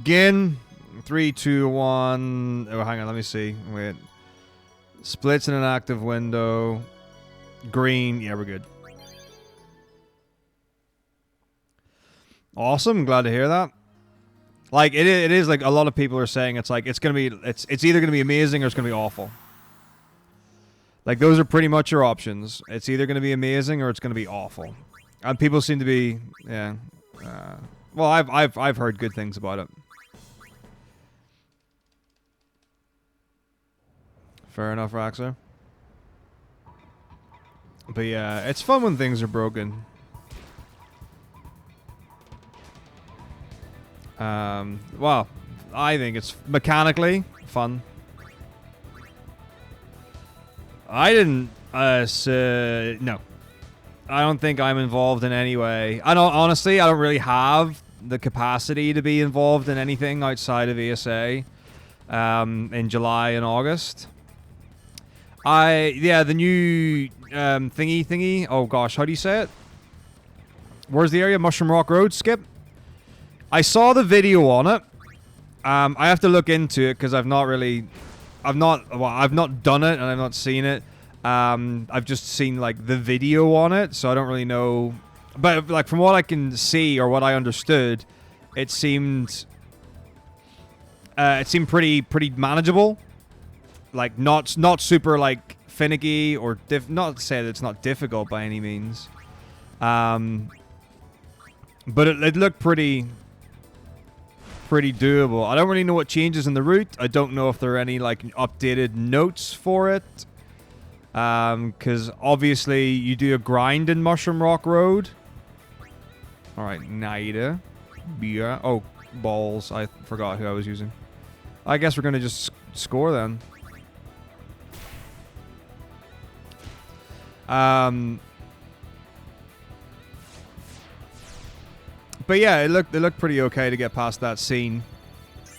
Again. 3, 2, 1. Oh, hang on. Let me see. Wait. Splits in an active window. Green. Yeah, we're good. Awesome. Glad to hear that. Like, it is like a lot of people are saying it's like, it's either going to be amazing or it's going to be awful. Like, those are pretty much your options. It's either going to be amazing or it's going to be awful. And people seem to be, yeah. Well, I've heard good things about it. Fair enough, Raxer. But yeah, it's fun when things are broken. Well, I think it's mechanically fun. I didn't, no. I don't think I'm involved in any way. Honestly, I don't really have the capacity to be involved in anything outside of ESA in July and August. Yeah, the new thingy. Oh gosh, how do you say it? Where's the area? Mushroom Rock Road, Skip? I saw the video on it. I have to look into it because I've not done it and I've not seen it. I've just seen like the video on it, so I don't really know. But like from what I can see or what I understood, it seemed pretty manageable. Like not super like finicky or not to say that it's not difficult by any means. But it looked pretty doable. I don't really know what changes in the route. I don't know if there are any like updated notes for it. Because obviously you do a grind in Mushroom Rock Road. Alright, Naida. Yeah. Oh, balls. I forgot who I was using. I guess we're gonna just score then. But yeah, it looked pretty okay to get past that scene.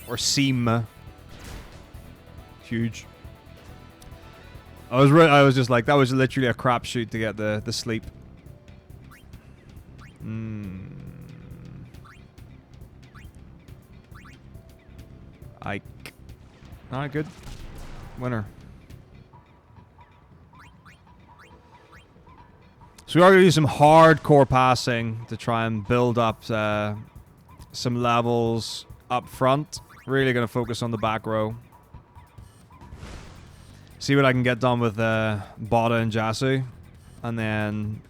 Or seam. Huge. I was just like, that was literally a crapshoot to get the sleep. Ike. Alright, good. Winner. So we are going to do some hardcore passing to try and build up some levels up front. Really going to focus on the back row. See what I can get done with Bada and Jasu. And then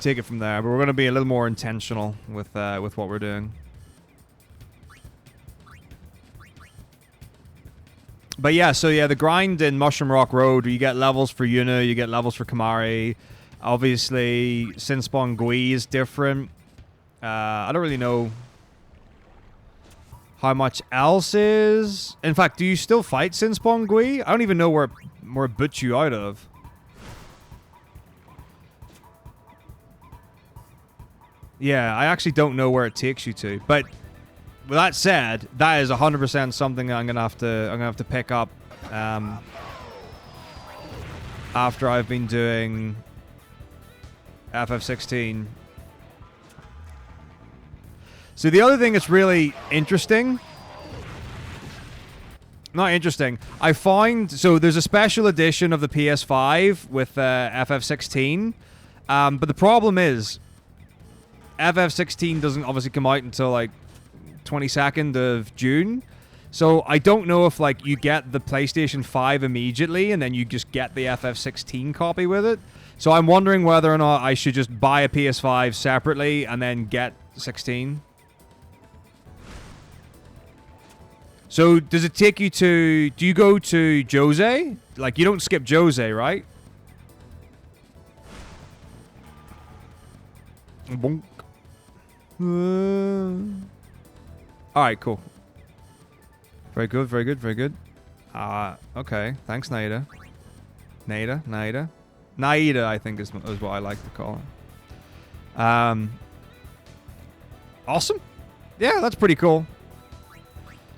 take it from there. But we're going to be a little more intentional with what we're doing. But yeah, so yeah, the grind in Mushroom Rock Road, you get levels for Yuna, you get levels for Kamari. Obviously, Sinspawn Gui is different. I don't really know how much else is. In fact, do you still fight Sinspawn Gui? I don't even know where it puts you out of. Yeah, I actually don't know where it takes you to. But with that said, that is 100% something I'm gonna have to pick up after I've been doing FF16. So the other thing that's really interesting, not interesting, I find, so there's a special edition of the PS5 with FF16, but the problem is FF16 doesn't obviously come out until like 22nd of June. So I don't know if like you get the PlayStation 5 immediately and then you just get the FF16 copy with it. So I'm wondering whether or not I should just buy a PS5 separately and then get 16. So does it take you to, do you go to Jose? Like you don't skip Jose, right? Bonk. Alright, cool. Very good, very good, very good. Okay. Thanks, Naida. Naida, I think is what I like to call her. Awesome. Yeah, that's pretty cool.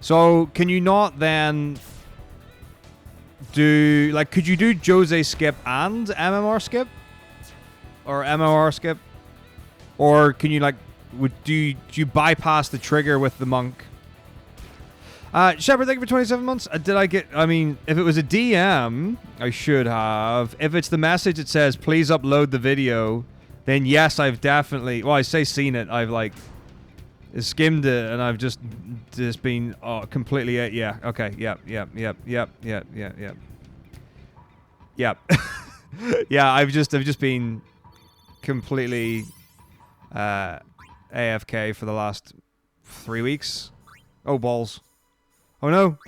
So, can you not then do, like, could you do Jose skip and MMR skip? Or MMR skip? Or can you, like, do you bypass the trigger with the monk? Shepard, thank you for 27 months. Did I get... I mean, if it was a DM, I should have. If it's the message that says, please upload the video, then yes, I've definitely... Well, I say seen it. I've, like, skimmed it, and I've just been completely... yeah, okay, yep. Yep. Yeah, I've just been completely AFK for the last 3 weeks. Oh, balls. Oh no!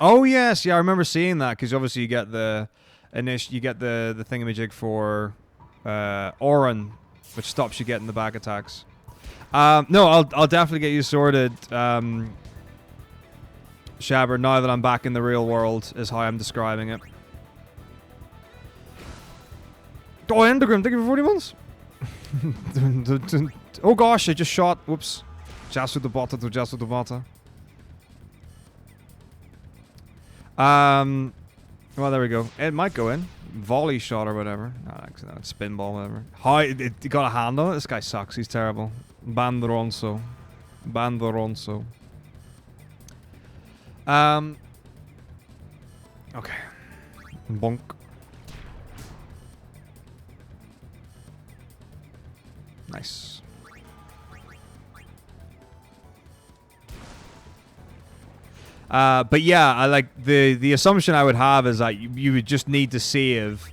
Oh yes, yeah, I remember seeing that because obviously you get the the thingamajig for Auron, which stops you getting the back attacks. No, I'll definitely get you sorted, Shabber. Now that I'm back in the real world, is how I'm describing it. Oh, Endergrim, thank you for 40 months. Oh gosh, I just shot. Whoops. Just with the bota to just with the bota. Well, there we go. It might go in. Volley shot or whatever. No, it's spinball, whatever. How it got a hand on it? This guy sucks. He's terrible. Banderonso. Banderonso. Okay. Bonk. Nice. But yeah, I like the assumption I would have is that you would just need to save.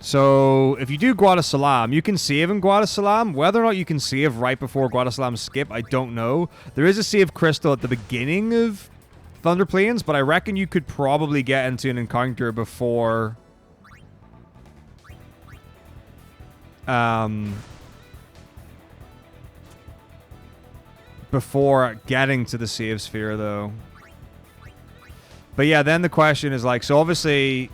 So if you do Guadasalam, you can save in Guadasalam. Whether or not you can save right before Guadasalam skip, I don't know. There is a save crystal at the beginning of Thunder Plains, but I reckon you could probably get into an encounter before before getting to the save sphere, though. But yeah, then the question is like, so obviously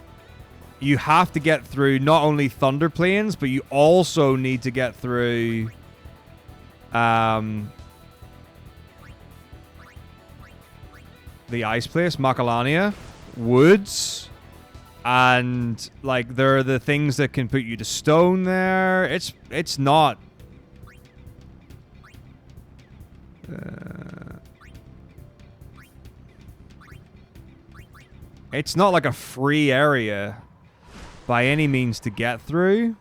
you have to get through not only Thunder Plains, but you also need to get through the ice place, Macalania, Woods, and like there are the things that can put you to stone there. It's not it's not like a free area by any means to get through.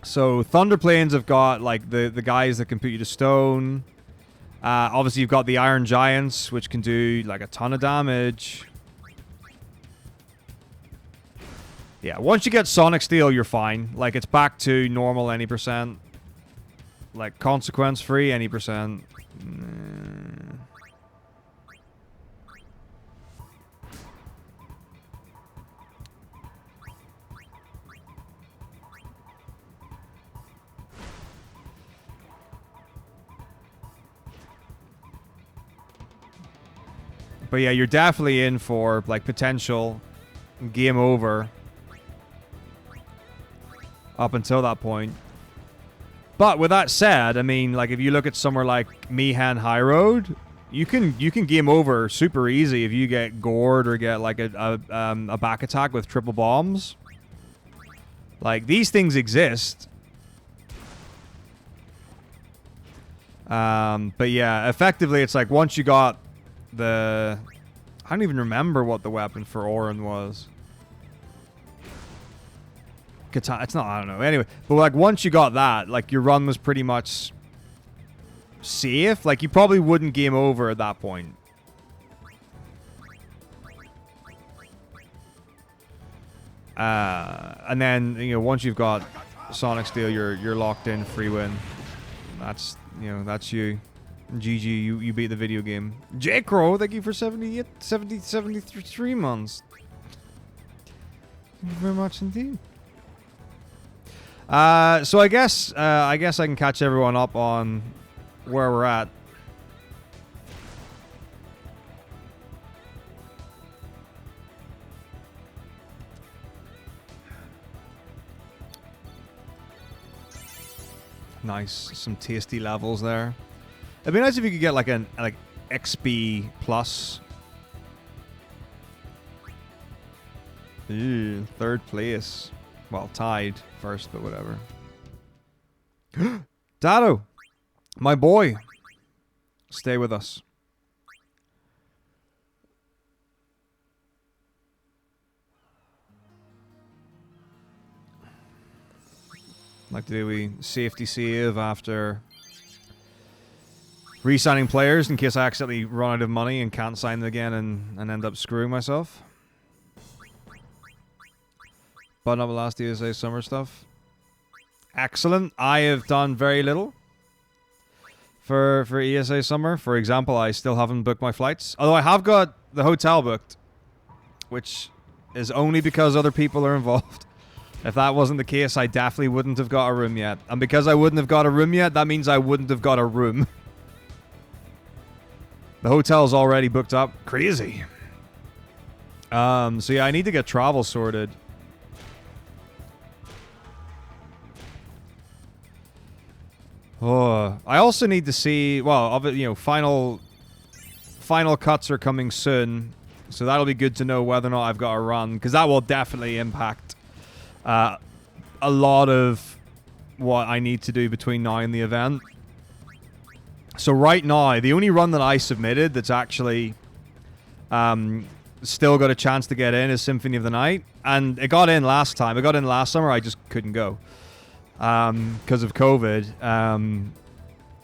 So Thunder Plains have got like the guys that can put you to stone. Obviously you've got the Iron Giants, which can do like a ton of damage. Yeah, once you get Sonic Steel, you're fine. Like it's back to normal any percent. Like consequence free any percent. But yeah, you're definitely in for like potential game over up until that point. But with that said, I mean, like if you look at somewhere like Mihan High Road, you can game over super easy if you get gored or get like a back attack with triple bombs. Like these things exist. But yeah, effectively it's like once you got the... I don't even remember what the weapon for Auron was. Katana, it's not, I don't know. Anyway, but like once you got that, like your run was pretty much safe. Like you probably wouldn't game over at that point. And then, you know, once you've got Sonic Steel, you're locked in, free win. That's, you know, that's you. GG, you beat the video game. J-Crow, thank you for 73 months. Thank you very much indeed. So I guess I can catch everyone up on where we're at. Nice, some tasty levels there. It'd be nice if you could get like an XP plus. Ooh, third place. Well, tied first, but whatever. Dado, my boy, stay with us. Like to do a safety save after re-signing players in case I accidentally run out of money and can't sign them again and end up screwing myself. Button up last ESA summer stuff. Excellent. I have done very little for ESA summer. For example, I still haven't booked my flights. Although I have got the hotel booked, which is only because other people are involved. If that wasn't the case, I definitely wouldn't have got a room yet. And because I wouldn't have got a room yet, that means I wouldn't have got a room. The hotel's already booked up. Crazy. So yeah, I need to get travel sorted. Oh, I also need to see, well, you know, final cuts are coming soon. So that'll be good to know whether or not I've got a run, because that will definitely impact a lot of what I need to do between now and the event. So right now, the only run that I submitted that's actually still got a chance to get in is Symphony of the Night. And it got in last time. It got in last summer. I just couldn't go because of COVID.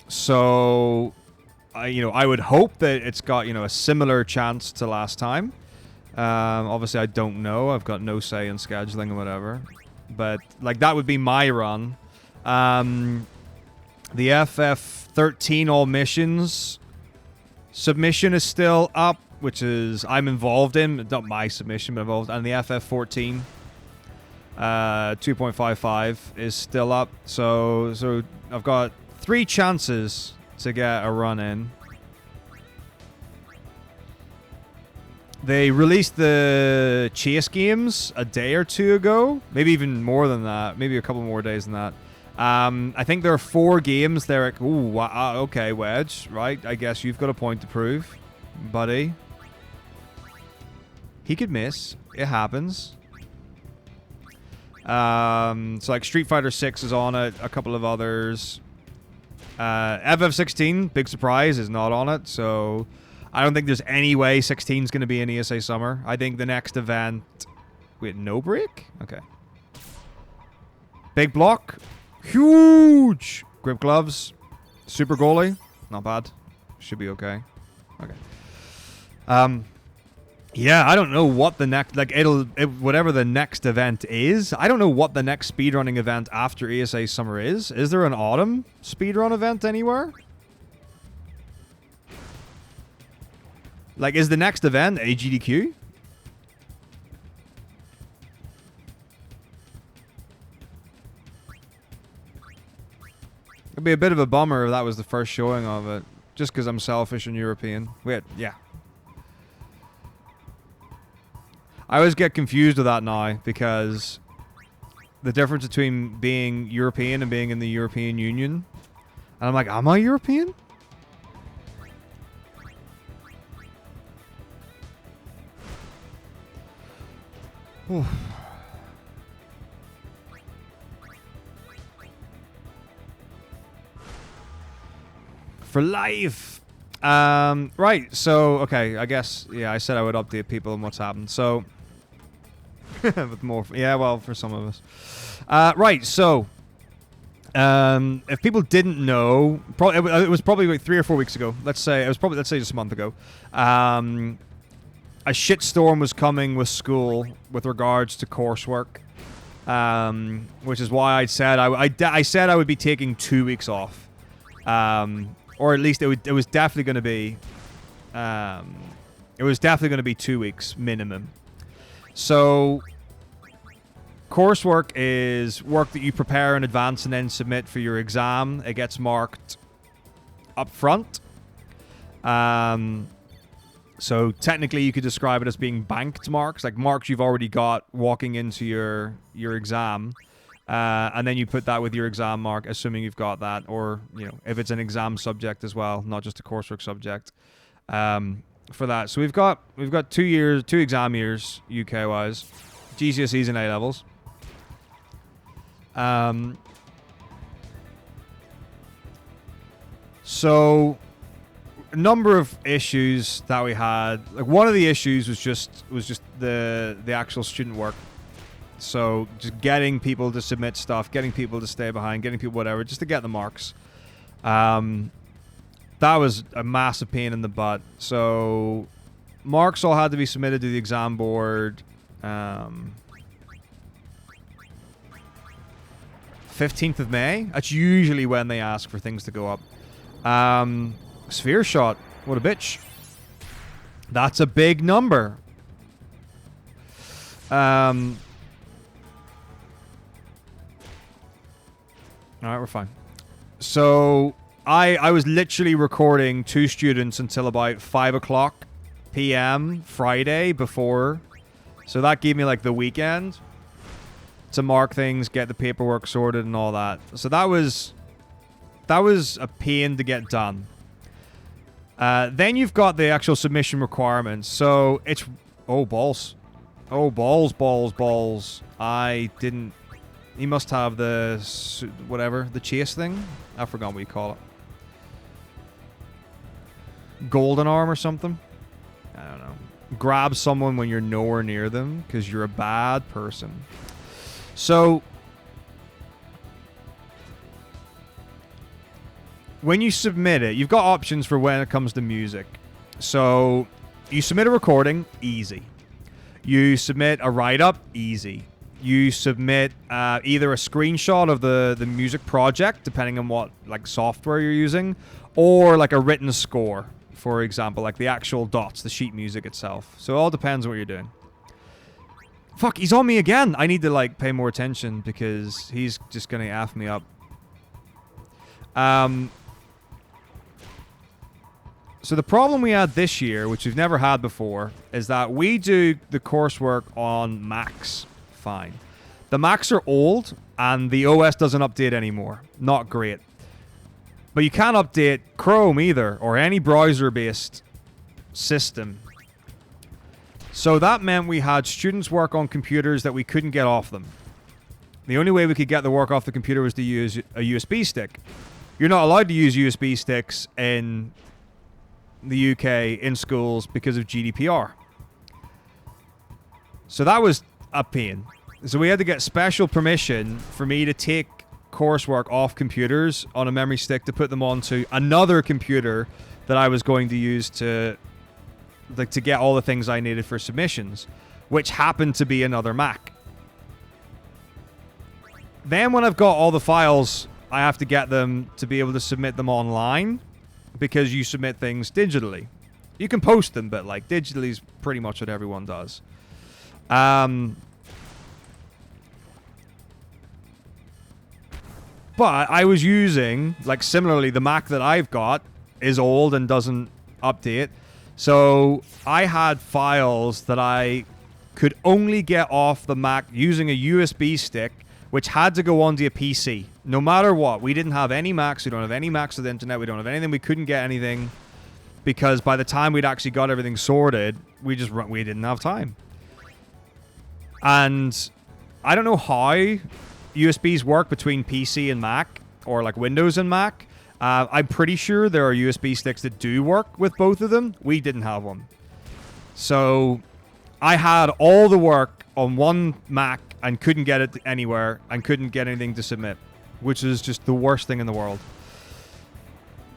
So, I would hope that it's got, a similar chance to last time. Obviously, I don't know. I've got no say in scheduling or whatever. But, like, that would be my run. The FF13 all missions submission is still up, which is I'm involved in. Not my submission, but involved. And the FF14 2.55 is still up. So I've got 3 chances to get a run in. They released the chase games a day or 2 ago. Maybe even more than that. Maybe a couple more days than that. I think there are 4 games there. Ooh, okay, Wedge. Right, I guess you've got a point to prove, buddy. He could miss. It happens. So like Street Fighter 6 is on it. A couple of others. FF16, big surprise, is not on it. So I don't think there's any way 16 is going to be in ESA Summer. I think the next event... Wait, no break? Okay. Big block. Huge! Grip gloves. Super goalie. Not bad. Should be okay. Okay. Yeah, I don't know what the next... Like, whatever the next event is. I don't know what the next speedrunning event after ESA Summer is. Is there an autumn speedrun event anywhere? Like, is the next event AGDQ? It'd be a bit of a bummer if that was the first showing of it. Just because I'm selfish and European. Wait, yeah. I always get confused with that now because the difference between being European and being in the European Union. And I'm like, am I European? Oof. For life. Right, so, okay, I guess, yeah, I said I would update people on what's happened, so, with more, yeah, well, for some of us. Right, so, if people didn't know, it was probably like 3 or 4 weeks ago, let's say just a month ago, a shitstorm was coming with school with regards to coursework, which is why I said I said I would be taking 2 weeks off. Or at least it was definitely going to be 2 weeks minimum. So coursework is work that you prepare in advance and then submit for your exam. It gets marked up front. So technically you could describe it as being banked marks, like marks you've already got walking into your exam. And then you put that with your exam mark, assuming you've got that, or, you know, if it's an exam subject as well, not just a coursework subject, for that. So we've got 2 exam years, UK-wise, GCSEs and A-levels. So a number of issues that we had. Like, one of the issues was just the actual student work. So just getting people to submit stuff, getting people to stay behind, getting people whatever, just to get the marks. That was a massive pain in the butt. So marks all had to be submitted to the exam board. 15th of May. That's usually when they ask for things to go up. Sphere shot. What a bitch. That's a big number. Alright, we're fine. So, I was literally recording 2 students until about 5 o'clock p.m. Friday before. So that gave me, like, the weekend to mark things, get the paperwork sorted and all that. So that was a pain to get done. Then you've got the actual submission requirements. So, it's... Oh, balls. Oh, balls. I didn't... He must have the... whatever. The chase thing? I forgot what you call it. Golden arm or something? I don't know. Grab someone when you're nowhere near them because you're a bad person. So... when you submit it, you've got options for when it comes to music. So, you submit a recording, easy. You submit a write-up, easy. You submit either a screenshot of the music project, depending on what like software you're using, or like a written score, for example, like the actual dots, the sheet music itself. So it all depends on what you're doing. Fuck, he's on me again. I need to like pay more attention because he's just gonna F me up. So the problem we had this year, which we've never had before, is that we do the coursework on Macs. Fine. The Macs are old, and the OS doesn't update anymore. Not great. But you can't update Chrome either, or any browser-based system. So that meant we had students work on computers that we couldn't get off them. The only way we could get the work off the computer was to use a USB stick. You're not allowed to use USB sticks in the UK in schools because of GDPR. So that was a pain. So we had to get special permission for me to take coursework off computers on a memory stick to put them onto another computer that I was going to use to get all the things I needed for submissions, which happened to be another Mac. Then when I've got all the files, I have to get them to be able to submit them online, because you submit things digitally. You can post them, but like digitally is pretty much what everyone does. But I was using, like, similarly, the Mac that I've got is old and doesn't update. So I had files that I could only get off the Mac using a USB stick, which had to go onto a PC. No matter what. We didn't have any Macs. We don't have any Macs with the internet. We don't have anything. We couldn't get anything because by the time we'd actually got everything sorted, we didn't have time. And I don't know how USBs work between PC and Mac, or like Windows and Mac. I'm pretty sure there are USB sticks that do work with both of them. We didn't have one. So I had all the work on one Mac and couldn't get it anywhere and couldn't get anything to submit, which is just the worst thing in the world.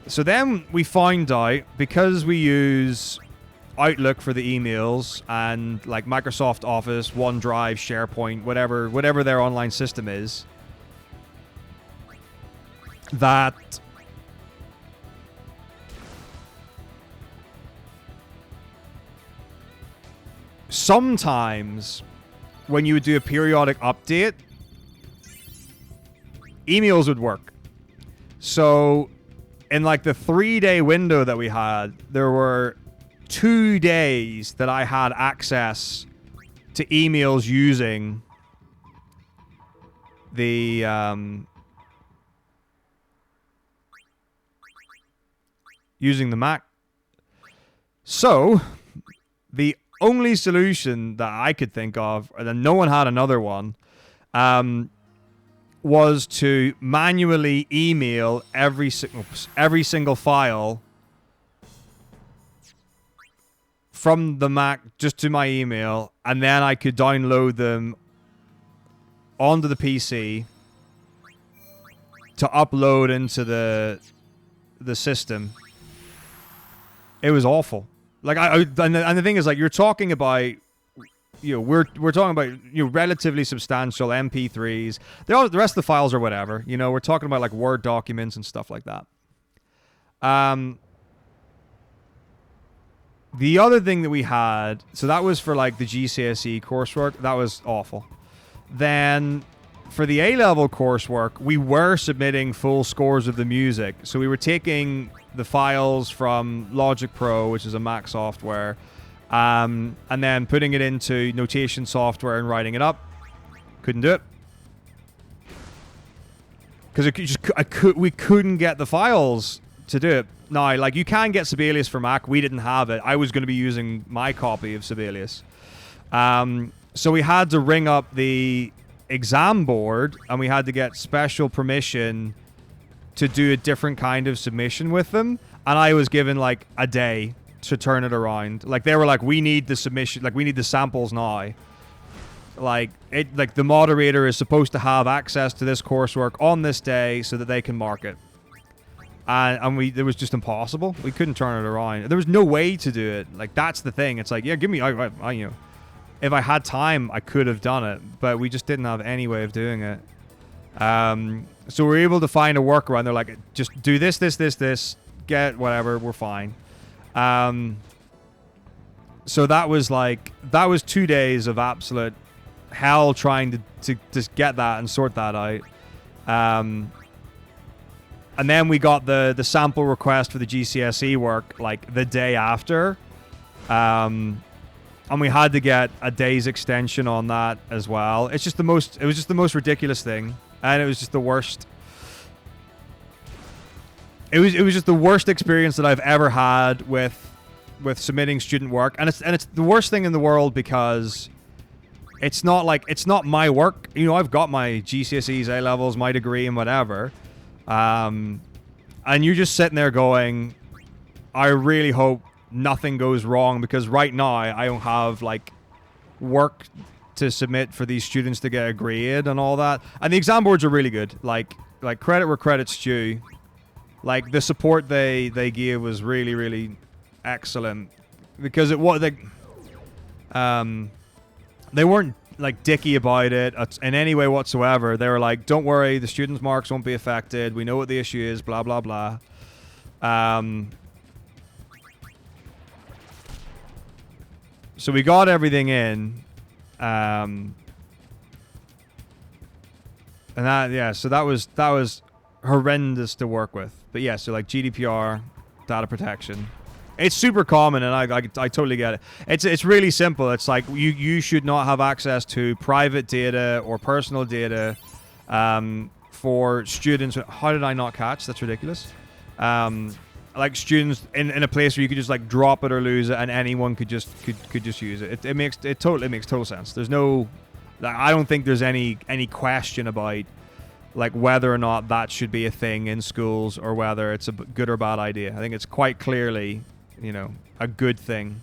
So then we found out, because we use Outlook for the emails and like Microsoft Office, OneDrive, SharePoint, whatever their online system is, that sometimes when you would do a periodic update, emails would work. So in like the 3-day window that we had, there were 2 days that I had access to emails using the Mac. So the only solution that I could think of, and then no one had another one, was to manually email every single file from the Mac just to my email, and then I could download them onto the PC to upload into the system. It was awful. Like and the thing is, like, you're talking about, we're talking about relatively substantial MP3s. The rest of the files are whatever. We're talking about like Word documents and stuff like that. The other thing that we had, so that was for like the GCSE coursework. That was awful. Then for the A-level coursework, we were submitting full scores of the music. So we were taking the files from Logic Pro, which is a Mac software, and then putting it into notation software and writing it up. Couldn't do it because we couldn't get the files to do it. Now, like, you can get Sibelius for Mac. We didn't have it. I was going to be using my copy of Sibelius. So we had to ring up the exam board, and we had to get special permission to do a different kind of submission with them. And I was given like a day to turn it around. Like, they were like, we need the submission, like, we need the samples now. Like, the moderator is supposed to have access to this coursework on this day so that they can mark it. And it was just impossible. We couldn't turn it around. There was no way to do it. Like, that's the thing. It's like, yeah, give me, if I had time, I could have done it, but we just didn't have any way of doing it. So we were able to find a workaround. They're like, just do this, get whatever, we're fine. So that was 2 days of absolute hell trying to just get that and sort that out. And then we got the sample request for the GCSE work like the day after. And we had to get a day's extension on that as well. It was just the most ridiculous thing. And it was just the worst. It was just the worst experience that I've ever had with submitting student work. And it's the worst thing in the world because it's not my work. I've got my GCSEs, A-levels, my degree and whatever. And you're just sitting there going, I really hope nothing goes wrong, because right now I don't have like work to submit for these students to get a grade and all that. And the exam boards are really good. Like credit where credit's due. Like, the support they gave was really, really excellent, because they weren't like dicky about it in any way whatsoever. They were like, don't worry, the students' marks won't be affected. We know what the issue is, blah, blah, blah. So we got everything in. And so that was horrendous to work with. But yeah, so like GDPR, data protection. It's super common, and I totally get it. It's really simple. It's like you should not have access to private data or personal data for students. How did I not catch? That's ridiculous. Like, students in a place where you could just like drop it or lose it, and anyone could just use it. It makes total sense. There's no, I don't think there's any question about like whether or not that should be a thing in schools or whether it's a good or bad idea. I think it's quite clearly, a good thing.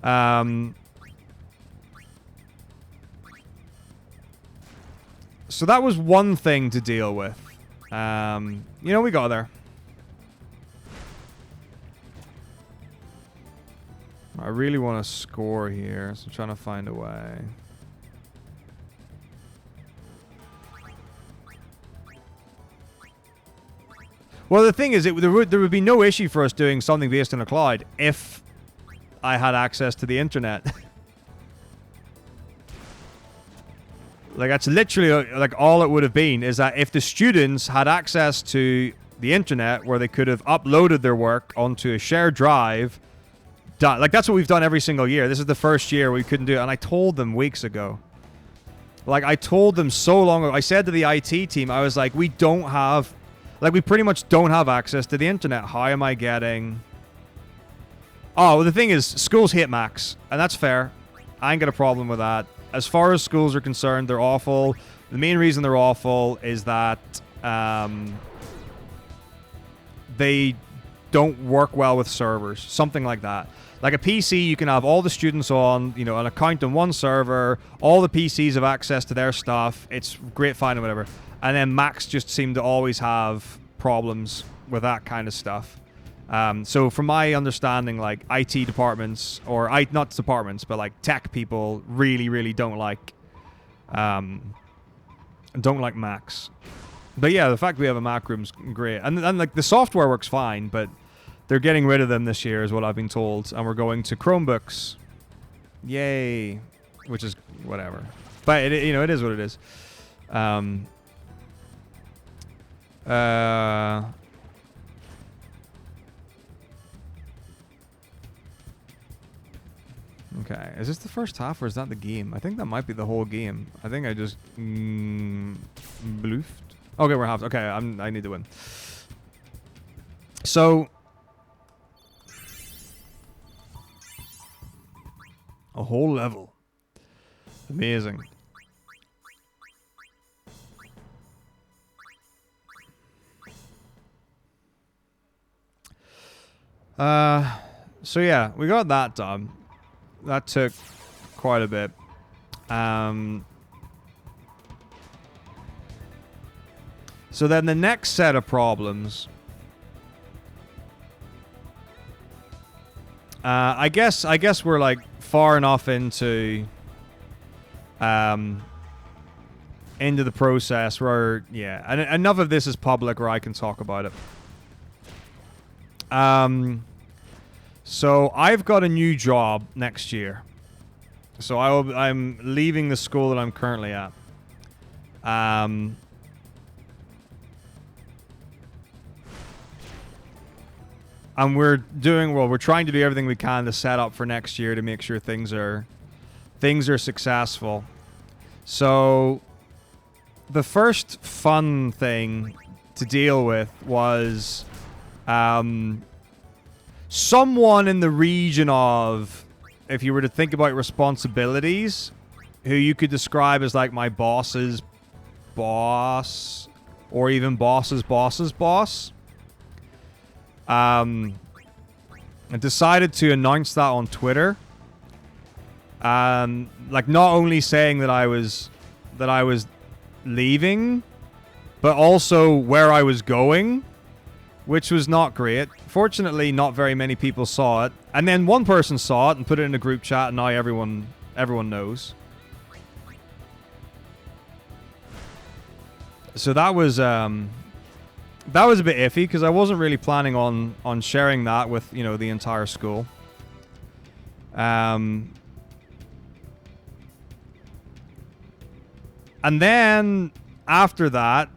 So that was one thing to deal with. We got there. I really want to score here, so I'm trying to find a way. Well, the thing is, there would be no issue for us doing something based on a cloud if I had access to the internet. Like, that's literally like all it would have been, is that if the students had access to the internet where they could have uploaded their work onto a shared drive. Like, that's what we've done every single year. This is the first year we couldn't do it, and I told them weeks ago. Like, I told them so long ago. I said to the IT team, I was like, we don't have... Like, we pretty much don't have access to the internet. How am I getting... Oh, well, the thing is, schools hate Macs, and that's fair. I ain't got a problem with that. As far as schools are concerned, they're awful. The main reason they're awful is that they don't work well with servers. Something like that. Like a PC, you can have all the students on, you know, an account on one server. All the PCs have access to their stuff. It's great, fine, and whatever. And then Macs just seem to always have problems with that kind of stuff. So from my understanding, like IT departments, or not departments, but like tech people really, really don't like Macs. But yeah, the fact we have a Mac room's great. And like the software works fine, but they're getting rid of them this year is what I've been told. And we're going to Chromebooks. Yay. Which is whatever. But, it is what it is. Okay, is this the first half or is that the game? I think that might be the whole game. I think I just bloofed. Okay, we're half. Okay, I need to win. So a whole level. Amazing. So yeah, we got that done. That took quite a bit. So then the next set of problems, I guess we're like far enough into the process where, yeah, and enough of this is public where I can talk about it. So I've got a new job next year. So I'm leaving the school that I'm currently at. And we're trying to do everything we can to set up for next year to make sure things are successful. So the first fun thing to deal with was someone in the region of, if you were to think about responsibilities, who you could describe as like my boss's boss, or even boss's boss's boss. I decided to announce that on Twitter. Like not only saying that I was leaving, but also where I was going, which was not great. Fortunately, not very many people saw it. And then one person saw it and put it in a group chat, and now everyone knows. So that was a bit iffy, because I wasn't really planning on sharing that with, you know, the entire school. And then after that,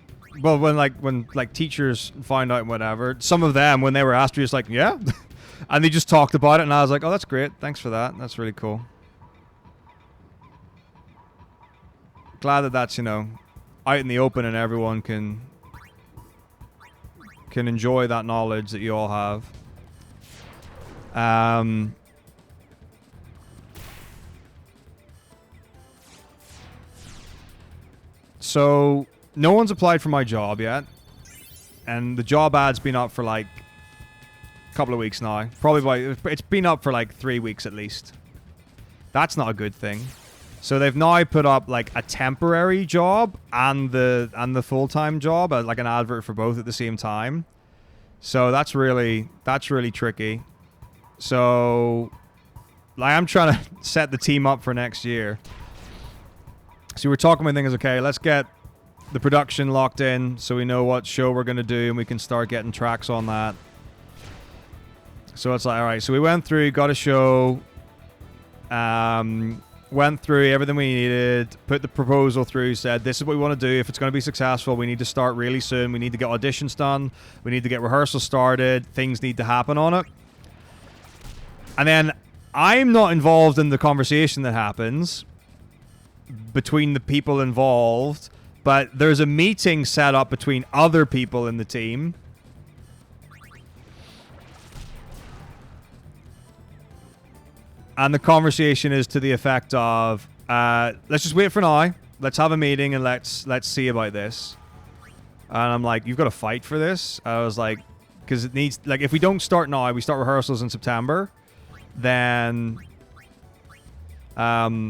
well, when teachers found out and whatever, some of them, when they were asked, were just like, yeah. And they just talked about it, and I was like, oh, that's great. Thanks for that. That's really cool. Glad that that's, you know, out in the open and everyone can enjoy that knowledge that you all have. So no one's applied for my job yet, and the job ad's been up for like a couple of weeks now. It's been up for like 3 weeks at least. That's not a good thing. So they've now put up like a temporary job and the full-time job, like an advert for both at the same time. So that's really tricky. So like, I'm trying to set the team up for next year. So we're talking about things, okay, let's get the production locked in so we know what show we're going to do and we can start getting tracks on that. So it's like, all right, so we went through, got a show. went through everything we needed, put the proposal through, said this is what we want to do. If it's going to be successful, we need to start really soon. We need to get auditions done. We need to get rehearsals started. Things need to happen on it. And then I'm not involved in the conversation that happens between the people involved, but there's a meeting set up between other people in the team. And the conversation is to the effect of, let's just wait for now. Let's have a meeting and let's see about this. And I'm like, you've got to fight for this? I was like, because it needs, like, if we don't start now, we start rehearsals in September, then we're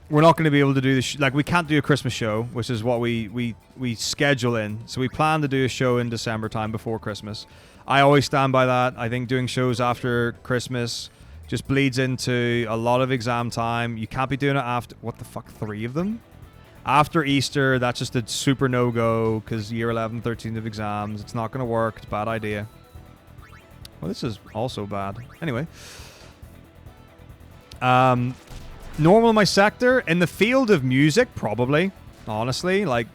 not going to be able to do this. Like, we can't do a Christmas show, which is what we schedule in. So we plan to do a show in December time before Christmas. I always stand by that. I think doing shows after Christmas just bleeds into a lot of exam time. You can't be doing it after, what the fuck, 3 of them? After Easter, that's just a super no-go, because year 11, 13 of exams. It's not going to work. It's a bad idea. Well, this is also bad. Anyway. Normal in my sector. In the field of music, probably. Honestly. Like,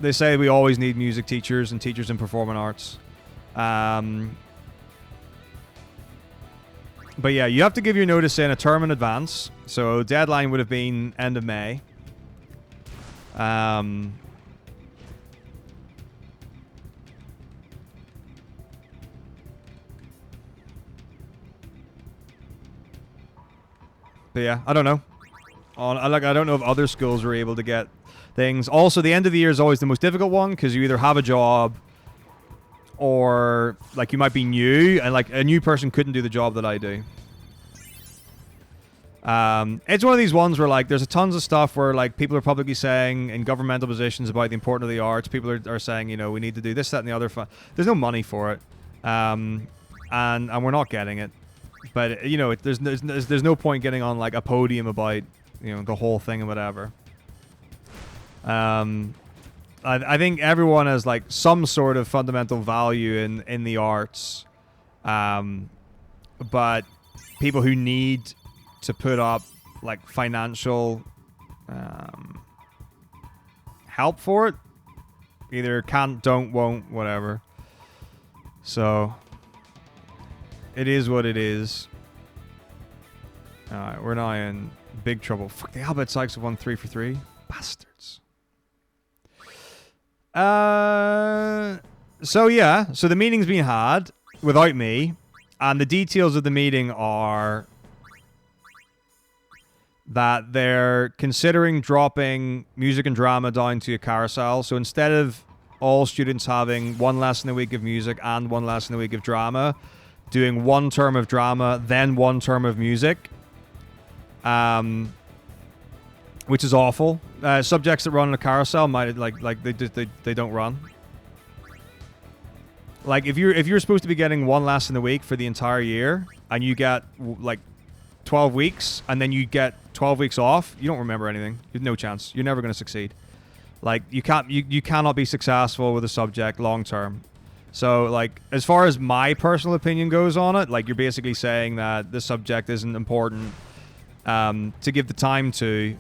they say we always need music teachers and teachers in performing arts. But yeah, you have to give your notice in a term in advance. So deadline would have been end of May. But yeah, I don't know. I don't know if other schools were able to get things. Also, the end of the year is always the most difficult one, because you either have a job, or like you might be new, and like a new person couldn't do the job that I do. It's one of these ones where like there's a tons of stuff where like people are publicly saying in governmental positions about the importance of the arts. People are saying, you know, we need to do this, that, and the other. There's no money for it, and we're not getting it. But you know, there's no point getting on like a podium about, you know, the whole thing and whatever. I think everyone has like some sort of fundamental value in the arts, but people who need to put up like financial help for it either can't, don't, won't, whatever. So it is what it is. Alright, we're now in big trouble. Fuck, the Albert Sykes have won 3 for 3. Bastards. So yeah, so the meeting's been had without me, and the details of the meeting are that they're considering dropping music and drama down to a carousel. So instead of all students having 1 lesson a week of music and 1 lesson a week of drama, doing 1 term of drama, then 1 term of music, which is awful. Subjects that run on a carousel might they don't run. Like if you're supposed to be getting 1 lesson a week for the entire year, and you get like 12 weeks, and then you get 12 weeks off, you don't remember anything. You have no chance. You're never going to succeed. Like you cannot be successful with a subject long term. So like as far as my personal opinion goes on it, like you're basically saying that this subject isn't important to give the time to,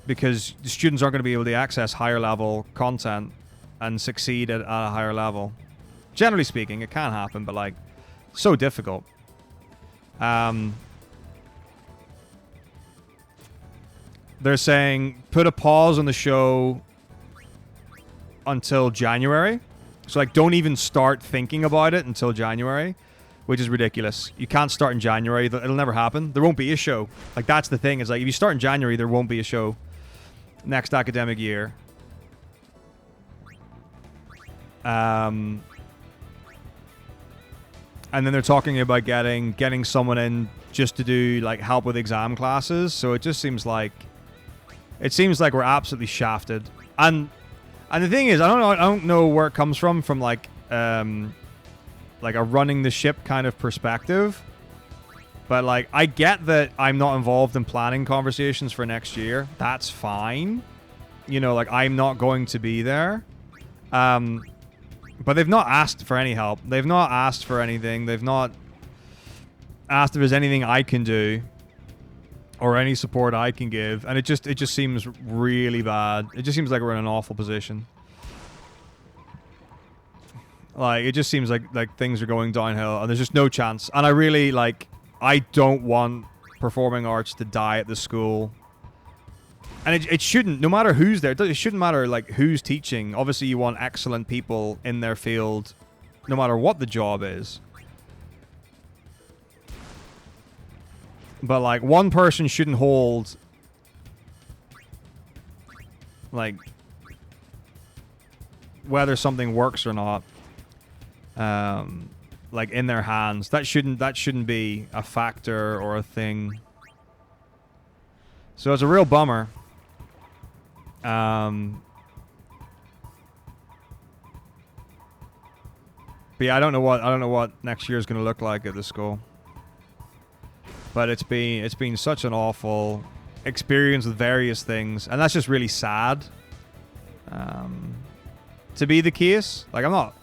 because the students aren't going to be able to access higher level content and succeed at a higher level. Generally speaking, it can happen, but like so difficult. They're saying put a pause on the show until January. So like don't even start thinking about it until January, which is ridiculous. You can't start in January. It'll never happen. There won't be a show. Like that's the thing. Is like if you start in January, there won't be a show next academic year. And then they're talking about getting someone in just to do like help with exam classes. So it just seems like we're absolutely shafted. And the thing is, I don't know where it comes from like a running the ship kind of perspective. But like I get that I'm not involved in planning conversations for next year. That's fine. You know, like I'm not going to be there. But they've not asked for any help. They've not asked for anything. They've not asked if there's anything I can do. or any support I can give, and it just seems really bad. It just seems like we're in an awful position. Like, it just seems like things are going downhill, and there's just no chance. And I really, like, I don't want performing arts to die at the school. And it shouldn't, no matter who's there, it shouldn't matter, like, who's teaching. Obviously, you want excellent people in their field, no matter what the job is. But, like, one person shouldn't hold, like, whether something works or not. Like, in their hands. That shouldn't be a factor or a thing. So it's a real bummer. But yeah, I don't know what next year is going to look like at the school. But it's been such an awful experience with various things, and that's just really sad. To be the case, like, I'm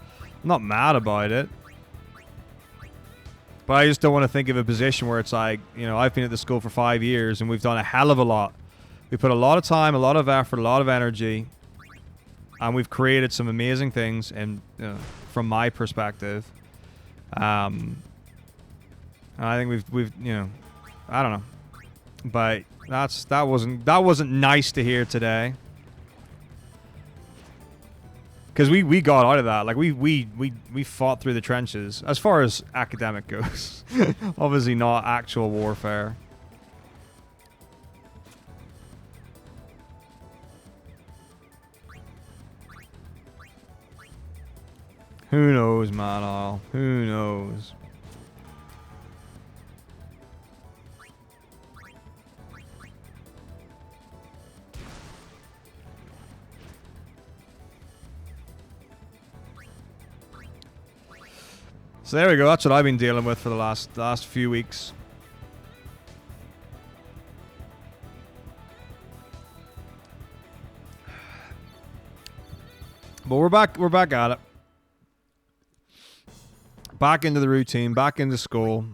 not mad about it, but I just don't want to think of a position where it's like, you know, I've been at the school for 5 years and we've done a hell of a lot. We put a lot of time, a lot of effort, a lot of energy, and we've created some amazing things. And from my perspective, and I think we've you know, I don't know, but that wasn't nice to hear today. Because we got out of that. Like, we fought through the trenches. As far as academic goes. Obviously not actual warfare. Who knows, man? Who knows? So there we go. That's what I've been dealing with for the last few weeks. But we're back at it. Back into the routine, back into school.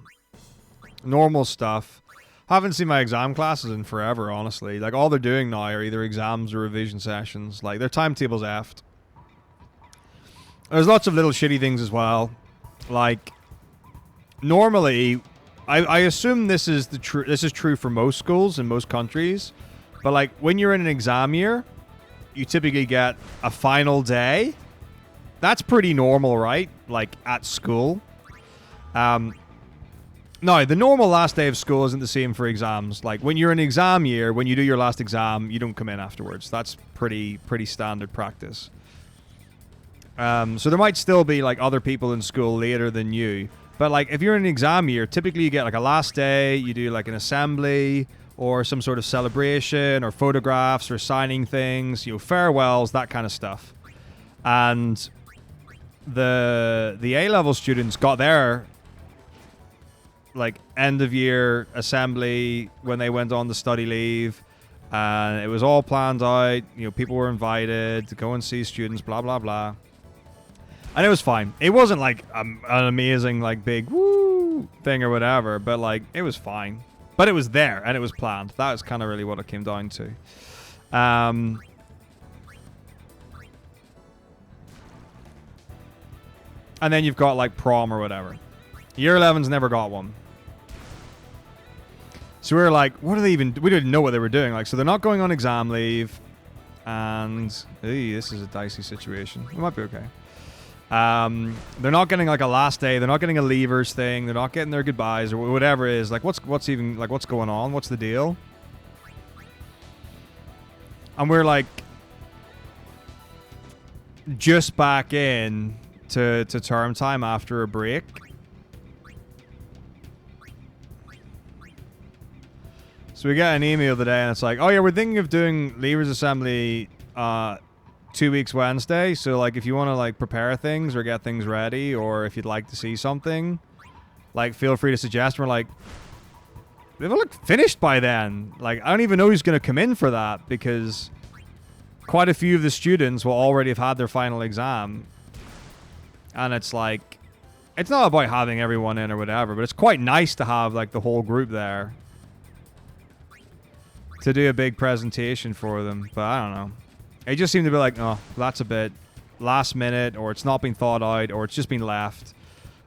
Normal stuff. Haven't seen my exam classes in forever, honestly. Like, all they're doing now are either exams or revision sessions. Like, their timetable's effed. There's lots of little shitty things as well. Like, normally, I assume this is true for most schools in most countries, but like, when you're in an exam year, you typically get a final day. That's pretty normal, right? Like, at school. No, the normal last day of school isn't the same for exams. Like, when you're in exam year, when you do your last exam, you don't come in afterwards. That's pretty standard practice. So there might still be, like, other people in school later than you. But, like, if you're in an exam year, typically you get, like, a last day, you do, like, an assembly or some sort of celebration or photographs or signing things, you know, farewells, that kind of stuff. And the A-level students got their, like, end-of-year assembly when they went on the study leave. And it was all planned out. You know, people were invited to go and see students, blah, blah, blah. And it was fine. It wasn't like an amazing, like, big woo thing or whatever, but, like, it was fine. But it was there, and it was planned. That was kind of really what it came down to. And then you've got, like, prom or whatever. Year 11's never got one. So we were like, what are they even... We didn't know what they were doing. Like, so they're not going on exam leave. And... Hey, this is a dicey situation. It might be okay. They're not getting, like, a last day. They're not getting a leavers thing. They're not getting their goodbyes or whatever it is. Like, what's going on? What's the deal? And we're, like, just back in to term time after a break. So we get an email today, and it's like, oh yeah, we're thinking of doing leavers assembly 2 weeks Wednesday. So, like, if you want to, like, prepare things or get things ready, or if you'd like to see something, like, feel free to suggest. We're like, they've all, like, finished by then. Like, I don't even know who's going to come in for that, because quite a few of the students will already have had their final exam. And it's like, it's not about having everyone in or whatever, but it's quite nice to have, like, the whole group there. to do a big presentation for them, but I don't know. It just seemed to be like, oh, that's a bit last minute, or it's not been thought out, or it's just been left,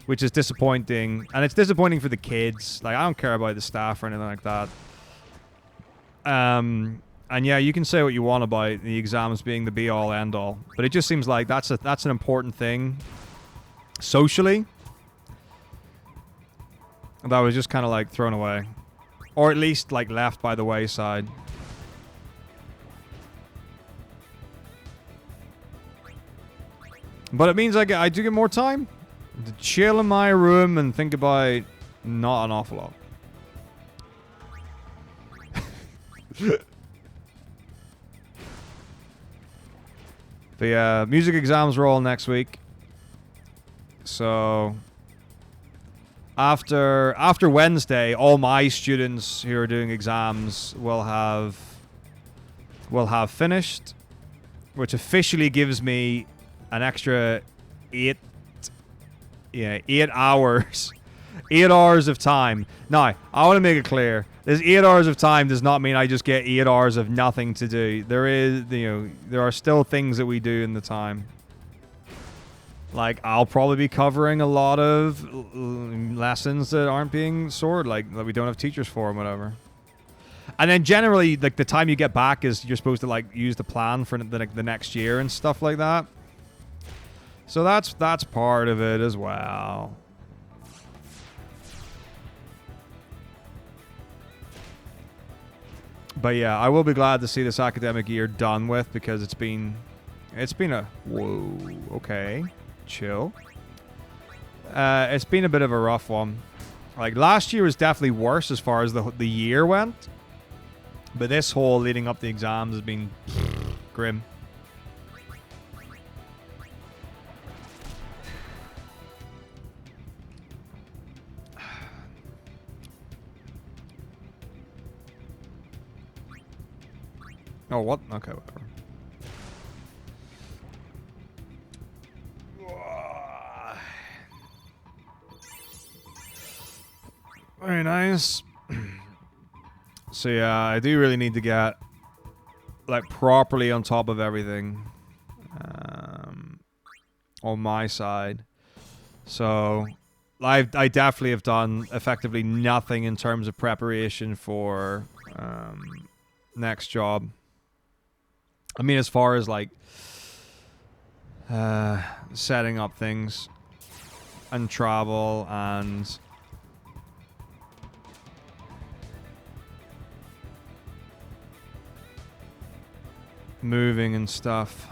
which is disappointing. And it's disappointing for the kids. Like, I don't care about the staff or anything like that. And yeah, you can say what you want about the exams being the be-all, end-all, but it just seems like that's an important thing socially that was just kind of like thrown away, or at least like left by the wayside. But it means I do get more time to chill in my room and think about not an awful lot. The music exams are all next week. So after Wednesday, all my students who are doing exams will have finished, which officially gives me an extra 8 hours. 8 hours of time. Now, I want to make it clear. This 8 hours of time does not mean I just get 8 hours of nothing to do. There are still things that we do in the time. Like, I'll probably be covering a lot of lessons that aren't being sorted, like that we don't have teachers for and whatever. And then generally, like, the time you get back is you're supposed to like use the plan for the next year and stuff like that. So that's part of it as well. But yeah, I will be glad to see this academic year done with, because it's been a whoa, okay, chill. It's been a bit of a rough one. Like, last year was definitely worse as far as the year went, but this whole leading up to the exams has been grim. Oh, what? Okay, whatever. Very nice. So yeah, I do really need to get like properly on top of everything on my side. So I definitely have done effectively nothing in terms of preparation for next job. I mean, as far as like setting up things and travel and moving and stuff.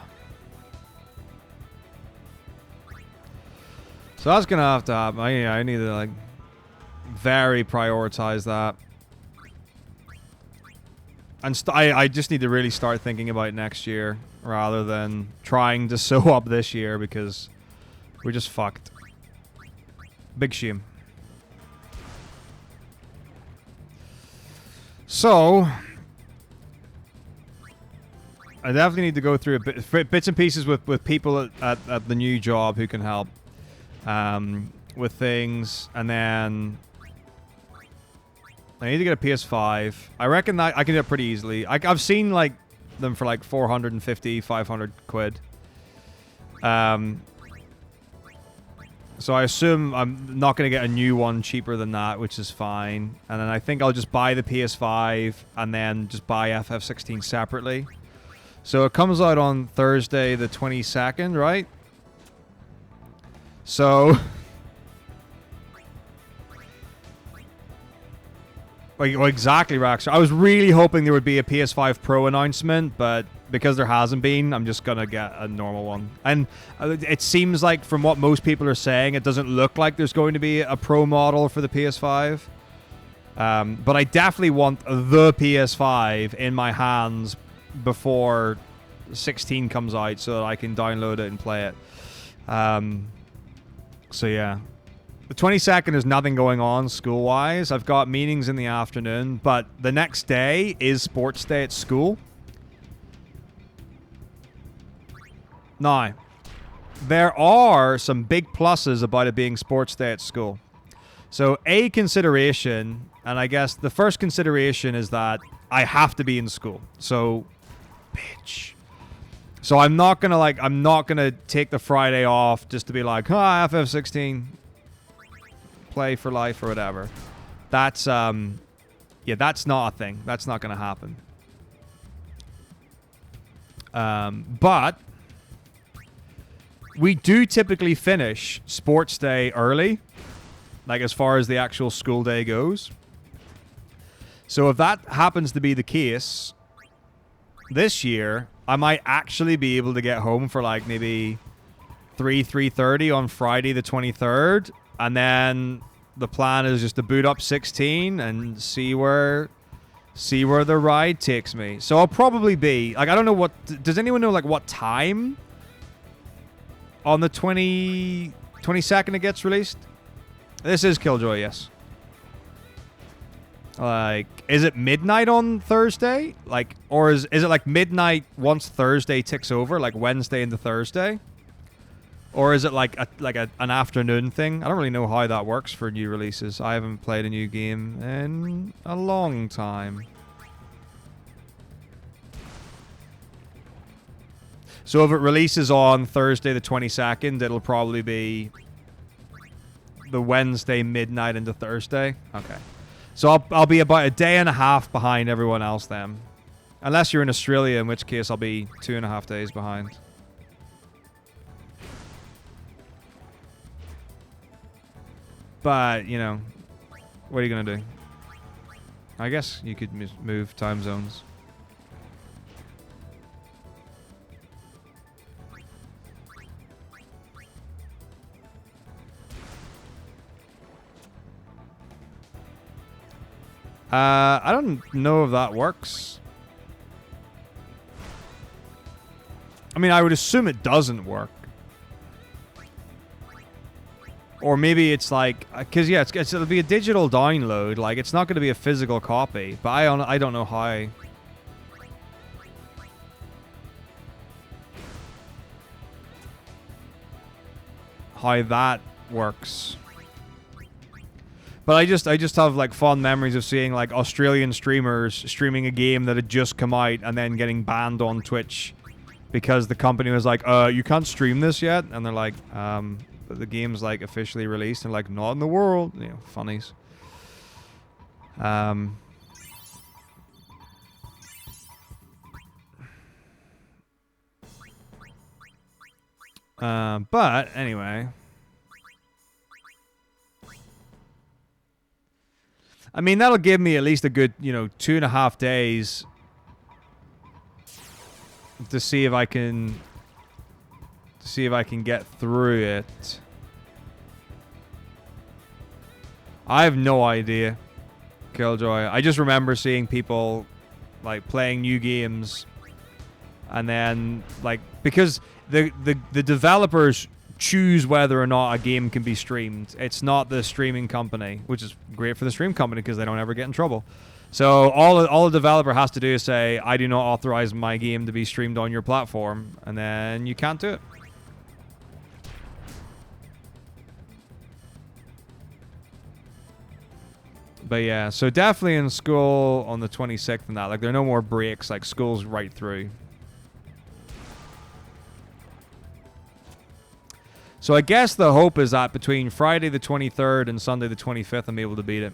So that's gonna have to happen. I need to like very prioritize that. And I just need to really start thinking about next year rather than trying to sew up this year, because we're just fucked. Big shame. So I definitely need to go through bits and pieces with people at the new job who can help with things, and then I need to get a PS5. I reckon that I can do it pretty easily. I've seen like them for like 450, 500 quid. So I assume I'm not going to get a new one cheaper than that, which is fine. And then I think I'll just buy the PS5 and then just buy FF16 separately. So it comes out on Thursday the 22nd, right? So well, exactly, Raxter. I was really hoping there would be a PS5 Pro announcement, but because there hasn't been, I'm just going to get a normal one. And it seems like, from what most people are saying, it doesn't look like there's going to be a Pro model for the PS5. But I definitely want the PS5 in my hands before 16 comes out so that I can download it and play it. So yeah. The 22nd is nothing going on school-wise. I've got meetings in the afternoon, but the next day is sports day at school. Now, there are some big pluses about it being sports day at school. So a consideration, and I guess the first consideration is that I have to be in school. So, bitch. So I'm not gonna take the Friday off just to be like, FF16, play for life or whatever. That's yeah, that's not a thing. That's not gonna happen. But we do typically finish sports day early, like as far as the actual school day goes. So if that happens to be the case, this year, I might actually be able to get home for like maybe 3:30 on Friday the 23rd. And then the plan is just to boot up 16 and see where the ride takes me. So I'll probably be, like, I don't know what, does anyone know like what time on the 22nd it gets released? This is Killjoy, yes. Like, is it midnight on Thursday? Like, or is it like midnight once Thursday ticks over, like Wednesday into Thursday? Or is it like an afternoon thing? I don't really know how that works for new releases. I haven't played a new game in a long time. So if it releases on Thursday the 22nd, it'll probably be the Wednesday midnight into Thursday. Okay. So I'll be about a day and a half behind everyone else then. Unless you're in Australia, in which case I'll be 2.5 days behind. But, you know, what are you going to do? I guess you could move time zones. I don't know if that works. I mean, I would assume it doesn't work. Or maybe it's like, because yeah, it'll be a digital download. Like, it's not going to be a physical copy. But I don't know how that works. But I just have like fond memories of seeing like Australian streamers streaming a game that had just come out and then getting banned on Twitch because the company was like, you can't stream this yet, and they're like, the game's like officially released, and like, not in the world, you know, funnies. But anyway. I mean, that'll give me at least a good, 2.5 days to see if I can get through it. I have no idea, Killjoy. I just remember seeing people like playing new games, and then like, because the developers choose whether or not a game can be streamed. It's not the streaming company, which is great for the stream company because they don't ever get in trouble. So all a developer has to do is say, I do not authorize my game to be streamed on your platform, and then you can't do it. But yeah, so definitely in school on the 26th and that. Like, there are no more breaks. Like, school's right through. So I guess the hope is that between Friday the 23rd and Sunday the 25th, I'm able to beat it.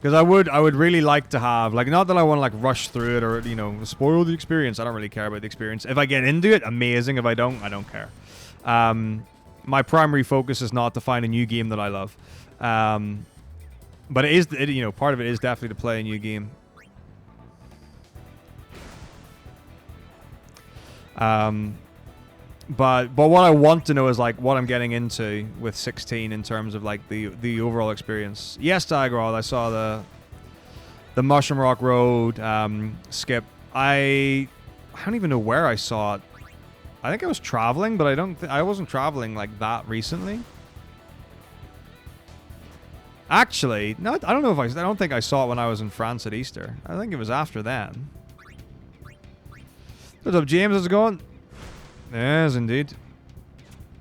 Because I would really like to have, like, not that I want to like rush through it or, spoil the experience. I don't really care about the experience. If I get into it, amazing. If I don't care. My primary focus is not to find a new game that I love. But it is, part of it is definitely to play a new game. But what I want to know is like what I'm getting into with 16 in terms of like the overall experience. Yes, Diagrol, I saw the Mushroom Rock Road skip. I don't even know where I saw it. I think I was traveling, but I wasn't traveling like that recently. Actually, no, I don't know if I don't think I saw it when I was in France at Easter. I think it was after then. What's up, James? How's it going? Yes, indeed.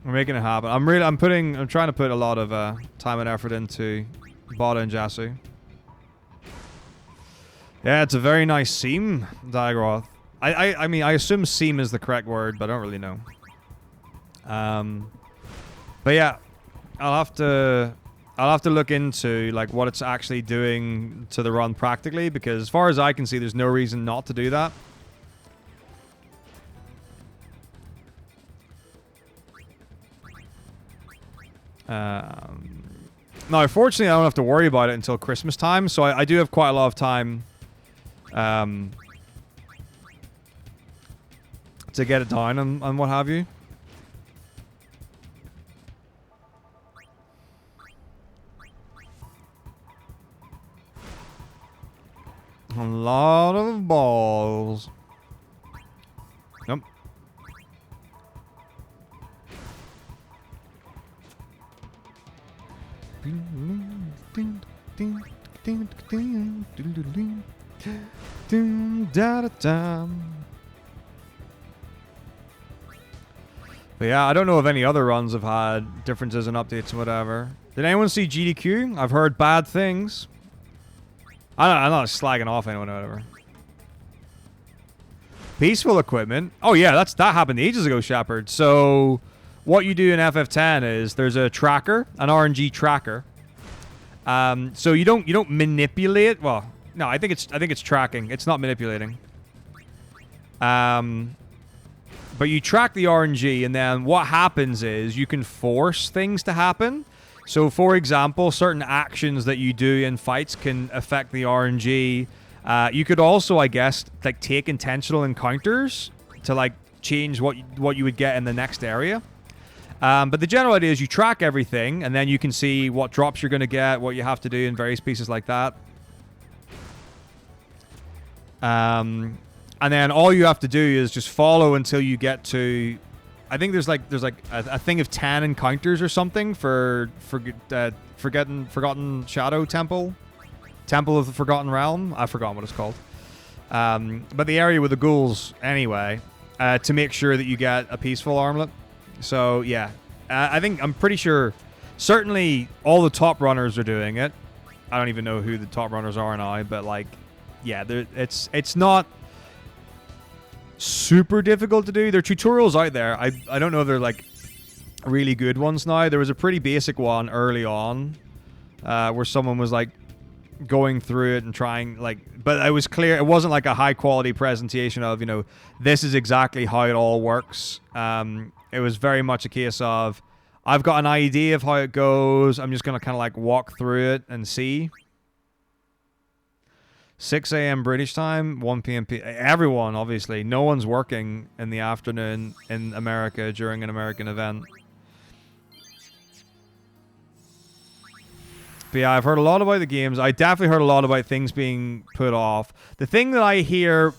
We're making it happen. I'm trying to put a lot of time and effort into Bada and Jasu. Yeah, it's a very nice seam, Dagroth. I mean, I assume seam is the correct word, but I don't really know. But yeah, I'll have to look into like what it's actually doing to the run practically, because as far as I can see, there's no reason not to do that. Now, unfortunately, I don't have to worry about it until Christmas time, so I do have quite a lot of time to get it down and what have you. A lot of balls. Nope. But yeah, I don't know if any other runs have had differences in updates and whatever. Did anyone see GDQ? I've heard bad things. I'm not slagging off anyone or whatever. Peaceful equipment. Oh yeah, that happened ages ago, Shepard. So what you do in FF10 is there's a tracker, an RNG tracker. So you don't manipulate. Well, no, I think it's tracking. It's not manipulating. But you track the RNG, and then what happens is you can force things to happen. So, for example, certain actions that you do in fights can affect the RNG. You could also, I guess, like take intentional encounters to like change what you would get in the next area. But the general idea is you track everything, and then you can see what drops you're going to get, what you have to do in various pieces like that. And then all you have to do is just follow until you get to... I think there's like a thing of 10 encounters or something for Forgotten Shadow Temple of the Forgotten Realm. I've forgotten what it's called. But the area with the ghouls anyway, to make sure that you get a peaceful armlet. So yeah, I'm pretty sure certainly all the top runners are doing it. I don't even know who the top runners are now, but like yeah, it's not super difficult to do. There are tutorials out there. I don't know if they're like really good ones now. There was a pretty basic one early on where someone was like going through it and trying like, but it was clear it wasn't like a high quality presentation of, you know, this is exactly how it all works. It was very much a case of I've got an idea of how it goes. I'm just gonna kind of like walk through it and see. 6 a.m. British time, 1 p.m. Everyone, obviously. No one's working in the afternoon in America during an American event. But yeah, I've heard a lot about the games. I definitely heard a lot about things being put off. The thing that I hear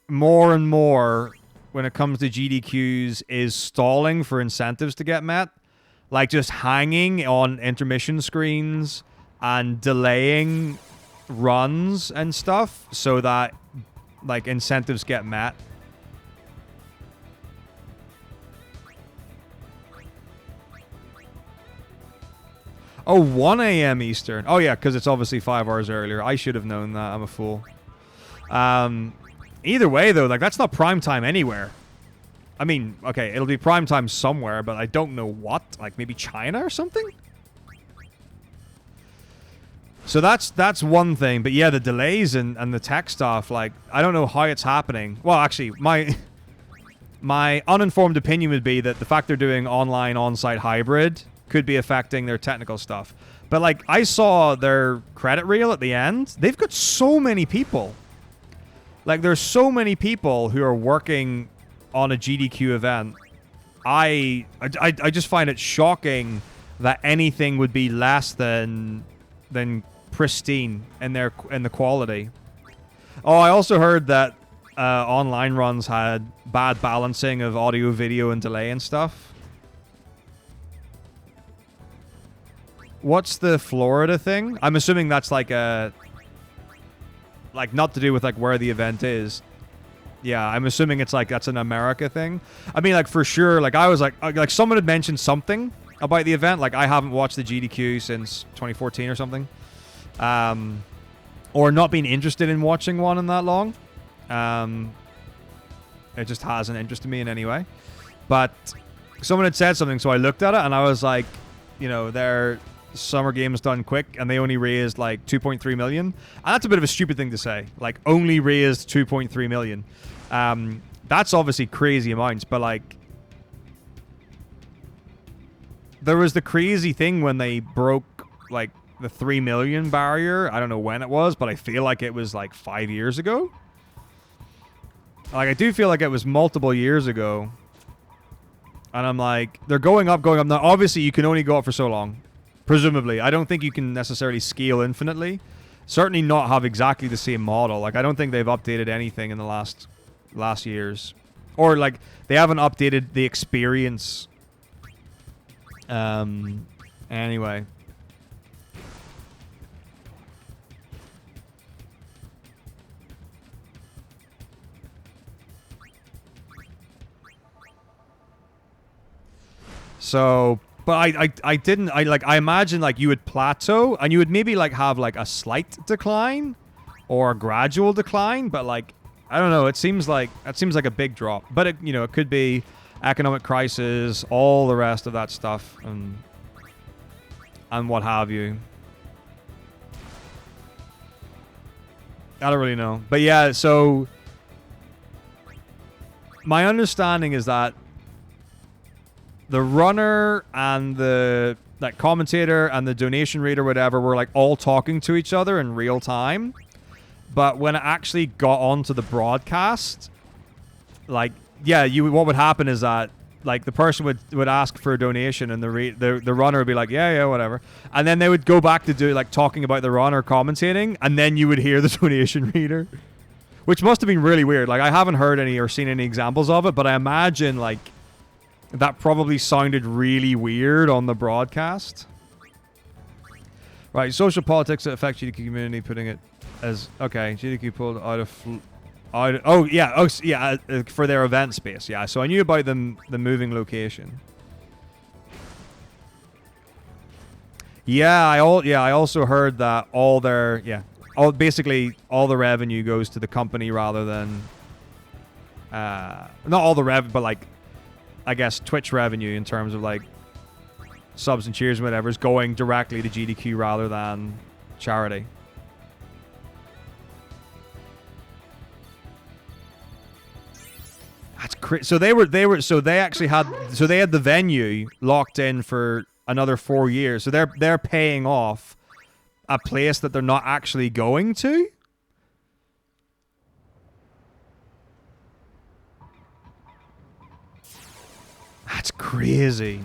more and more when it comes to GDQs is stalling for incentives to get met. Like just hanging on intermission screens and delaying runs and stuff so that like incentives get met. Oh, 1 a.m. Eastern. Oh yeah, because it's obviously 5 hours earlier. I should have known that. I'm a fool. Either way though, like that's not prime time anywhere. I mean, okay, it'll be prime time somewhere, but I don't know what. Like maybe China or something? So that's one thing, but yeah, the delays and the tech stuff, like, I don't know how it's happening. Well, actually, my uninformed opinion would be that the fact they're doing online, on-site hybrid could be affecting their technical stuff. But, like, I saw their credit reel at the end. They've got so many people. Like, there's so many people who are working on a GDQ event. I just find it shocking that anything would be less than pristine in the quality. Oh, I also heard that online runs had bad balancing of audio, video, and delay and stuff. What's the Florida thing? I'm assuming that's like a... like, not to do with like where the event is. Yeah, I'm assuming it's like that's an America thing. I mean, like, for sure, like, I was like someone had mentioned something about the event. Like, I haven't watched the GDQ since 2014 or something. or not been interested in watching one in that long. It just hasn't interested me in any way. But someone had said something, so I looked at it and I was like, you know, their summer game's done quick and they only raised like 2.3 million. And that's a bit of a stupid thing to say. Like, only raised 2.3 million. That's obviously crazy amounts, but like, there was the crazy thing when they broke like the 3 million barrier. I don't know when it was, but I feel like it was like 5 years ago. Like, I do feel like it was multiple years ago. And I'm like, they're going up, going up. Now, obviously, you can only go up for so long. Presumably. I don't think you can necessarily scale infinitely. Certainly not have exactly the same model. Like, I don't think they've updated anything in the last years. Or, like, they haven't updated the experience. Anyway. So, but I imagine like you would plateau and you would maybe like have like a slight decline or a gradual decline, but like, I don't know, it seems like a big drop, but it, you know, it could be economic crisis, all the rest of that stuff and what have you. I don't really know, but yeah, so my understanding is that the runner and the commentator and the donation reader, whatever, were like all talking to each other in real time. But when it actually got onto the broadcast, like, yeah, what would happen is that like the person would ask for a donation and the runner would be like, yeah, whatever, and then they would go back to do like talking about the runner commentating, and then you would hear the donation reader, which must have been really weird. Like, I haven't heard any or seen any examples of it, but I imagine like that probably sounded really weird on the broadcast. Right, social politics that affect GDQ community, putting it as, okay, GDQ pulled out of, for their event space, yeah. So I knew about the moving location. Yeah, I also heard that basically all the revenue goes to the company rather than, not all the revenue, but like, I guess Twitch revenue in terms of like subs and cheers and whatever is going directly to GDQ rather than charity. That's crazy. So they had the venue locked in for another 4 years. So they're paying off a place that they're not actually going to. That's crazy.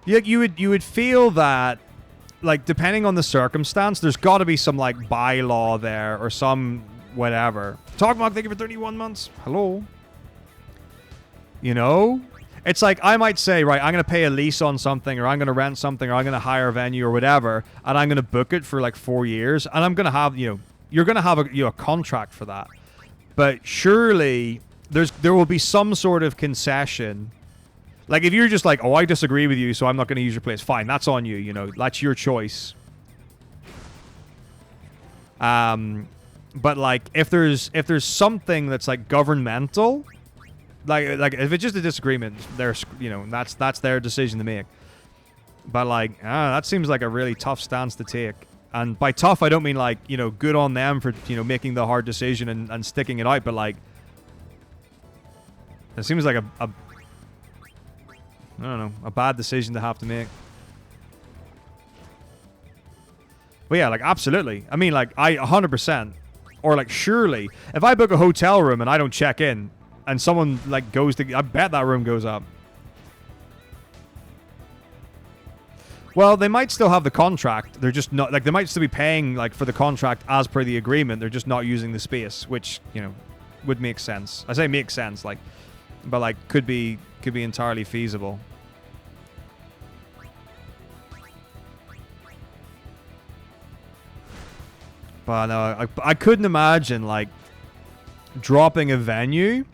You would feel that, like, depending on the circumstance, there's got to be some like bylaw there or some whatever. Talkmark, thank you for 31 months. Hello. You know, it's like I might say, right, I'm gonna pay a lease on something, or I'm gonna rent something, or I'm gonna hire a venue or whatever, and I'm gonna book it for like 4 years, and I'm gonna have, you know, you're gonna have a contract for that, but surely there will be some sort of concession. Like, if you're just like, oh, I disagree with you, so I'm not going to use your place, fine, that's on you, you know, that's your choice. But like, if there's something that's like governmental, like if it's just a disagreement, there's, you know, that's their decision to make. But like, that seems like a really tough stance to take. And by tough, I don't mean like, you know, good on them for, you know, making the hard decision and sticking it out, but like, it seems like I don't know, a bad decision to have to make. But yeah, like, absolutely. I mean, like, I 100%, or like, surely, if I book a hotel room and I don't check in, and someone like goes to, I bet that room goes up. Well, they might still have the contract. They're just not, like, they might still be paying like for the contract as per the agreement. They're just not using the space, which, you know, would make sense. I say make sense, like, but like could be entirely feasible. But no, I couldn't imagine like dropping a venue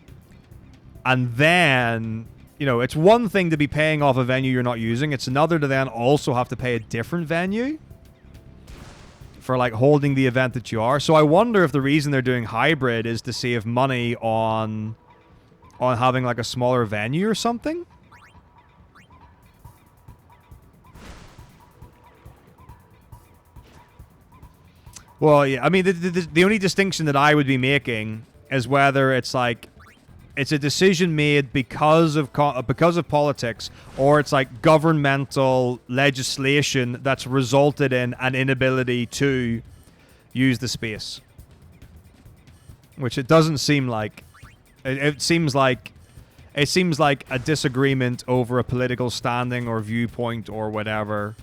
and then, you know, it's one thing to be paying off a venue you're not using. It's another to then also have to pay a different venue. for like holding the event that you are. So I wonder if the reason they're doing hybrid is to save money on having like a smaller venue or something. Well, yeah, I mean, the only distinction that I would be making is whether it's like it's a decision made because of politics, or it's like governmental legislation that's resulted in an inability to use the space. Which it doesn't seem like. It seems like a disagreement over a political standing or viewpoint or whatever.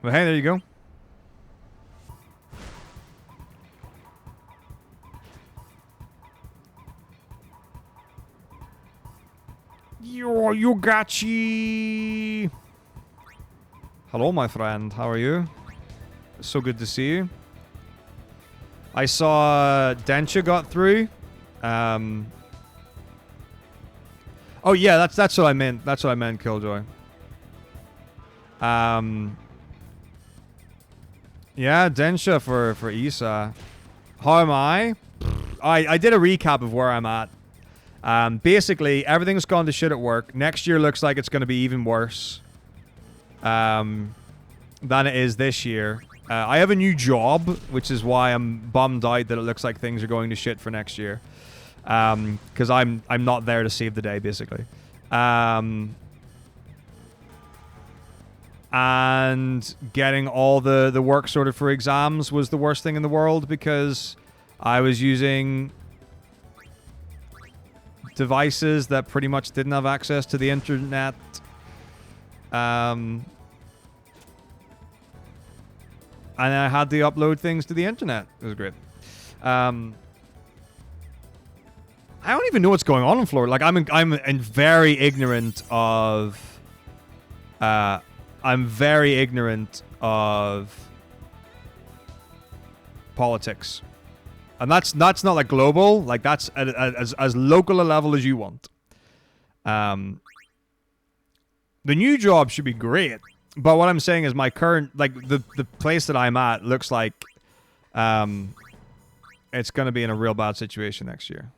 But hey, there you go. Yogachi! Hello, my friend. How are you? So good to see you. I saw Densha got through. Oh yeah, that's what I meant. That's what I meant, Killjoy. Yeah, Densha for Isa. How am I? I did a recap of where I'm at. Basically, everything's gone to shit at work. Next year looks like it's going to be even worse than it is this year. I have a new job, which is why I'm bummed out that it looks like things are going to shit for next year. Because I'm not there to save the day, basically. And getting all the work sorted for exams was the worst thing in the world because I was using devices that pretty much didn't have access to the internet. And I had to upload things to the internet. It was great. I don't even know what's going on in Florida. Like I'm very ignorant of. I'm very ignorant of politics. And that's not like global, like that's as local a level as you want. The new job should be great, but what I'm saying is my current, like the place that I'm at looks like it's going to be in a real bad situation next year.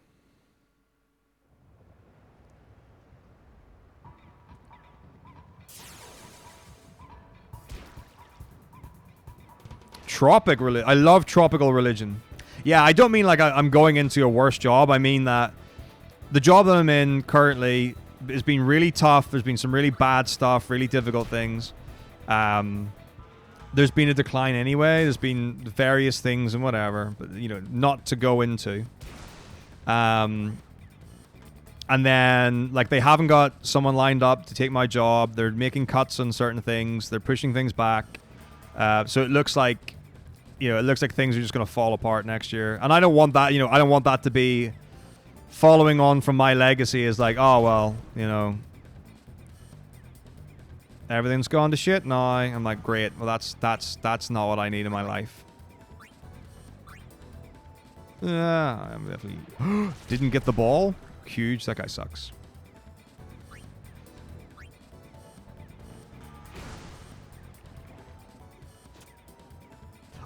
I love tropical religion. Yeah, I don't mean like I'm going into a worse job. I mean that the job that I'm in currently has been really tough. There's been some really bad stuff, really difficult things. There's been a decline anyway. There's been various things and whatever, but you know, not to go into. And then like they haven't got someone lined up to take my job. They're making cuts on certain things. They're pushing things back. So it looks like. You know, it looks like things are just going to fall apart next year. And I don't want that, you know, I don't want that to be following on from my legacy is like, oh, well, you know, everything's gone to shit now. I'm like, great. Well, that's not what I need in my life. Yeah, I'm definitely... Didn't get the ball? Huge. That guy sucks.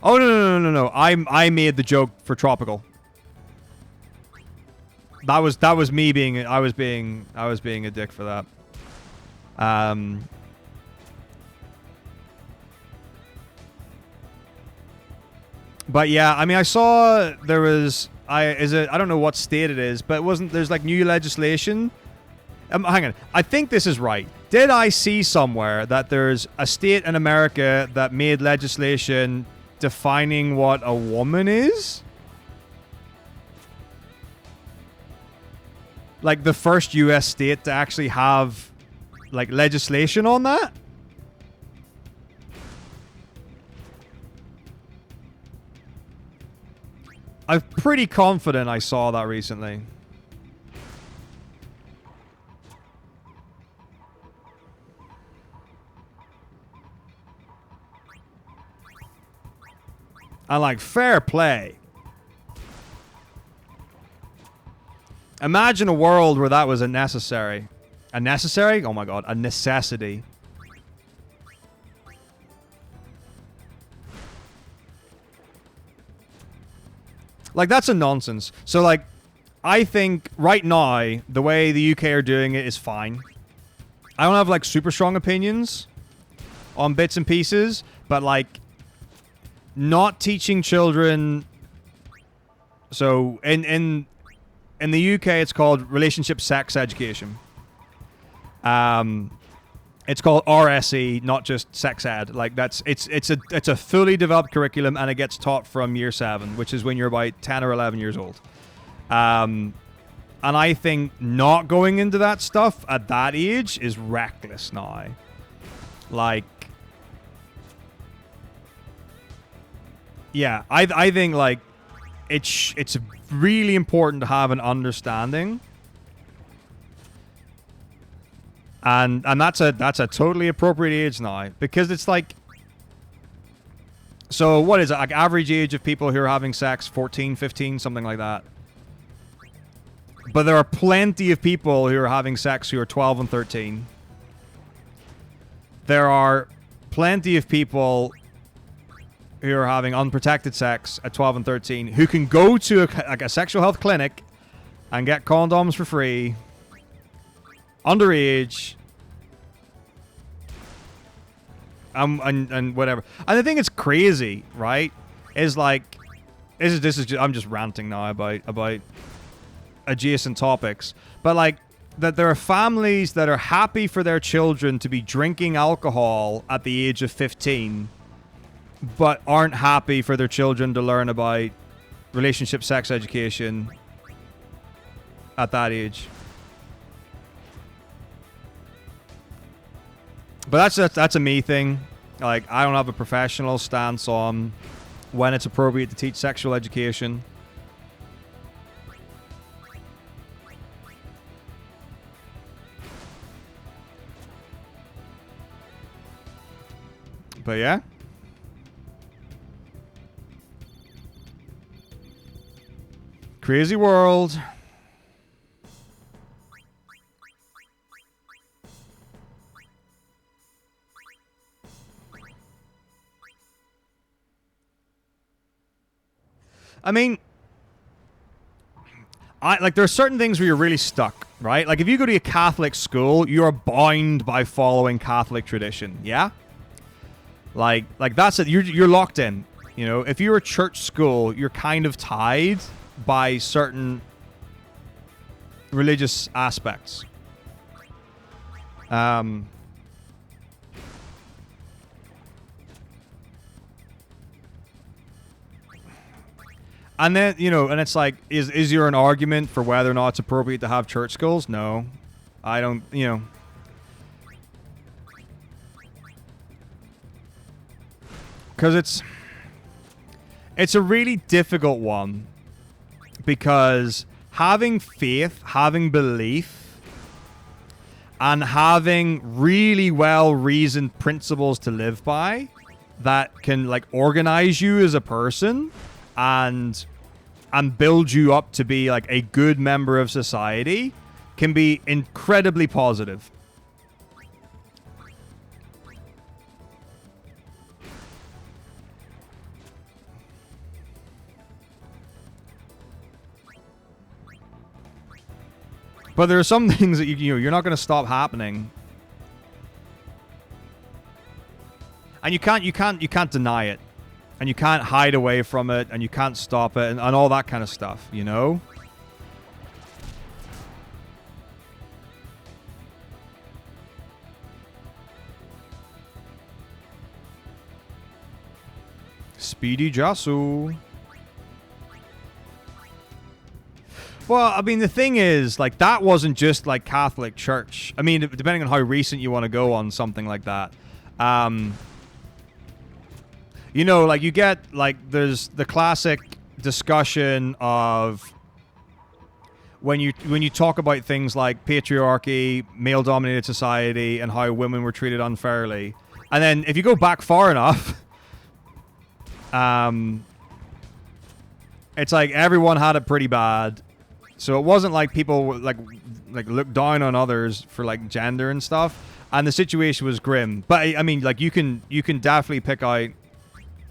Oh no! I made the joke for tropical. That was me being I was being a dick for that. But yeah, I mean, I saw there was I don't know what state it is, but there's like new legislation. Hang on, I think this is right. Did I see somewhere that there's a state in America that made legislation defining what a woman is? Like the first US state to actually have like legislation on that? I'm pretty confident I saw that recently. And like, fair play. Imagine a world where that was a necessary. A necessary? Oh my god, a necessity. Like, that's a nonsense. So, like, I think right now, the way the UK are doing it is fine. I don't have, like, super strong opinions on bits and pieces, but, like, not teaching children... So, in the UK, it's called relationship sex education. It's called RSE, not just sex ed. Like, it's a fully developed curriculum, and it gets taught from year 7, which is when you're about 10 or 11 years old. And I think not going into that stuff at that age is reckless now. Like, yeah, I think, like, it's really important to have an understanding. And that's a totally appropriate age now, because it's like, so what is it, like average age of people who are having sex, 14, 15, something like that. But there are plenty of people who are having sex who are 12 and 13. There are plenty of people who are having unprotected sex at 12 and 13 who can go to a sexual health clinic and get condoms for free, underage, and whatever. And the thing that's crazy, right, is like, this is just, I'm just ranting now about adjacent topics, but like, that there are families that are happy for their children to be drinking alcohol at the age of 15, but aren't happy for their children to learn about relationship sex education at that age. But that's a me thing. Like, I don't have a professional stance on when it's appropriate to teach sexual education. But yeah. Crazy world. I mean, like, there are certain things where you're really stuck, right? Like, if you go to a Catholic school, you are bound by following Catholic tradition, yeah? Like that's it. You're locked in. You know, if you're a church school, you're kind of tied by certain religious aspects. And then, you know, and it's like, is there an argument for whether or not it's appropriate to have church schools? No. I don't, you know. Because it's a really difficult one. Because having faith, having belief, and having really well-reasoned principles to live by that can, like, organize you as a person and build you up to be, like, a good member of society can be incredibly positive. But there are some things that you're not going to stop happening, and you can't deny it, and you can't hide away from it, and you can't stop it, and all that kind of stuff, you know. Speedy Jasu. Well, I mean, the thing is, like, that wasn't just, like, Catholic Church. I mean, depending on how recent you want to go on something like that. You know, like, you get, like, there's the classic discussion of when you talk about things like patriarchy, male-dominated society, and how women were treated unfairly. And then, if you go back far enough, it's like everyone had it pretty bad. So it wasn't like people like looked down on others for, like, gender and stuff, and the situation was grim. But I mean, like, you can definitely pick out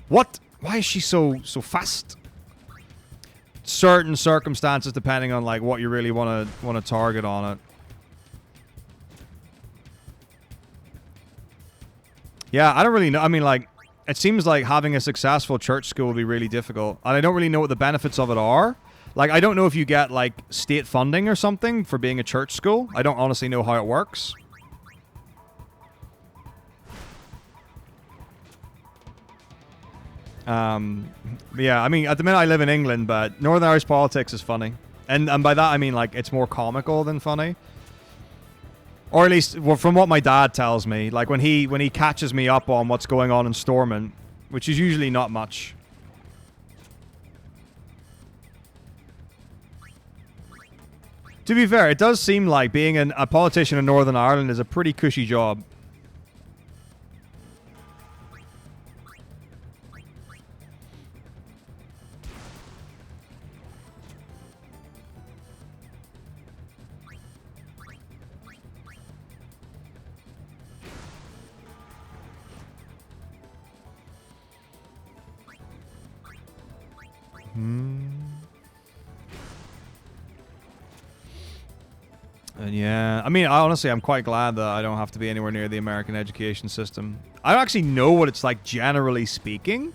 what? Why is she so fast? certain circumstances, depending on like what you really want to target on it. Yeah, I don't really know. I mean, like, it seems like having a successful church school would be really difficult, and I don't really know what the benefits of it are. Like, I don't know if you get like state funding or something for being a church school. I don't honestly know how it works. Yeah, I mean, at the minute I live in England, but Northern Irish politics is funny. And by that I mean, like, it's more comical than funny. Or at least, well, from what my dad tells me, like, when he catches me up on what's going on in Stormont, which is usually not much. To be fair, it does seem like being a politician in Northern Ireland is a pretty cushy job. And yeah, I mean, honestly, I'm quite glad that I don't have to be anywhere near the American education system. I don't actually know what it's like, generally speaking.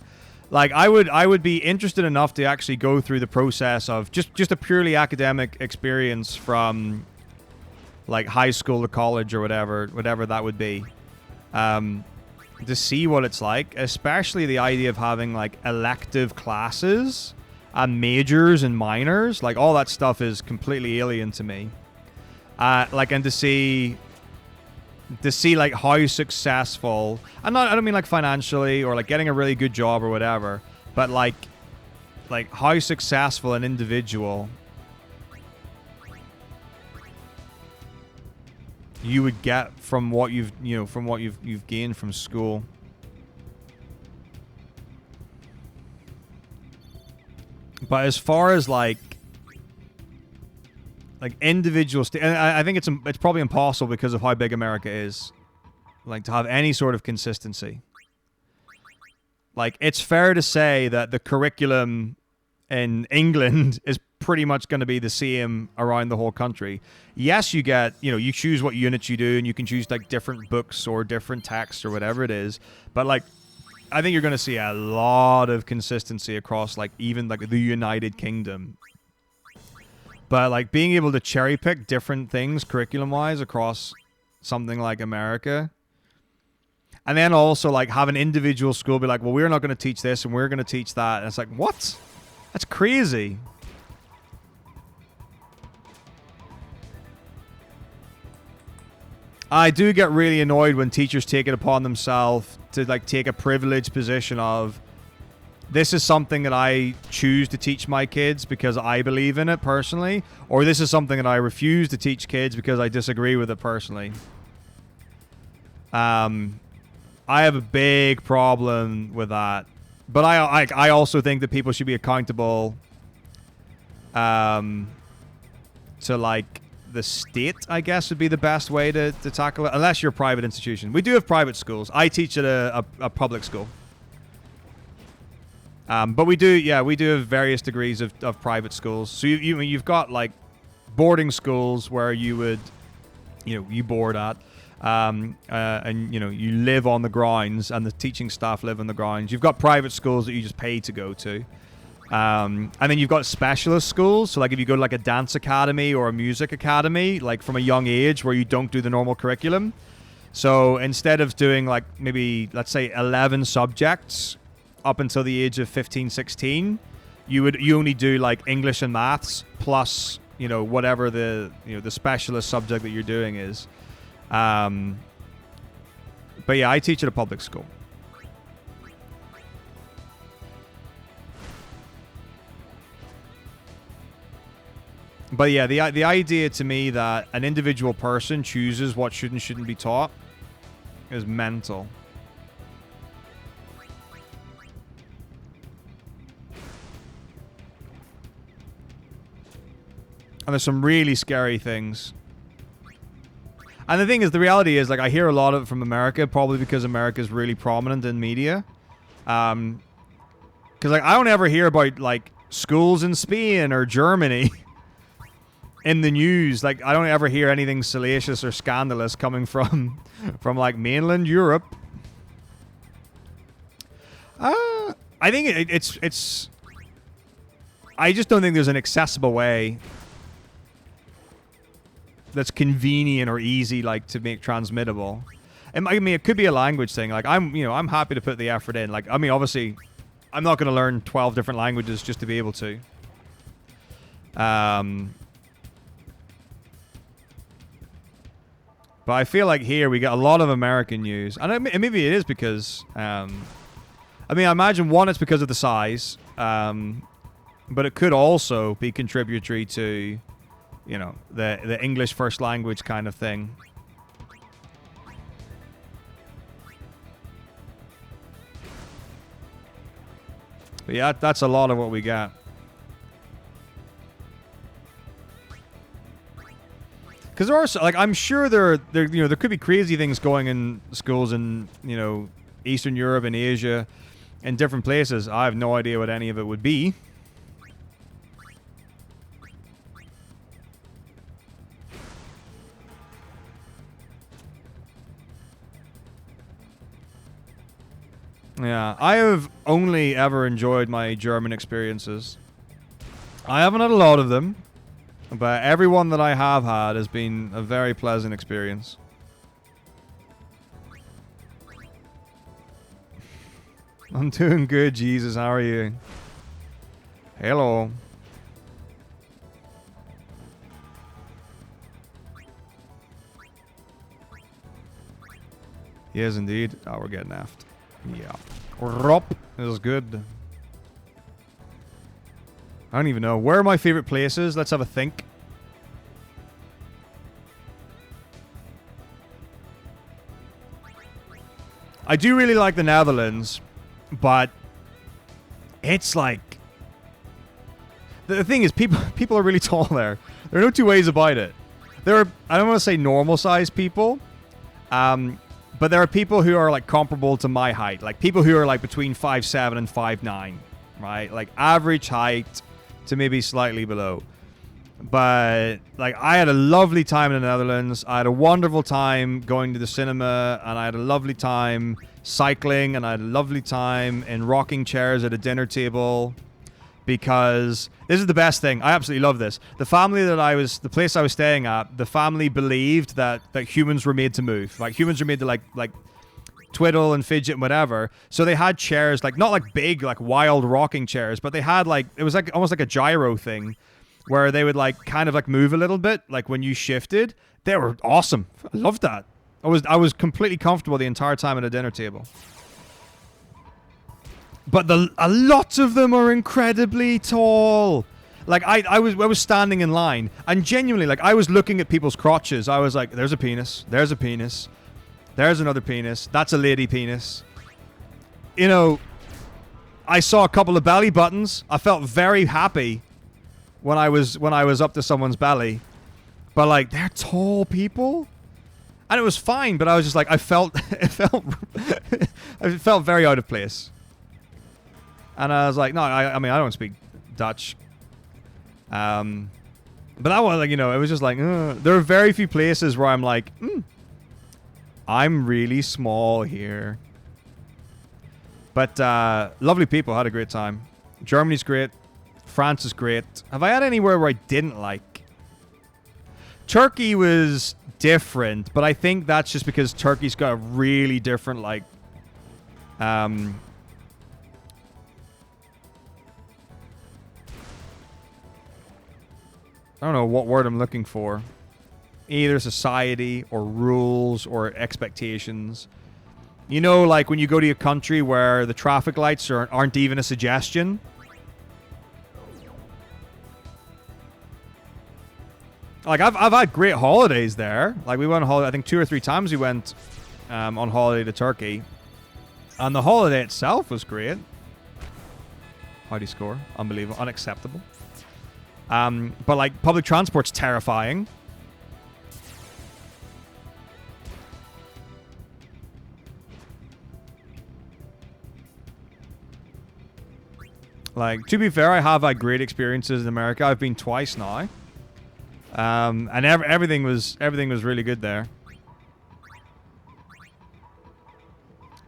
Like, I would be interested enough to actually go through the process of just a purely academic experience from, like, high school to college or whatever that would be, to see what it's like. Especially the idea of having, like, elective classes and majors and minors. Like, all that stuff is completely alien to me. Like, and to see like how successful, and I don't mean like financially or like getting a really good job or whatever, but like how successful an individual you would get from what you've gained from school. But as far as like individual and I think it's probably impossible because of how big America is, like, to have any sort of consistency. Like, it's fair to say that the curriculum in England is pretty much going to be the same around the whole country. Yes, you get, you choose what units you do, and you can choose like different books or different texts or whatever it is, but like, I think you're going to see a lot of consistency across, like, even like the United Kingdom. But, like, being able to cherry pick different things curriculum-wise across something like America. And then also, like, have an individual school be like, well, we're not going to teach this and we're going to teach that. And it's like, what? That's crazy. I do get really annoyed when teachers take it upon themselves to, like, take a privileged position of, this is something that I choose to teach my kids because I believe in it personally, or this is something that I refuse to teach kids because I disagree with it personally. I have a big problem with that, but I also think that people should be accountable to, like, the state, I guess, would be the best way to tackle it, unless you're a private institution. We do have private schools. I teach at a public school. But we do have various degrees of private schools. So you've got, like, boarding schools where you would, you board at, and you live on the grounds, and the teaching staff live on the grounds. You've got private schools that you just pay to go to, and then you've got specialist schools. So, like, if you go to like a dance academy or a music academy, like from a young age, where you don't do the normal curriculum. So instead of doing, like, maybe, let's say 11 subjects up until the age of 15, 16, you only do, like, English and maths plus, whatever the specialist subject that you're doing is. But yeah, I teach at a public school. But yeah, the idea to me that an individual person chooses what should and shouldn't be taught is mental. And there's some really scary things. And the thing is, the reality is, like, I hear a lot of it from America, probably because America is really prominent in media. Because, like, I don't ever hear about, like, schools in Spain or Germany in the news. Like, I don't ever hear anything salacious or scandalous coming from like mainland Europe. I think it's I just don't think there's an accessible way that's convenient or easy, like, to make transmittable. And I mean, it could be a language thing. Like, I'm happy to put the effort in. Like, I mean, obviously, I'm not going to learn 12 different languages just to be able to. But I feel like here we get a lot of American news, and maybe it is because, I mean, I imagine one, it's because of the size, but it could also be contributory to, you know, the English first language kind of thing. But yeah, that's a lot of what we got. Because there are, like, I'm sure there could be crazy things going in schools in, you know, Eastern Europe and Asia and different places. I have no idea what any of it would be. Yeah, I have only ever enjoyed my German experiences. I haven't had a lot of them, but every one that I have had has been a very pleasant experience. I'm doing good, Jesus. How are you? Hello. Yes, indeed. Oh, we're getting aft. Yeah. Rop is good. I don't even know. Where are my favorite places? Let's have a think. I do really like the Netherlands, but it's like... The thing is, people are really tall there. There are no two ways about it. There are, I don't want to say normal-sized people, but there are people who are, like, comparable to my height. Like, people who are, like, between 5'7" and 5'9", right? Like, average height to maybe slightly below. But, like, I had a lovely time in the Netherlands. I had a wonderful time going to the cinema, and I had a lovely time cycling, and I had a lovely time in rocking chairs at a dinner table. Because this is the best thing. I absolutely love this. The place I was staying at, the family believed that humans were made to move. Like, humans are made to, like twiddle and fidget and whatever. So they had chairs, like, not like big, like wild rocking chairs, but they had, like, it was like almost like a gyro thing where they would, like, kind of like move a little bit, like when you shifted. They were awesome. I loved that. I was completely comfortable the entire time at a dinner table. But a lot of them are incredibly tall. Like, I was standing in line, and genuinely, like, I was looking at people's crotches. I was like, there's a penis. There's a penis. There's another penis. That's a lady penis. You know, I saw a couple of belly buttons. I felt very happy when I was up to someone's belly. But, like, they're tall people. And it was fine, but I was just like, I felt very out of place. And I was like, no, I mean, I don't speak Dutch. But that was, like, you know, it was just like, there are very few places where I'm like, I'm really small here. But lovely people, had a great time. Germany's great. France is great. Have I had anywhere where I didn't like? Turkey was different, but I think that's just because Turkey's got a really different, like, I don't know what word I'm looking for. Either society or rules or expectations. You know, like when you go to a country where the traffic lights aren't even a suggestion. Like, I've had great holidays there. Like, we went on holiday, I think 2 or 3 times we went on holiday to Turkey. And the holiday itself was great. How do you score? Unbelievable. Unacceptable. But, like, public transport's terrifying. Like, to be fair, I have had great experiences in America. I've been twice now. And everything was really good there.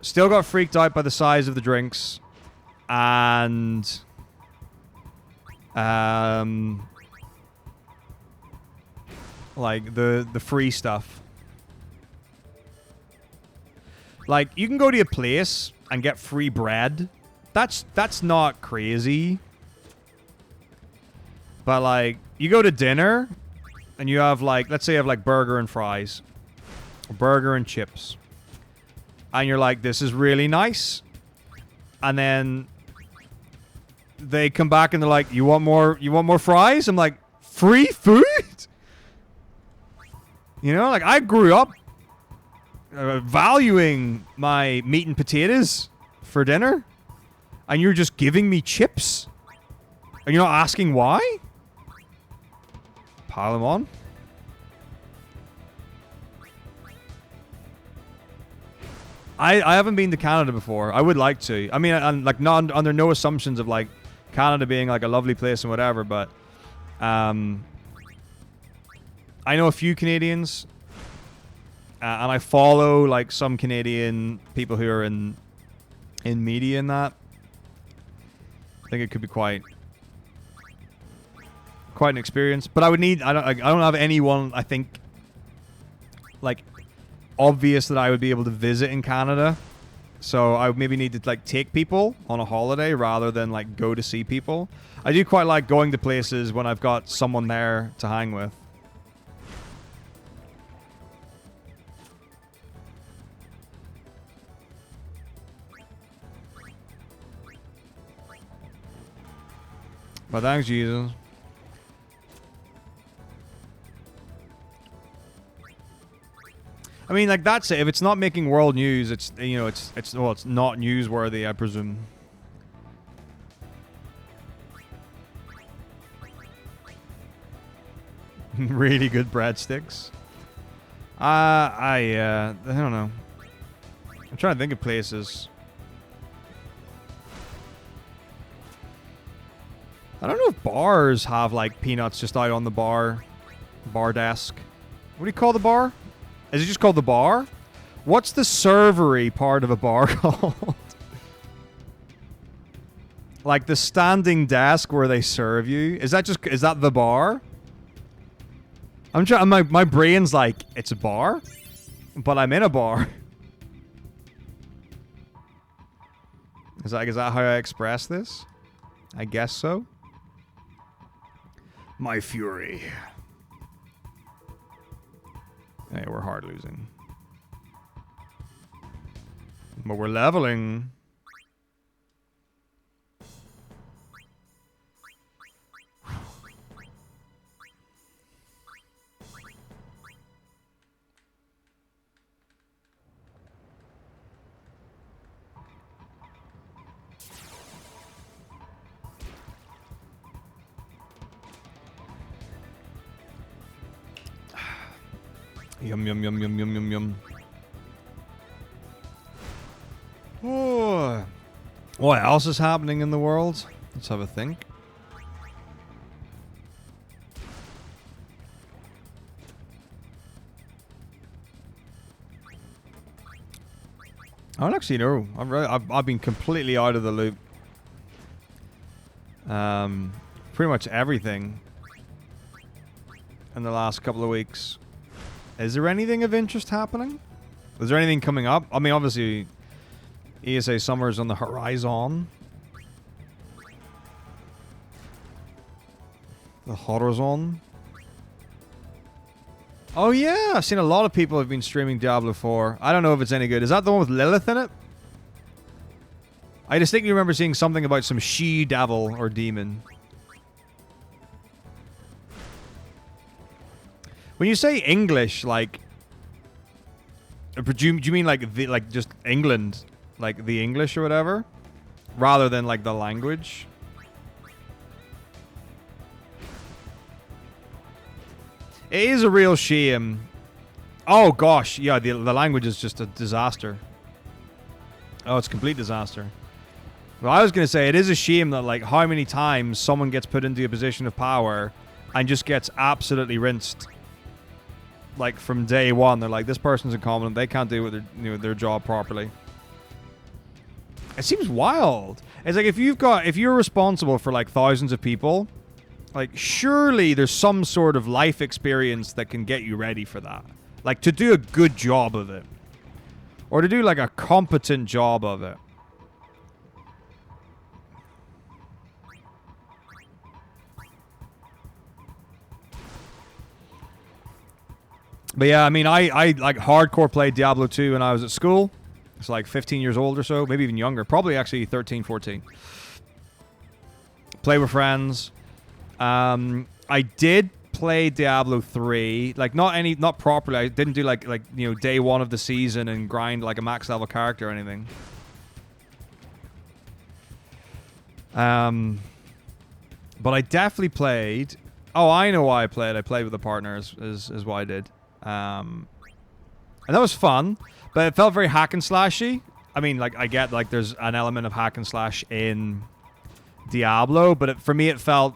Still got freaked out by the size of the drinks. And... like, the free stuff. Like, you can go to a place and get free bread. That's not crazy. But, like, you go to dinner, and you have, like, let's say you have, like, burger and fries. Or burger and chips. And you're like, this is really nice. And then they come back and they're like, you want more fries? I'm like, free food? You know, like, I grew up valuing my meat and potatoes for dinner. And you're just giving me chips? And you're not asking why? Pile them on. I haven't been to Canada before. I would like to. I mean, I'm like not under no assumptions of like Canada being like a lovely place and whatever, but I know a few Canadians, and I follow like some Canadian people who are in media and that. I think it could be quite an experience, but I would need. I don't have anyone. I think like obvious that I would be able to visit in Canada, so I would maybe need to like take people on a holiday rather than like go to see people. I do quite like going to places when I've got someone there to hang with. But thanks, Jesus. I mean, like, that's it. If it's not making world news, it's, you know, it's not newsworthy, I presume. Really good breadsticks. I don't know. I'm trying to think of places. I don't know if bars have, like, peanuts just out on the bar desk. What do you call the bar? Is it just called the bar? What's the servery part of a bar called? Like the standing desk where they serve you? Is that the bar? I'm trying. My brain's like, it's a bar, but I'm in a bar. Is that how I express this? I guess so. My fury. Hey, we're hard losing. But we're leveling. Yum, yum, yum, yum, yum, yum, yum. Oh. What else is happening in the world? Let's have a think. I don't actually know. I've been completely out of the loop. Pretty much everything in the last couple of weeks. Is there anything of interest happening? Is there anything coming up? I mean, obviously, ESA Summer's on the horizon. The horizon. Oh yeah, I've seen a lot of people have been streaming Diablo 4. I don't know if it's any good. Is that the one with Lilith in it? I distinctly remember seeing something about some she-devil or demon. When you say English, like, do you mean like just England, like the English or whatever, rather than like the language? It is a real shame. Oh gosh, yeah, the language is just a disaster. Oh, it's a complete disaster. Well, I was going to say, it is a shame that, like, how many times someone gets put into a position of power and just gets absolutely rinsed. Like, from day one. They're like, this person's incompetent. They can't do their, their job properly. It seems wild. It's like, if you're responsible for, like, thousands of people, like, surely there's some sort of life experience that can get you ready for that. Like, to do a good job of it. Or to do, like, a competent job of it. But yeah, I mean, I like hardcore played Diablo 2 when I was at school. It's like 15 years old or so, maybe even younger. Probably actually 13, 14. Play with friends. I did play Diablo 3. Like, not properly. I didn't do like day one of the season and grind like a max level character or anything. But I definitely played. Oh, I know why I played. I played with a partner is why I did. And that was fun, but it felt very hack and slashy. I mean, like, I get, like, there's an element of hack and slash in Diablo, but for me it felt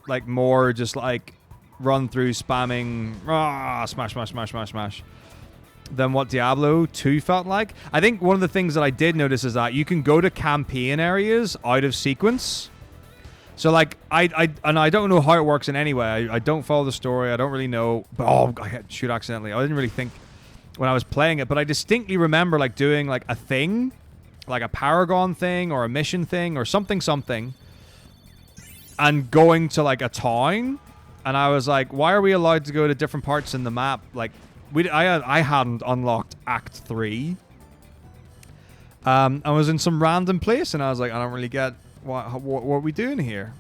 like more just like run through spamming smash than what Diablo 2 felt like. I think one of the things that I did notice is that you can go to campaign areas out of sequence. So, like, I don't know how it works in any way. I don't follow the story. I don't really know. But, oh, I got shoot accidentally. I didn't really think when I was playing it. But I distinctly remember, like, doing, like, a thing. Like a Paragon thing or a mission thing or something. And going to, like, a town. And I was like, why are we allowed to go to different parts in the map? Like, I hadn't unlocked Act 3. I was in some random place. And I was like, I don't really get... What are we doing here?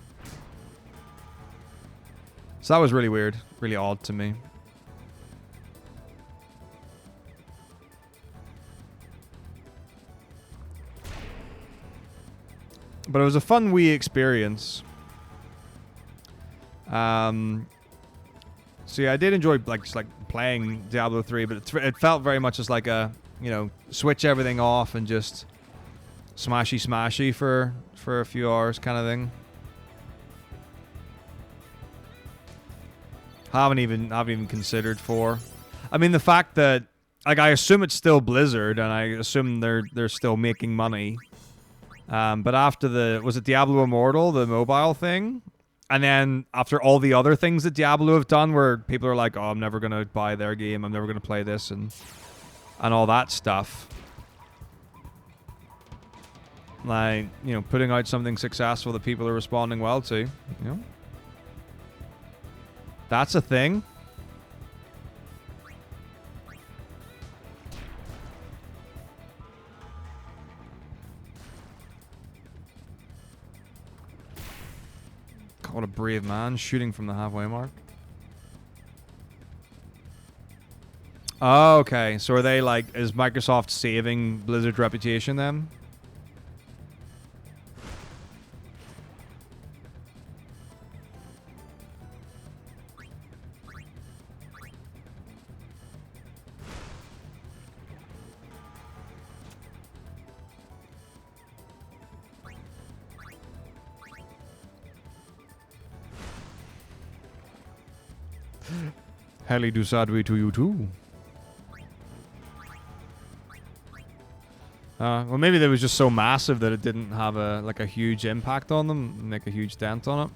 So that was really weird. Really odd to me. But it was a fun Wii experience. So yeah, I did enjoy just playing Diablo 3, but it felt very much as like a, switch everything off and just smashy for a few hours kind of thing. Haven't even considered 4. I mean, the fact that, like, I assume it's still Blizzard and I assume they're still making money. But after was it Diablo Immortal, the mobile thing? And then after all the other things that Diablo have done where people are like, oh, I'm never going to buy their game, I'm never going to play this and all that stuff. Like, putting out something successful that people are responding well to, That's a thing. God, what a brave man, shooting from the halfway mark. Oh, okay. So are they like, is Microsoft saving Blizzard's reputation then? Helly do sadly to you too. Well, maybe they was just so massive that it didn't have a huge impact on them, make a huge dent on it.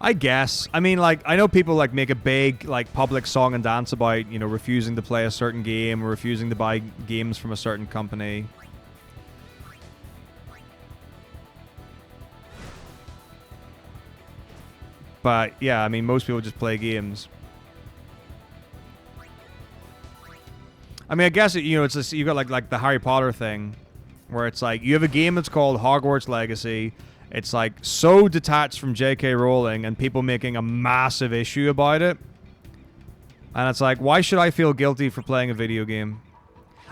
I guess. I mean, like, I know people, like, make a big, like, public song and dance about, refusing to play a certain game or refusing to buy games from a certain company. But, yeah, I mean, most people just play games. I mean, I guess, it's just, you've got, like the Harry Potter thing, where it's like, you have a game that's called Hogwarts Legacy. It's like so detached from J.K. Rowling and people making a massive issue about it. And it's like, why should I feel guilty for playing a video game?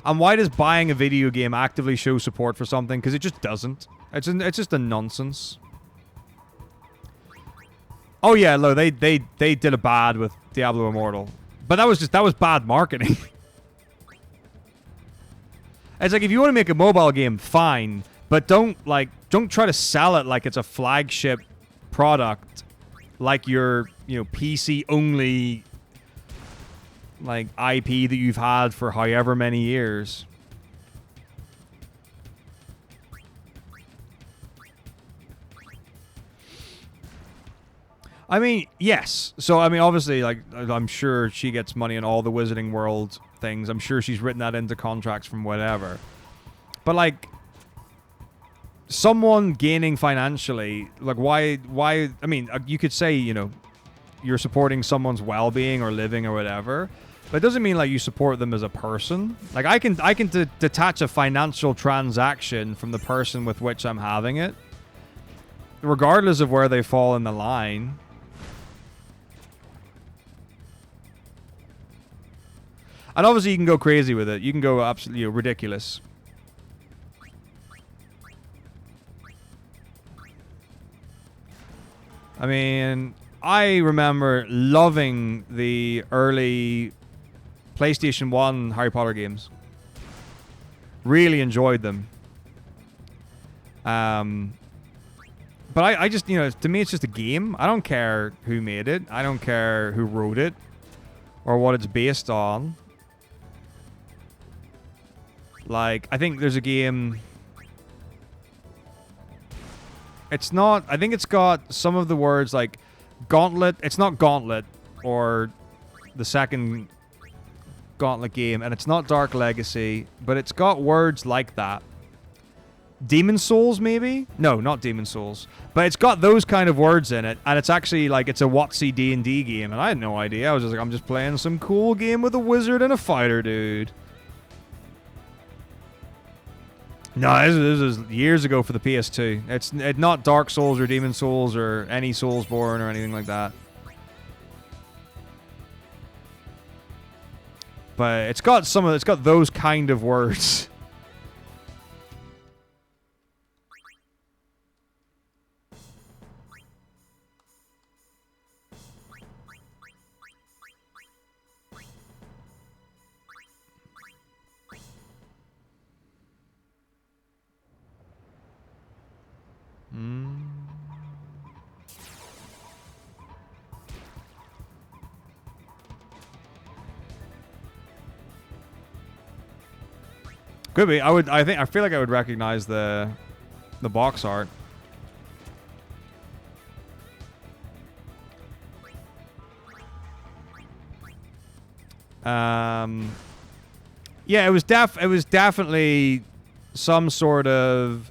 And why does buying a video game actively show support for something? Because it just doesn't. It's just a nonsense. Oh yeah, look, they did a bad with Diablo Immortal, but that was bad marketing. It's like, if you want to make a mobile game, fine, but don't try to sell it like it's a flagship product, like your PC only like IP that you've had for however many years. I mean, yes. So, I mean, obviously, like, I'm sure she gets money in all the Wizarding World things. I'm sure she's written that into contracts from whatever. But, like, someone gaining financially, like, why, I mean, you could say, you're supporting someone's well-being or living or whatever, but it doesn't mean, like, you support them as a person. Like, I can detach a financial transaction from the person with which I'm having it, regardless of where they fall in the line. And obviously you can go crazy with it. You can go absolutely ridiculous. I mean, I remember loving the early PlayStation 1 Harry Potter games. Really enjoyed them. But I just, to me it's just a game. I don't care who made it. I don't care who wrote it or what it's based on. Like, I think there's a game... It's not... I think it's got some of the words like Gauntlet. It's not Gauntlet or the second Gauntlet game. And it's not Dark Legacy. But it's got words like that. Demon Souls, maybe? No, not Demon Souls. But it's got those kind of words in it. And it's actually like, it's a WotC D&D game. And I had no idea. I was just like, I'm just playing some cool game with a wizard and a fighter, dude. No, this was years ago for the PS2. It's not Dark Souls or Demon Souls or any Soulsborne or anything like that. But it's got those kind of words. Could be. I feel like I would recognize the box art. Yeah, it was definitely some sort of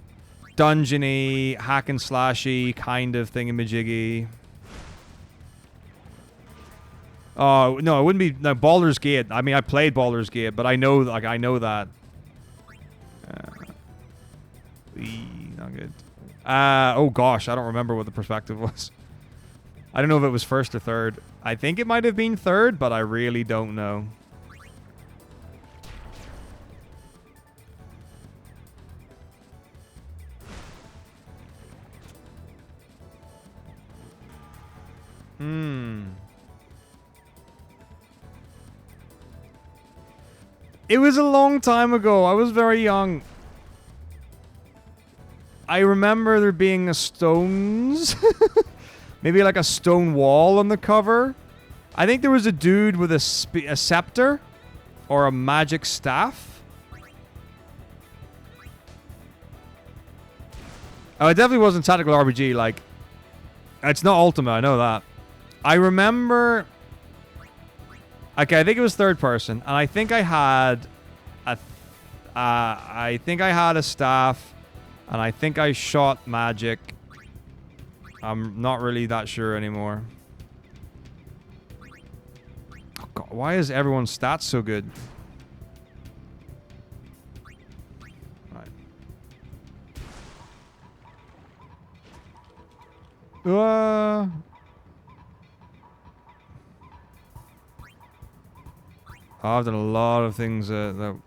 dungeony, hack and slashy kind of thingamajiggy. Oh no, it wouldn't be no Baldur's Gate. I mean, I played Baldur's Gate, but I know that. Not good. Oh gosh, I don't remember what the perspective was. I don't know if it was first or third. I think it might have been third, but I really don't know. It was a long time ago. I was very young. I remember there being a stones. Maybe like a stone wall on the cover. I think there was a dude with a scepter. Or a magic staff. Oh, it definitely wasn't tactical RPG. Like, it's not Ultima, I know that. I remember... Okay, I think it was third person. And I think I had a staff. And I think I shot magic. I'm not really that sure anymore. Oh God, why is everyone's stats so good? Right. I've done a lot of things that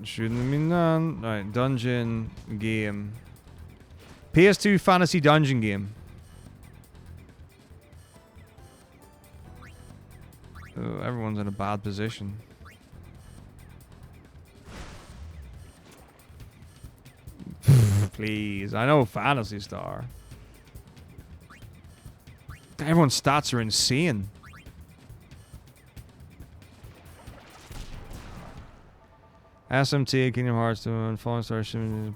shouldn't have been done. Right, dungeon game. PS2 fantasy dungeon game. Oh, everyone's in a bad position. Please, I know Fantasy Star. Everyone's stats are insane. SMT, Kingdom Hearts 2, Fallen Star,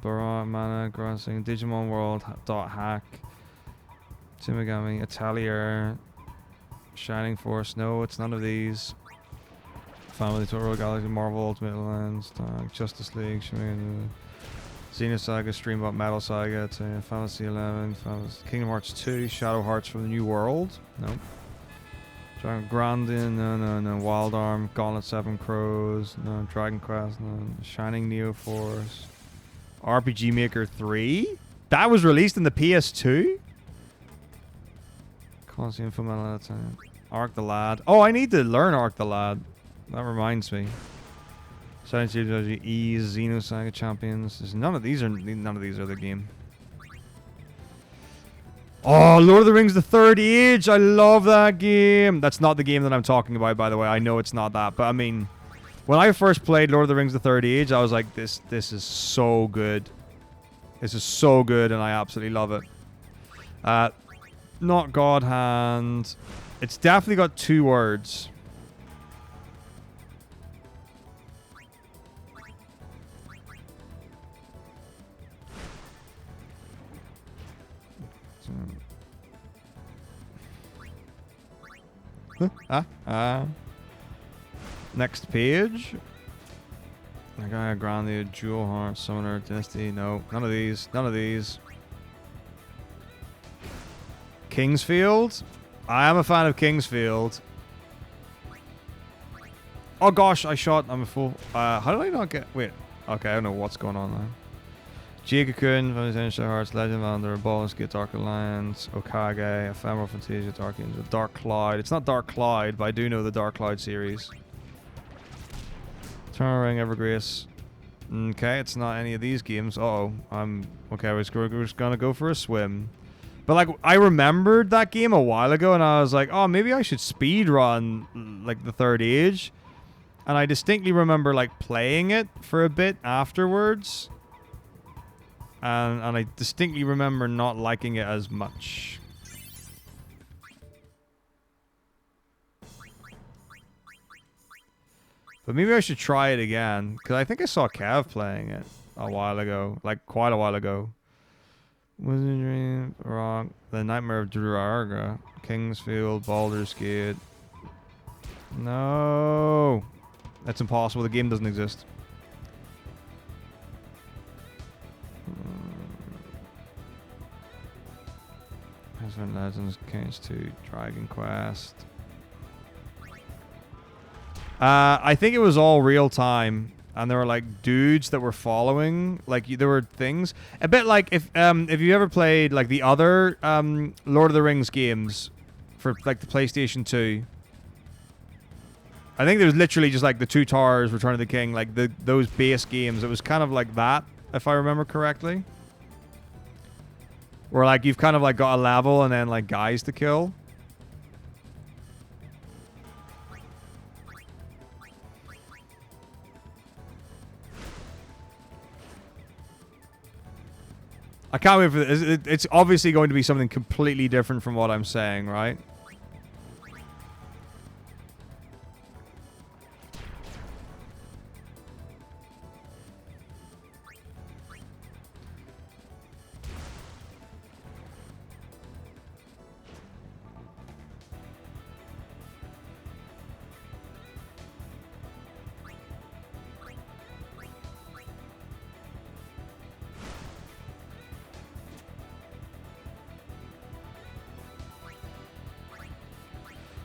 Barat, Mana, Crossing, Digimon World, Dot Hack, Timigami, Atelier, Shining Force. No, it's none of these. Family Total Galaxy, Marvel Ultimate Alliance, Justice League, Xenosaga, Streambot, Metal Saga, Fantasy 11, Kingdom Hearts 2, Shadow Hearts from the New World. Nope. Dragon Grandin, no. Wild Arm, Gauntlet 7 Crows, no. Dragon Quest, no. Shining Neo Force. RPG Maker 3? That was released in the PS2? Coliseum Famila, Arc the Lad. Oh, I need to learn Arc the Lad. That reminds me. Silent Hill, Ease, Xenosaga Champions. None of these are the game. Oh, Lord of the Rings: The Third Age. I love that game. That's not the game that I'm talking about, by the way. I know it's not that, but I mean, when I first played Lord of the Rings: The Third Age, I was like, this is so good. This is so good, and I absolutely love it. Not God Hand. It's definitely got 2 words. Next page. I got a Grande, Jewel Heart, Summoner, Dynasty. No, none of these. None of these. Kingsfield. I am a fan of Kingsfield. Oh gosh, I'm a fool. How did I not get... Wait. Okay, I don't know what's going on now. Jigakun, Fantasy Hearts, Legend of Under, Baldur's Gate, Dark Alliance, Okage, Ephemeral Fantasia, Dark Angel, Dark Cloud. It's not Dark Cloud, but I do know the Dark Cloud series. Turner Ring, Evergrace. Okay, it's not any of these games. Uh-oh. Okay, we're just gonna go for a swim. But, like, I remembered that game a while ago, and I was like, oh, maybe I should speedrun, like, The Third Age. And I distinctly remember, like, playing it for a bit afterwards. And I distinctly remember not liking it as much. But maybe I should try it again. Because I think I saw Kev playing it a while ago. Like, quite a while ago. Wizard Dream, Rock, The Nightmare of Druaga, Kingsfield, Baldur's Gate. No. That's impossible. The game doesn't exist. Legends, Kings 2, Dragon Quest. I think it was all real time, and there were like dudes that were following. Like there were things a bit like if you ever played like the other Lord of the Rings games for like the PlayStation 2. I think there was literally just like the Two Towers, Return of the King, like those base games. It was kind of like that, if I remember correctly. Where like you've kind of like got a level and then like guys to kill. I can't wait for this. It's obviously going to be something completely different from what I'm saying, right?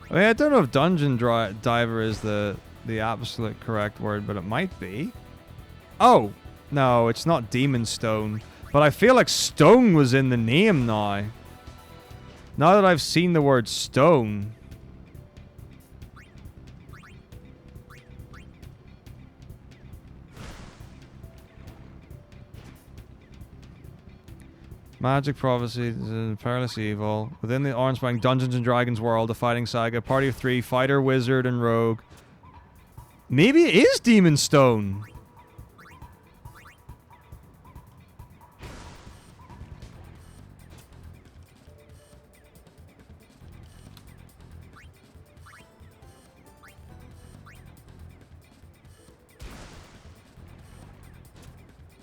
I mean, I don't know if Dungeon Diver is the absolute correct word, but it might be. Oh, no, it's not Demon Stone. But I feel like stone was in the name now. Now that I've seen the word stone. Magic Prophecy, Perilous Evil. Within the Orange-Spine Dungeons and Dragons world, a fighting saga, party of 3, fighter, wizard, and rogue. Maybe it is Demon Stone.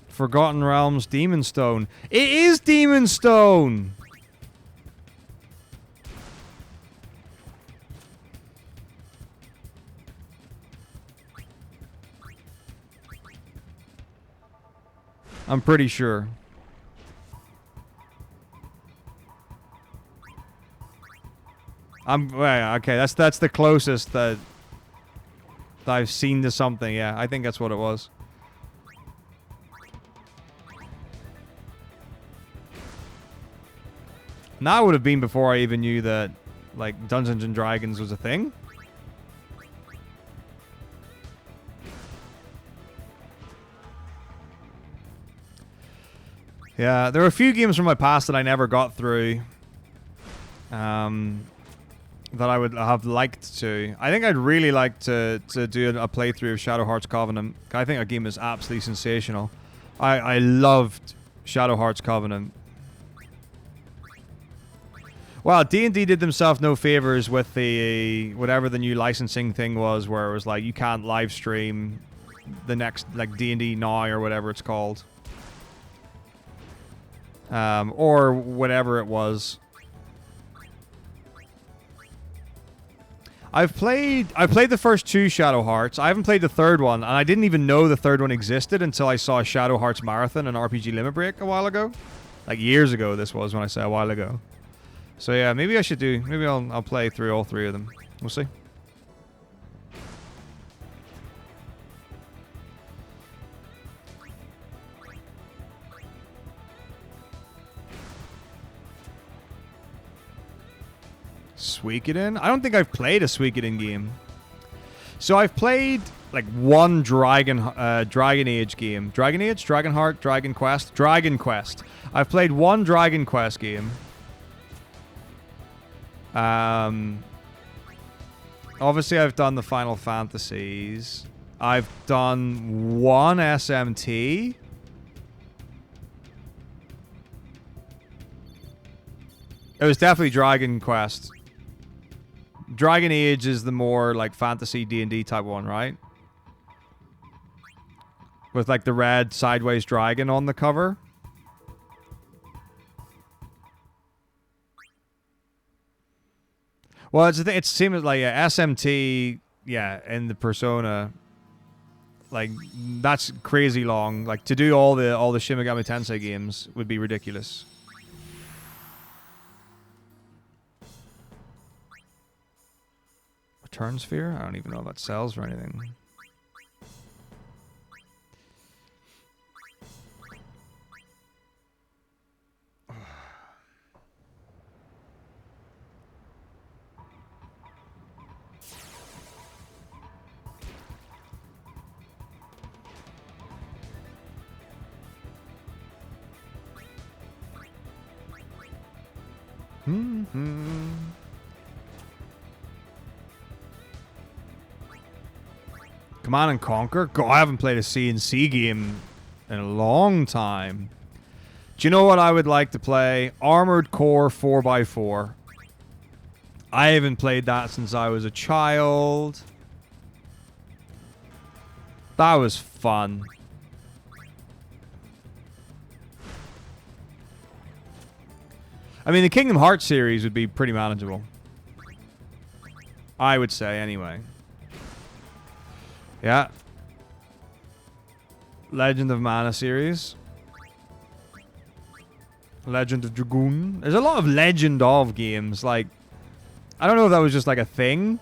Forgotten Realms, Demon Stone. It is Demon Stone! I'm pretty sure. Okay, that's the closest that I've seen to something. Yeah, I think that's what it was. And that would have been before I even knew that, like, Dungeons and Dragons was a thing. Yeah, there are a few games from my past that I never got through. That I would have liked to. I think I'd really like to do a playthrough of Shadow Hearts Covenant. I think that game is absolutely sensational. I loved Shadow Hearts Covenant. Well, D&D did themselves no favors with the whatever the new licensing thing was, where it was like you can't live stream the next, like, D&D Now or whatever it's called, or whatever it was. I've played the first 2 Shadow Hearts. I haven't played the third one, and I didn't even know the third one existed until I saw Shadow Hearts Marathon and RPG Limit Break a while ago, like years ago. This was when I say a while ago. So yeah, maybe I should do. Maybe I'll play through all 3 of them. We'll see. Suikoden? I don't think I've played a Suikoden game. So I've played like one Dragon Age game. Dragon Age? Dragonheart? Dragon Quest? Dragon Quest. I've played one Dragon Quest game. Obviously I've done the Final Fantasies. I've done one SMT. It was definitely Dragon Quest. Dragon Age is the more like fantasy D&D type one, right? With like the red sideways dragon on the cover. Well, it seems like SMT, yeah, in the Persona, like that's crazy long. Like to do all the Shin Megami Tensei games would be ridiculous. Return Sphere? I don't even know if that sells or anything. Command and Conquer? God, I haven't played a C&C game in a long time. Do you know what I would like to play? Armored Core 4x4. I haven't played that since I was a child. That was fun. I mean, the Kingdom Hearts series would be pretty manageable. I would say, anyway. Yeah. Legend of Mana series. Legend of Dragoon. There's a lot of Legend of games. Like, I don't know if that was just like a thing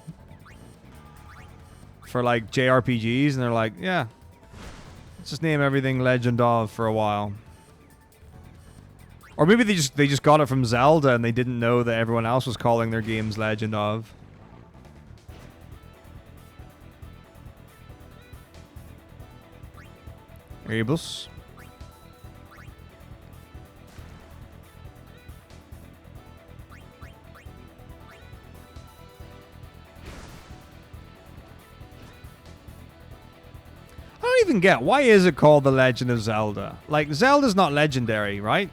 for like JRPGs, and they're like, yeah, let's just name everything Legend of for a while. Or maybe they just got it from Zelda and they didn't know that everyone else was calling their games Legend of. Erebus. even get, why is it called The Legend of Zelda? Like, Zelda's not legendary, right?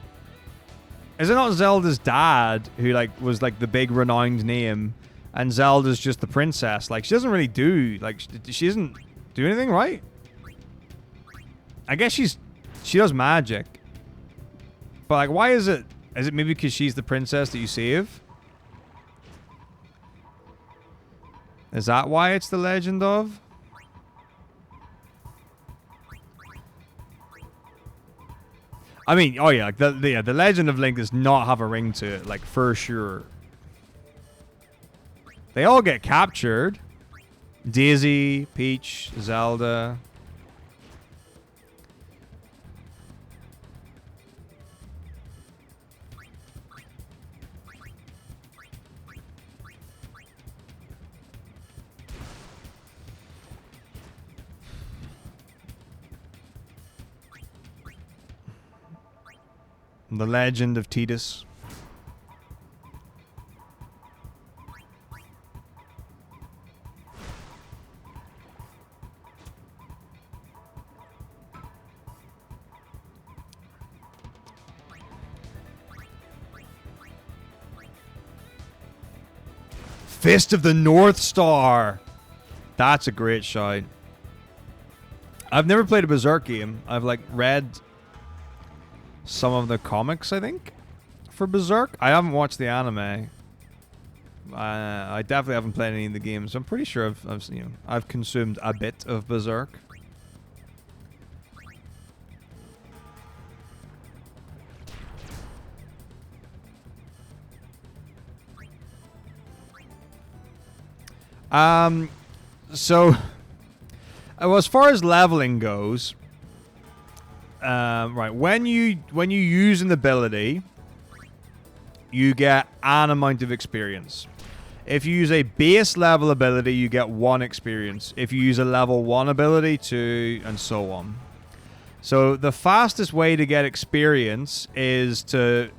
Is it not Zelda's dad who, like, was, like, the big renowned name, and Zelda's just the princess? Like, she doesn't really do, like, she doesn't do anything, right? I guess she does magic. But, like, why is it maybe because she's the princess that you save? Is that why it's the Legend of? I mean, oh yeah, like the Legend of Link does not have a ring to it, like, for sure. They all get captured. Daisy, Peach, Zelda. The Legend of Tidus. Fist of the North Star. That's a great shout. I've never played a Berserk game. I've, like, read some of the comics, I think, for Berserk. I haven't watched the anime. I definitely haven't played any of the games. I'm pretty sure I've consumed a bit of Berserk. So, as far as leveling goes, right, when you use an ability, you get an amount of experience. If you use a base level ability, you get 1 experience. If you use a level 1 ability, 2, and so on. So the fastest way to get experience is to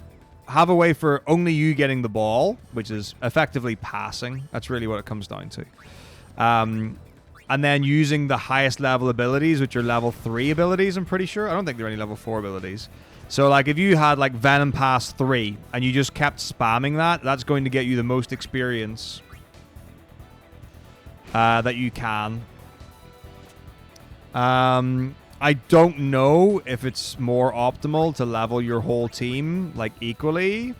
have a way for only you getting the ball, which is effectively passing. That's really what it comes down to. And then using the highest level abilities, which are level 3 abilities, I'm pretty sure. I don't think there are any level 4 abilities. So, like, if you had, like, Venom Pass 3, and you just kept spamming that, that's going to get you the most experience that you can. I don't know if it's more optimal to level your whole team, like, equally.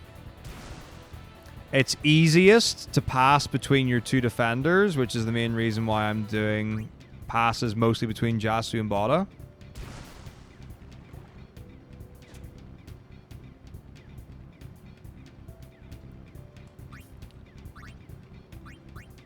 It's easiest to pass between your 2 defenders, which is the main reason why I'm doing passes mostly between Jasu and Bada.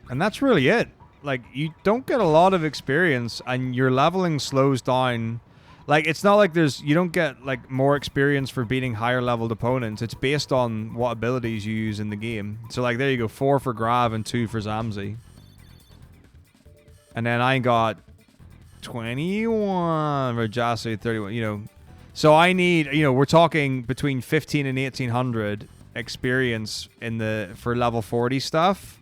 And that's really it. Like, you don't get a lot of experience, and your leveling slows down. Like, it's not like you don't get, like, more experience for beating higher leveled opponents. It's based on what abilities you use in the game. So, like, there you go, 4 for Grav and 2 for Zamzi. And then I got 21 for Jasu, 31, you know. So I need, you know, we're talking between 15 and 1800 experience for level 40 stuff.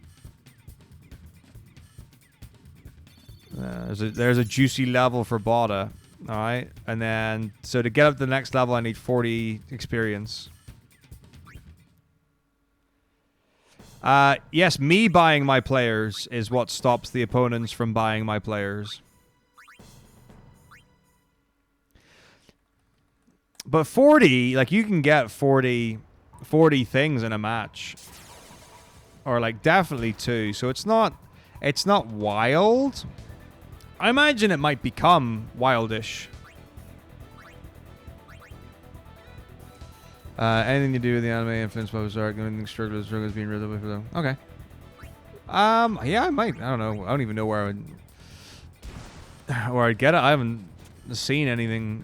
There's a juicy level for Bada. Alright, and then, so to get up to the next level, I need 40 experience. Yes, me buying my players is what stops the opponents from buying my players. But 40, like, you can get 40 things in a match. Or, like, definitely 2, so it's not wild. I imagine it might become wildish. Anything to do with the anime influenced by Berserk, anything struggle is being rid of for them. Okay. Yeah, I might. I don't know. I don't even know where I'd get it. I haven't seen anything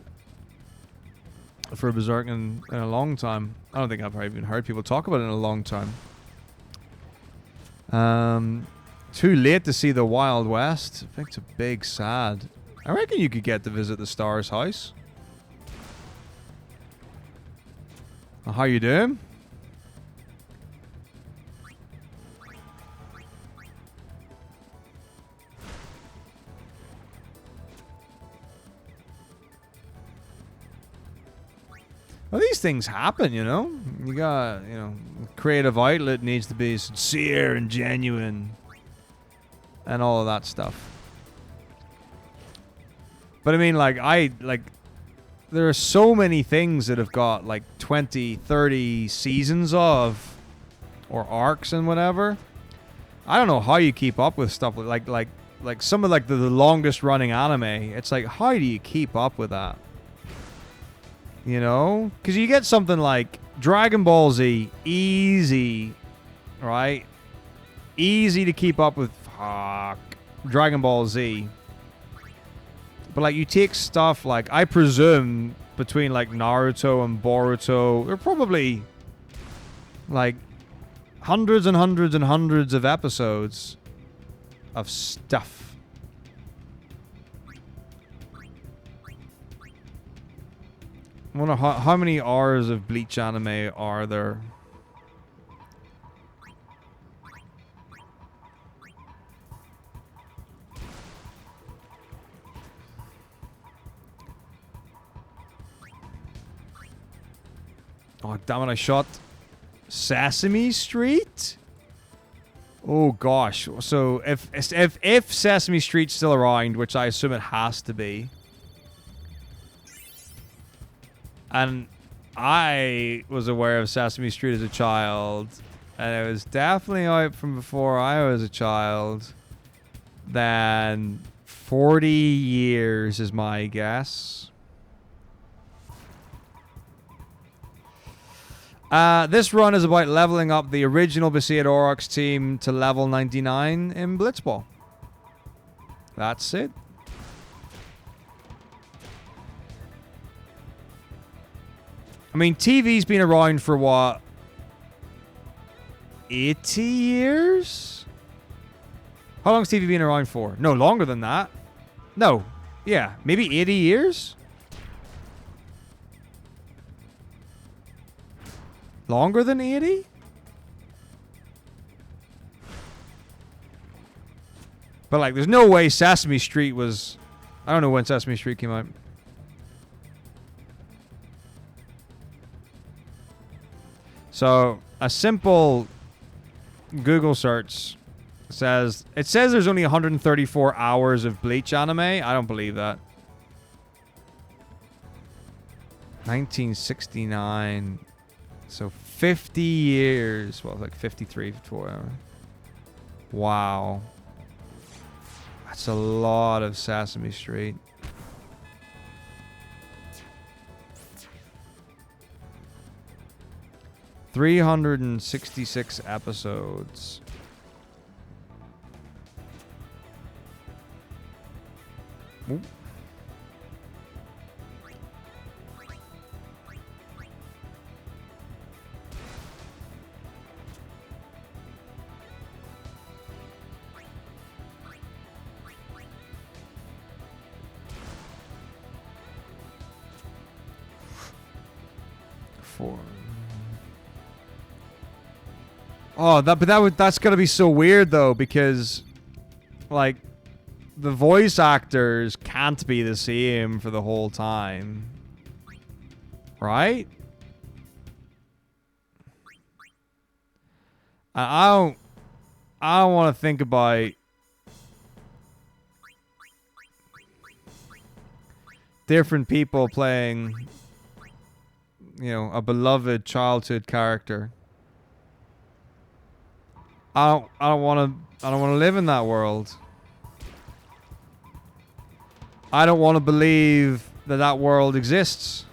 for Berserk in a long time. I don't think I've even heard people talk about it in a long time. Too late to see the Wild West. It's a big sad. I reckon you could get to visit the Star's house. How you doing? Well, these things happen, you know? You got, you know, creative outlet needs to be sincere and genuine. And all of that stuff. But I mean, there are so many things that have got, like, 20, 30 seasons of, or arcs and whatever. I don't know how you keep up with stuff like some of, like, the longest running anime. It's like, how do you keep up with that? You know? Because you get something like Dragon Ball Z, easy, right? Easy to keep up with, Dragon Ball Z. But, like, you take stuff like, I presume, between, like, Naruto and Boruto, there are probably, like, hundreds and hundreds and hundreds of episodes of stuff. I wonder how many hours of Bleach anime are there? Oh, damn it, I shot Sesame Street? Oh, gosh. So, if Sesame Street's still around, which I assume it has to be, and I was aware of Sesame Street as a child, and it was definitely out from before I was a child, then 40 years is my guess. This run is about leveling up the original Beseid Aurochs team to level 99 in Blitzball. That's it. I mean, TV's been around for what? 80 years? How long's TV been around for? No, longer than that. No. Yeah, maybe 80 years? Longer than 80? But, like, there's no way Sesame Street was... I don't know when Sesame Street came out. So, a simple Google search says... It says there's only 134 hours of Bleach anime. I don't believe that. 1969... So 50 years. Well, like 53, 54. Wow. That's a lot of Sesame Street. $366 episodes. Ooh. Oh, that's gonna be so weird though, because like the voice actors can't be the same for the whole time, right? I don't want to think about different people playing, you know, a beloved childhood character. I don't want to live in that world. I don't want to believe that that world exists.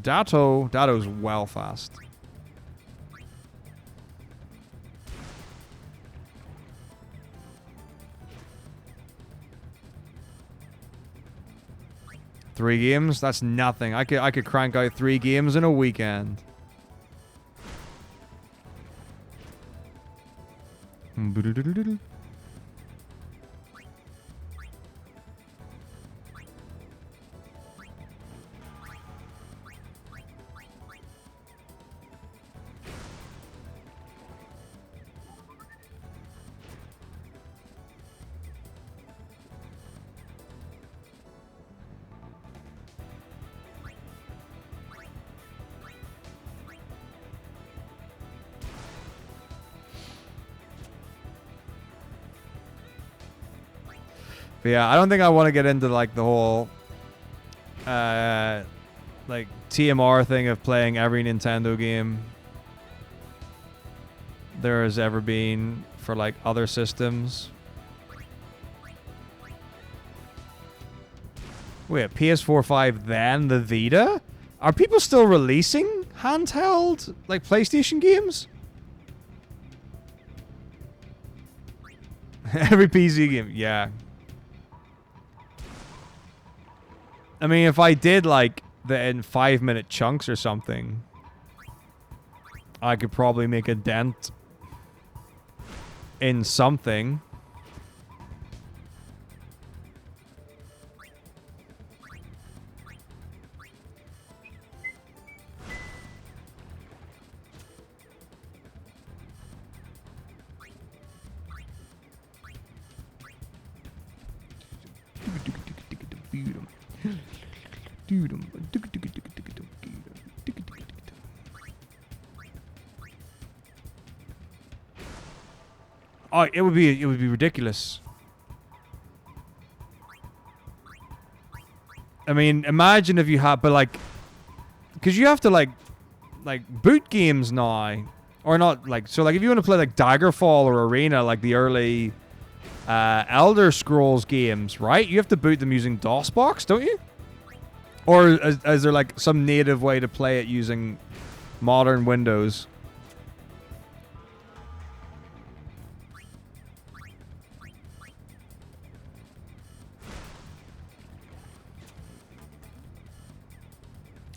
Dato's well fast. Three games? That's nothing. I could crank out 3 games in a weekend. But yeah, I don't think I want to get into like the whole like TMR thing of playing every Nintendo game there has ever been for like other systems. Wait, PS4, 5, then the Vita? Are people still releasing handheld like PlayStation games? Every PC game, yeah. I mean, if I did like the in 5-minute chunks or something, I could probably make a dent in something. Oh, it would be ridiculous. I mean, imagine if you had, but like, because you have to like boot games now, or not like so like if you want to play like Daggerfall or Arena, like the early Elder Scrolls games, right? You have to boot them using DOSBox, don't you? Or is there like some native way to play it using modern Windows?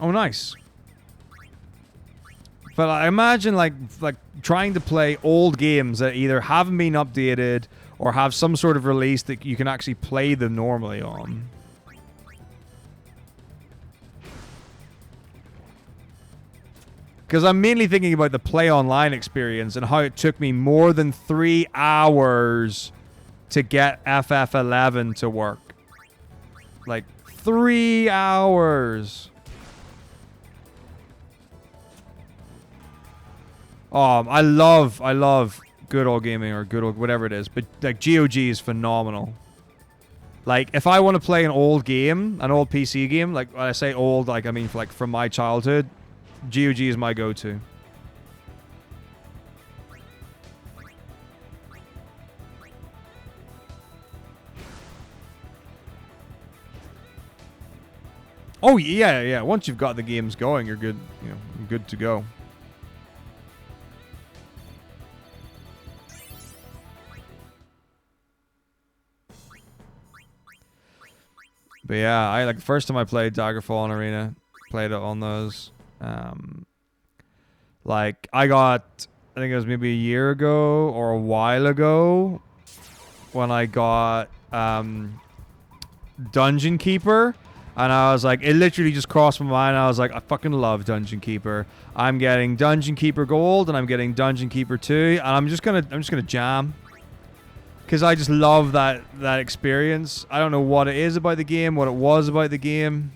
Oh, nice. But I imagine like trying to play old games that either haven't been updated or have some sort of release that you can actually play them normally on. Because I'm mainly thinking about the play online experience and how it took me more than 3 hours to get FF11 to work. Like 3 hours. I love good old gaming or good old whatever it is, but like GOG is phenomenal. Like if I want to play an old game, an old PC game, like when I say old, like I mean like from my childhood, GOG is my go-to. Oh yeah. Once you've got the games going, you're good. You know, good to go. But yeah, I like the first time I played Daggerfall in Arena, played it on those. Like I think it was maybe a year ago or a while ago when I got Dungeon Keeper, and I was like, it literally just crossed my mind. I was like, I fucking love Dungeon Keeper. I'm getting Dungeon Keeper Gold and I'm getting Dungeon Keeper 2, and I'm just gonna jam. Because I just love that experience. I don't know what it is about the game, what it was about the game.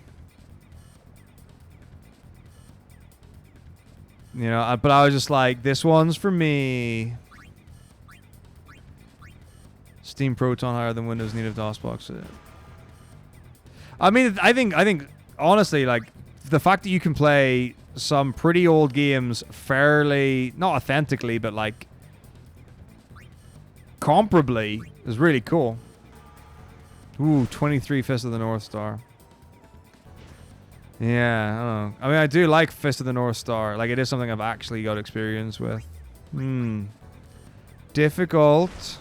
You know, but I was just like, this one's for me. Steam Proton higher than Windows native DOSBox. I mean, I think honestly, like the fact that you can play some pretty old games fairly, not authentically, but like comparably is really cool. Ooh, 23 Fist of the North Star. Yeah, I don't know. I mean, I do like Fist of the North Star. Like, it is something I've actually got experience with. Difficult.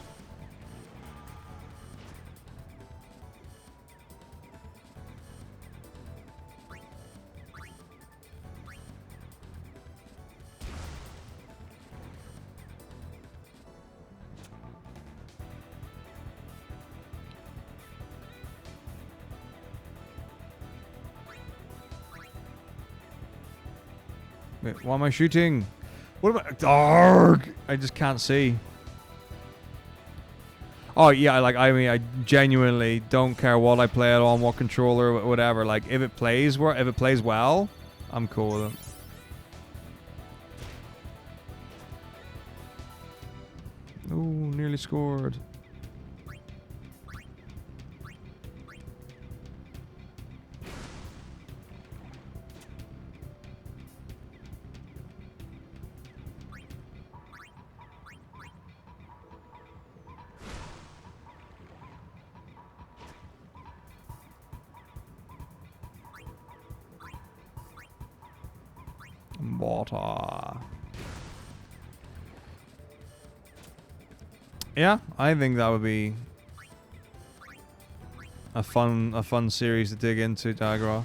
Wait, what am I shooting? What am I? Arrgh! I just can't see. Oh yeah, like I mean, I genuinely don't care what I play it on, what controller, whatever. Like if it plays well, I'm cool with it. Oh, nearly scored. Water. Yeah, I think that would be a fun series to dig into, Dagra.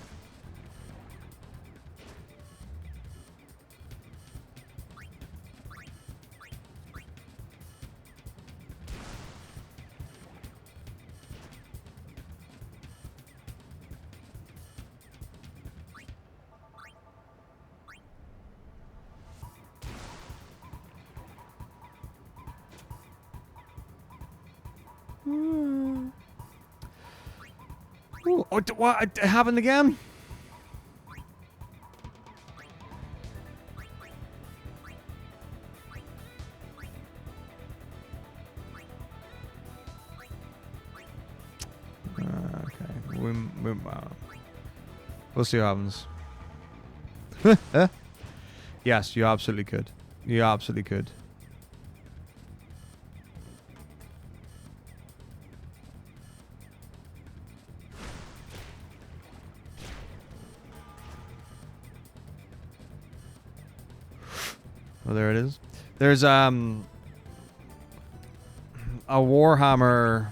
Ooh, oh, what? It happened again? Okay. We'll see what happens. Yes, you absolutely could. You absolutely could. Oh, there it is. There's a Warhammer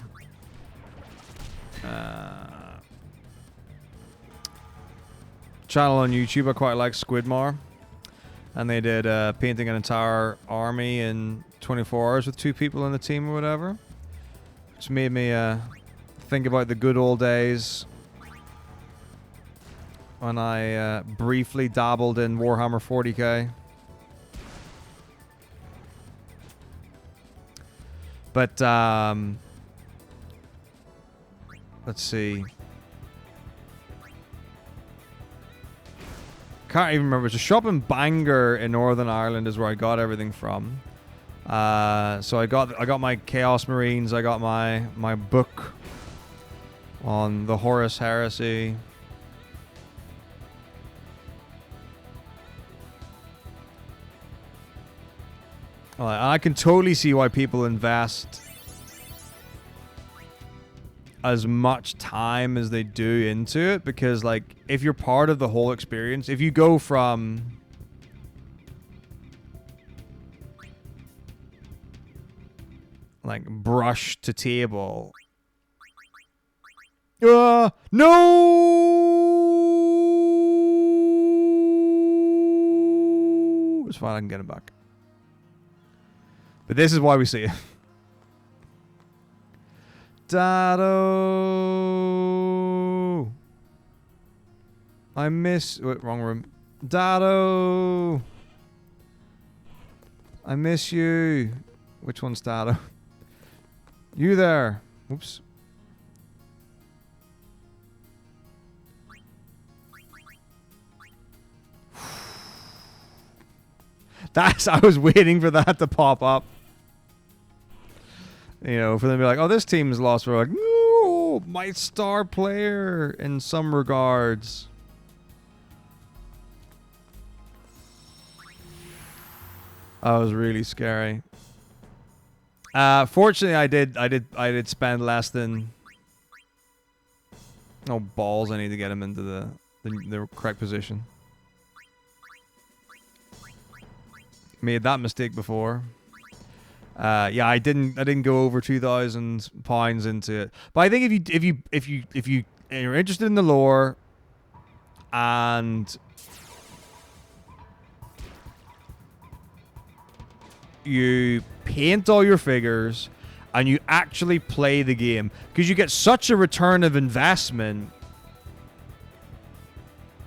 channel on YouTube I quite like, Squidmar, and they did painting an entire army in 24 hours with 2 people in the team or whatever, which made me think about the good old days when I briefly dabbled in Warhammer 40k. But, let's see. Can't even remember. It's a shop in Bangor in Northern Ireland is where I got everything from. So I got my Chaos Marines. I got my book on the Horus Heresy. I can totally see why people invest as much time as they do into it, because like if you're part of the whole experience, if you go from like brush to table, no, it's fine, I can get it back. But this is why we see it. Dado! I miss... Wait, wrong room. Dado! I miss you. Which one's Dado? You there. Oops. I was waiting for that to pop up. You know, for them to be like, oh, this team's lost. We're like, no, my star player in some regards. That was really scary. Fortunately, I did spend less than... Oh, balls, I need to get him into the correct position. Made that mistake before. Yeah, I didn't go over £2,000 into it. But I think if you're interested in the lore and you paint all your figures and you actually play the game, because you get such a return of investment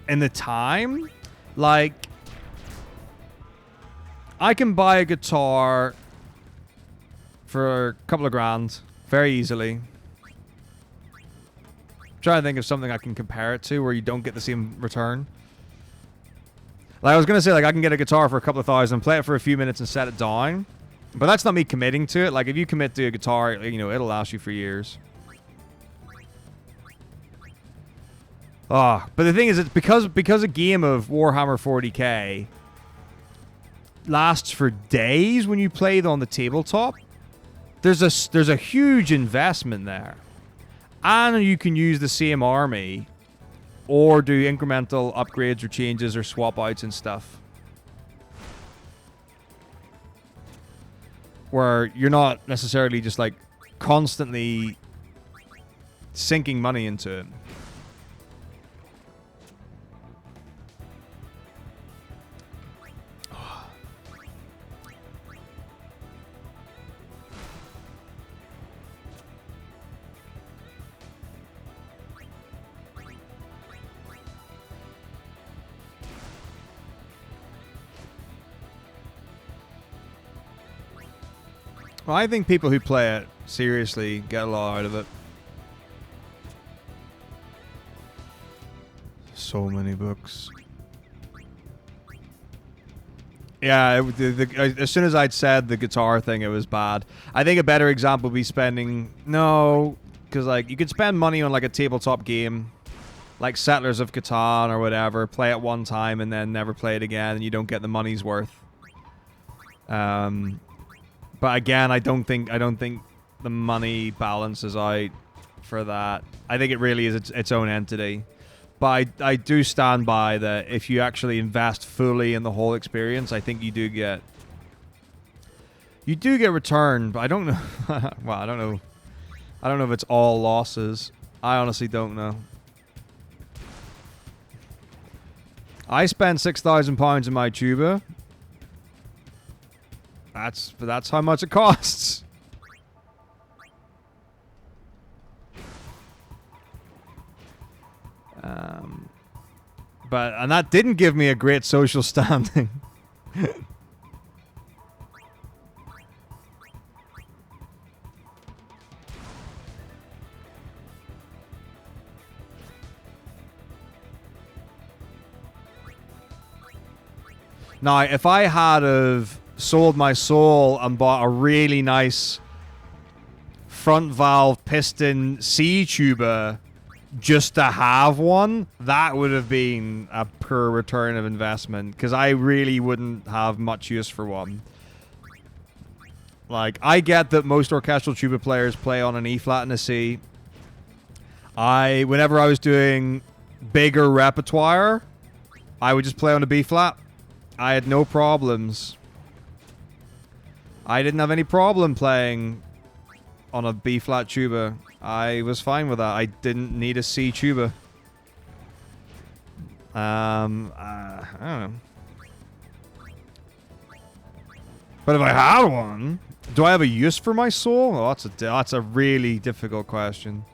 in the time, like I can buy a guitar for a couple of grand very easily. I'm trying to think of something I can compare it to where you don't get the same return. Like I was gonna say, like I can get a guitar for a couple of thousand, play it for a few minutes and set it down. But that's not me committing to it. Like if you commit to a guitar, you know, it'll last you for years. Ah, but the thing is, it's because a game of Warhammer 40k lasts for days when you play it on the tabletop. There's a huge investment there, and you can use the same army, or do incremental upgrades or changes or swap outs and stuff, where you're not necessarily just like constantly sinking money into it. Well, I think people who play it seriously get a lot out of it. So many books. Yeah, as soon as I'd said the guitar thing, it was bad. I think a better example would be spending... No, because like you could spend money on like a tabletop game, like Settlers of Catan or whatever, play it one time and then never play it again, and you don't get the money's worth. But again, I don't think the money balances out for that. I think it really is its own entity. But I do stand by that if you actually invest fully in the whole experience, I think you do get return. But I don't know. Well, I don't know. I don't know if it's all losses. I honestly don't know. I spent £6,000 in my tuba. That's how much it costs. And that didn't give me a great social standing. Now, if I had have sold my soul and bought a really nice front valve piston C tuba just to have one, that would have been a poor return of investment, because I really wouldn't have much use for one. Like, I get that most orchestral tuba players play on an E flat and a C. Whenever I was doing bigger repertoire, I would just play on a B flat. I had no problems. I didn't have any problem playing on a B flat tuba. I was fine with that. I didn't need a C tuba. I don't know. But if I had one, do I have a use for my soul? Oh, that's a really difficult question.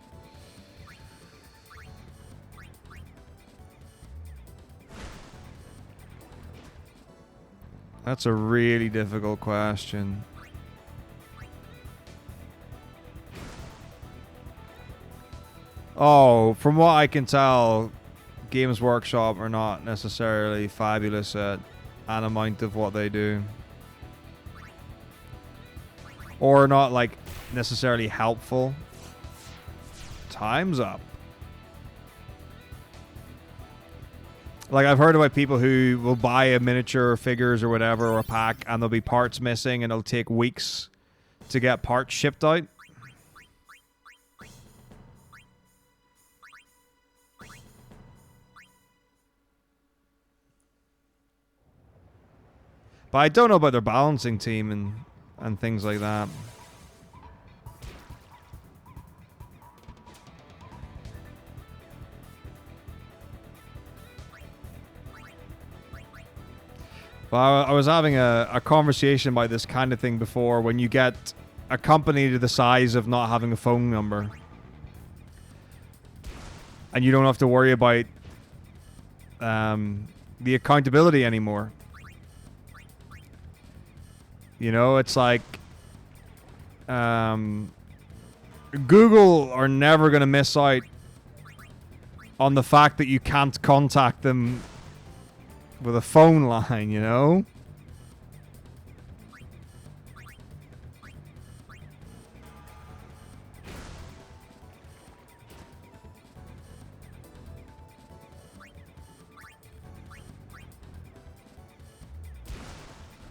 That's a really difficult question. Oh, from what I can tell, Games Workshop are not necessarily fabulous at an amount of what they do. Or not, like, necessarily helpful. Time's up. Like, I've heard about people who will buy a miniature or figures or whatever, or a pack, and there'll be parts missing, and it'll take weeks to get parts shipped out. But I don't know about their balancing team and things like that. But I was having a conversation about this kind of thing before, when you get a company to the size of not having a phone number. And you don't have to worry about the accountability anymore. You know, it's like Google are never going to miss out on the fact that you can't contact them with a phone line, you know?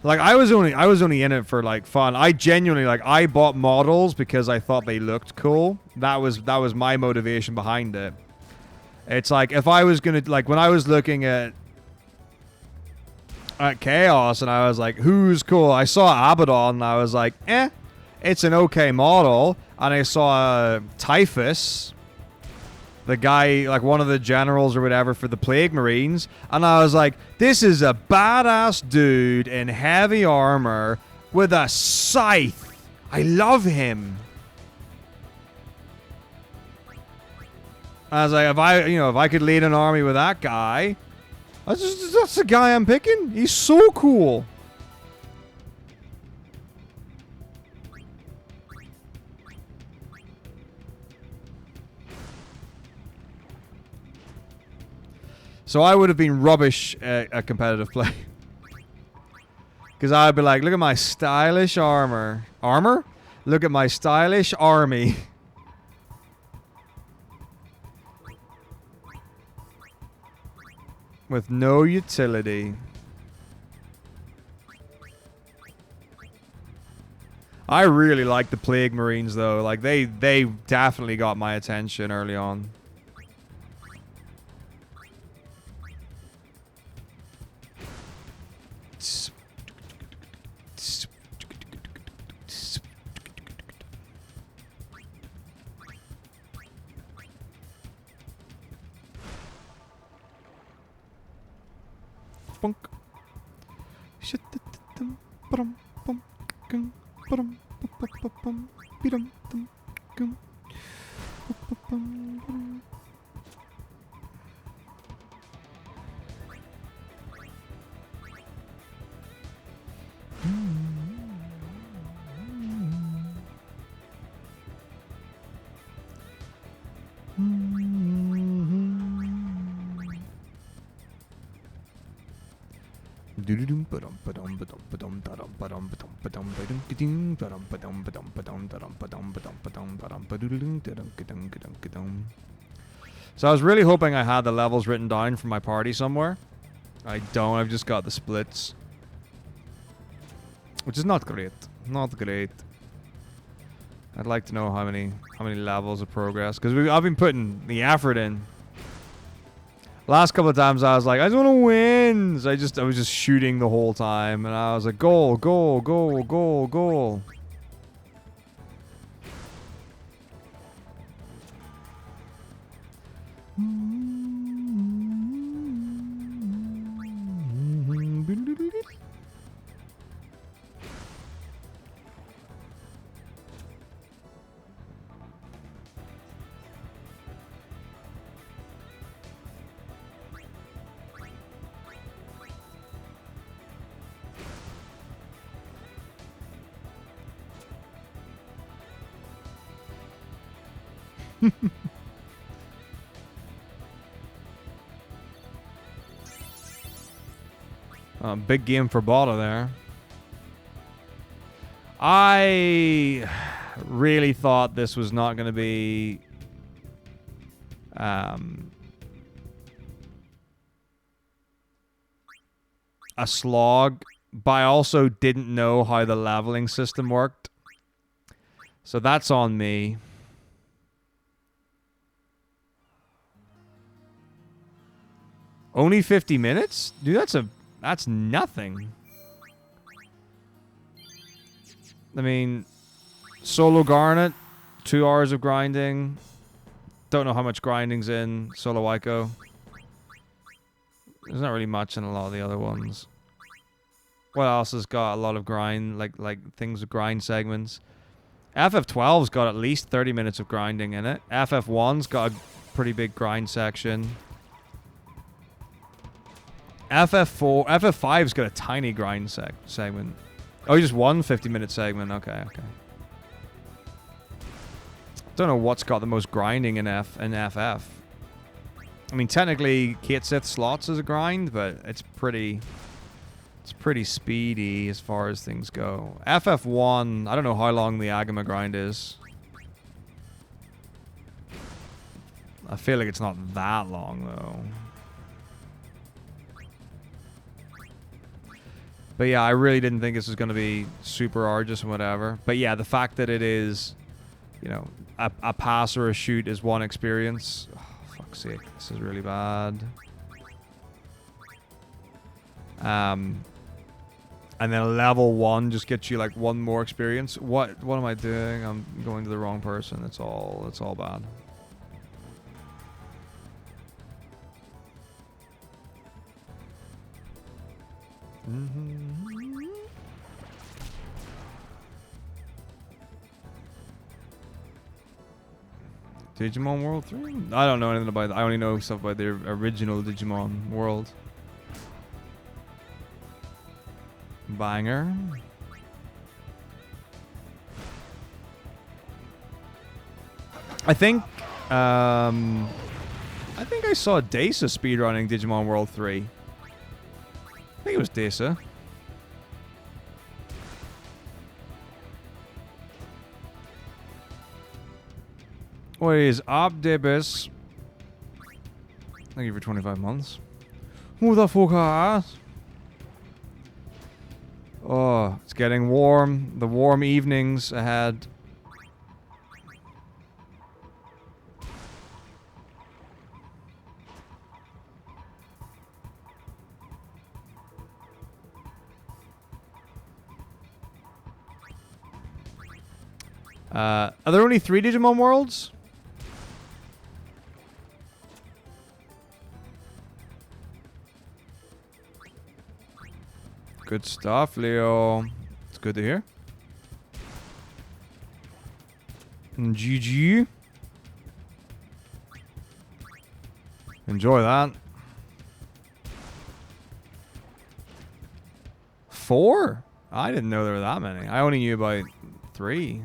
Like, I was only in it for, like, fun. I genuinely, like, I bought models because I thought they looked cool. That was my motivation behind it. It's like, if I was gonna, like, when I was looking at Chaos and I was like, who's cool? I saw Abaddon and I was like, it's an okay model. And I saw Typhus, the guy, like one of the generals or whatever for the Plague Marines. And I was like, this is a badass dude in heavy armor with a scythe. I love him. I was like, if I could lead an army with that guy, that's the guy I'm picking. He's so cool. So I would have been rubbish at competitive play. Because I'd be like, look at my stylish armor. Armor? Look at my stylish army. With no utility. I really like the Plague Marines though. Like they definitely got my attention early on. So I was really hoping I had the levels written down for my party somewhere. I don't. I've just got the splits, which is not great. Not great. I'd like to know how many levels of progress, because I've been putting the effort in. Last couple of times I was like, I just want to win. So I was just shooting the whole time, and I was like, goal, goal, goal, goal, goal. Big game for Bala there. I really thought this was not going to be a slog, but I also didn't know how the leveling system worked. So that's on me. Only 50 minutes? Dude, that's nothing. I mean, solo Garnet, 2 hours of grinding. Don't know how much grinding's in solo Ico. There's not really much in a lot of the other ones. What else has got a lot of grind, like things with grind segments? FF12's got at least 30 minutes of grinding in it. FF1's got a pretty big grind section. FF5's got a tiny grind segment. Oh, just one 50-minute segment. Okay, okay. Don't know what's got the most grinding in FF. I mean, technically, Kate Sith slots is a grind, but it's pretty speedy as far as things go. FF1, I don't know how long the Agama grind is. I feel like it's not that long, though. But yeah, I really didn't think this was going to be super arduous and whatever. But yeah, the fact that it is, you know, a pass or a shoot is one experience. Oh, fuck's sake, this is really bad. And then level 1 just gets you like one more experience. What am I doing? I'm going to the wrong person. It's all bad. Digimon World 3? I don't know anything about that. I only know stuff about the original Digimon World. Banger. I think I saw Dasa speedrunning Digimon World 3. I think it was Dasa. What is Obdibus? Thank you for 25 months. Who the fuck has? Oh, it's getting warm. The warm evenings ahead. Are there only 3 Digimon worlds? Good stuff, Leo. It's good to hear. And GG. Enjoy that. 4? I didn't know there were that many. I only knew about 3.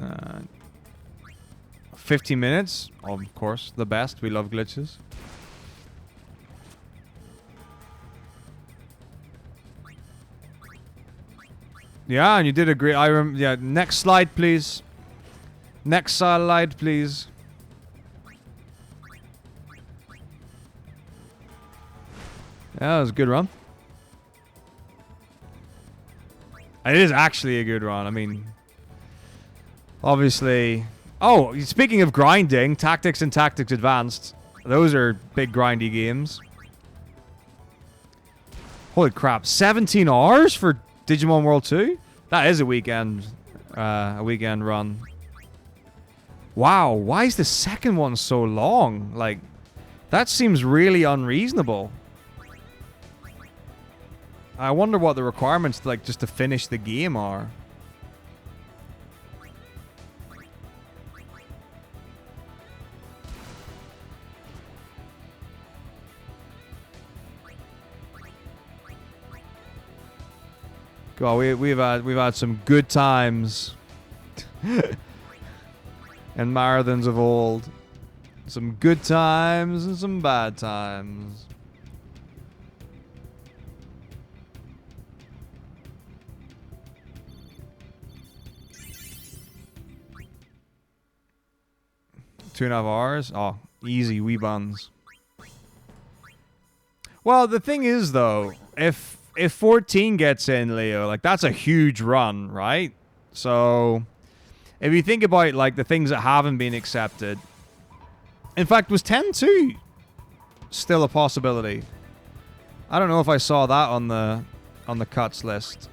Uh, 50 minutes, of course, the best. We love glitches. Yeah, and you did a great. Yeah, next slide, please. Next slide, please. Yeah, it was a good run. It is actually a good run. I mean, obviously. Oh, speaking of grinding, Tactics and Tactics Advanced. Those are big grindy games. Holy crap. 17 hours for Digimon World 2? That is a weekend run. Wow, why is the second one so long? Like, that seems really unreasonable. I wonder what the requirements, like, just to finish the game are. God, we've had some good times in marathons of old. Some good times and some bad times. Two and a half hours? Oh, easy, wee buns. Well, the thing is, though, if 14 gets in, Leo, like, that's a huge run, right? So, if you think about, like, the things that haven't been accepted. In fact, was 10-2 still a possibility? I don't know if I saw that on the on the cuts list.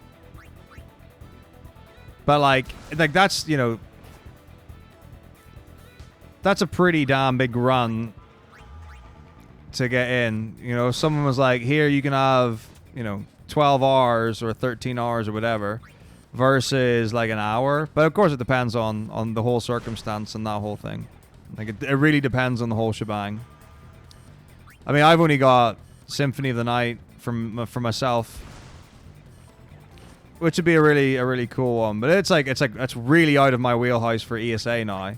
But like that's, you know, that's a pretty damn big run to get in. You know, if someone was like, here you can have, you know, 12 hours or 13 hours or whatever versus like an hour. But of course it depends on the whole circumstance and that whole thing. Like it really depends on the whole shebang. I mean, I've only got Symphony of the Night for myself, which would be a really cool one. But it's like that's really out of my wheelhouse for ESA now.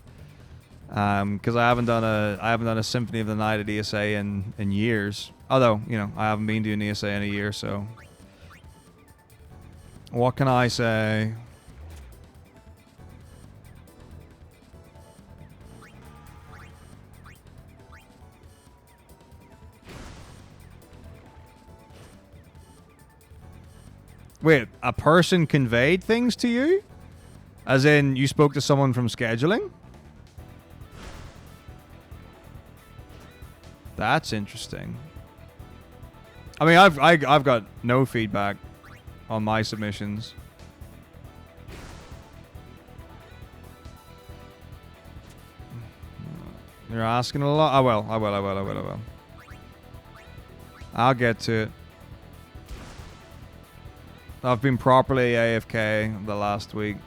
Because I haven't done a Symphony of the Night at ESA in years. Although, you know, I haven't been doing ESA in a year, so what can I say? Wait, a person conveyed things to you? As in, you spoke to someone from scheduling? That's interesting. I mean, I've got no feedback on my submissions. You're asking a lot. I will. I'll get to it. I've been properly AFK the last week.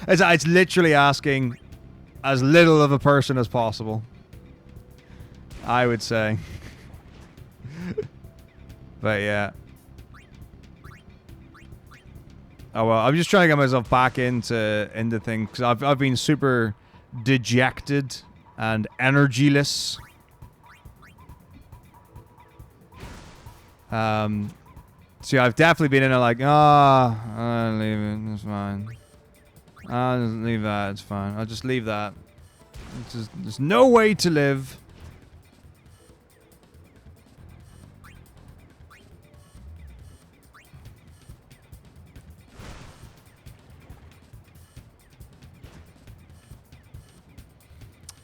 It's literally asking as little of a person as possible, I would say. But yeah. Oh well, I'm just trying to get myself back into things because I've been super dejected and energyless. So yeah, I've definitely been in it like, I'll leave it, it's fine. I'll just leave that, it's fine. I'll just leave that. There's no way to live.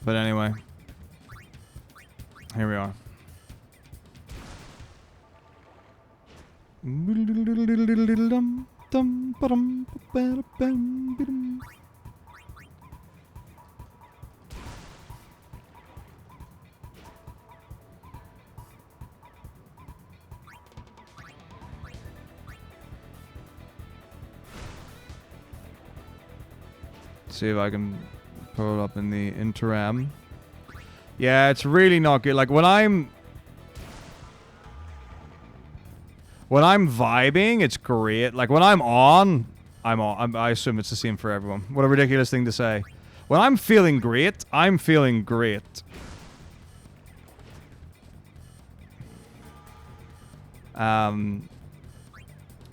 But anyway, here we are. See if I can pull it up in the interim. Yeah, it's really not good. Like when I'm vibing, it's great. Like when I'm on. I assume it's the same for everyone. What a ridiculous thing to say. When I'm feeling great, I'm feeling great. But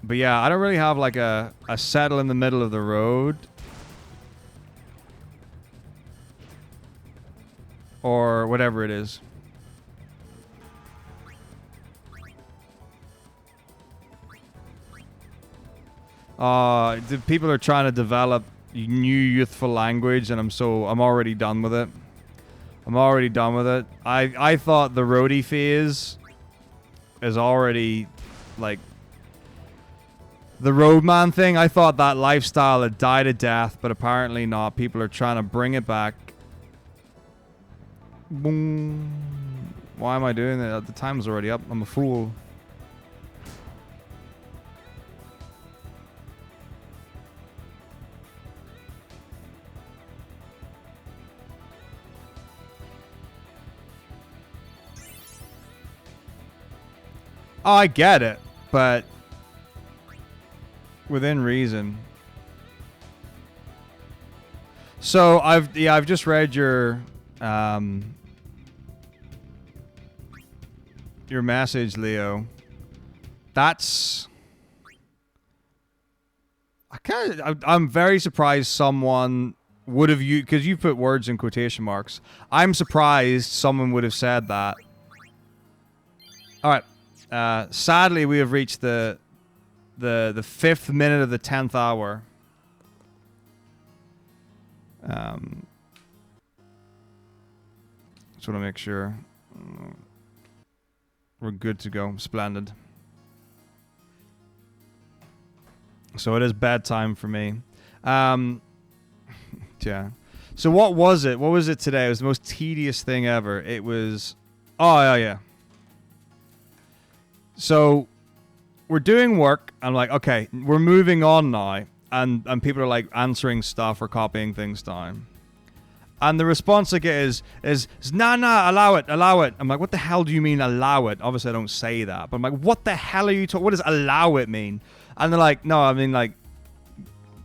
yeah, I don't really have like a settle in the middle of the road. Or whatever it is. The people are trying to develop new youthful language, and I'm already done with it. I thought the roadie phase is already like the roadman thing. I thought that lifestyle had died a death, but apparently not. People are trying to bring it back. Boom. Why am I doing that? The time's already up. I'm a fool. Oh, I get it, but within reason. So I've just read your message, Leo. I'm very surprised someone would have used, because you put words in quotation marks. I'm surprised someone would have said that. All right. Sadly, we have reached the 5th minute of the 10th hour. Just want to make sure we're good to go. Splendid. So it is bedtime for me. Yeah. So what was it? What was it today? It was the most tedious thing ever. It was... Oh, yeah. So we're doing work. I'm like, okay, we're moving on now. And people are like answering stuff or copying things down. And the response I get is nah, allow it. I'm like, what the hell do you mean allow it? Obviously, I don't say that. But I'm like, what the hell are you talking? What does allow it mean? And they're like, no, I mean, like,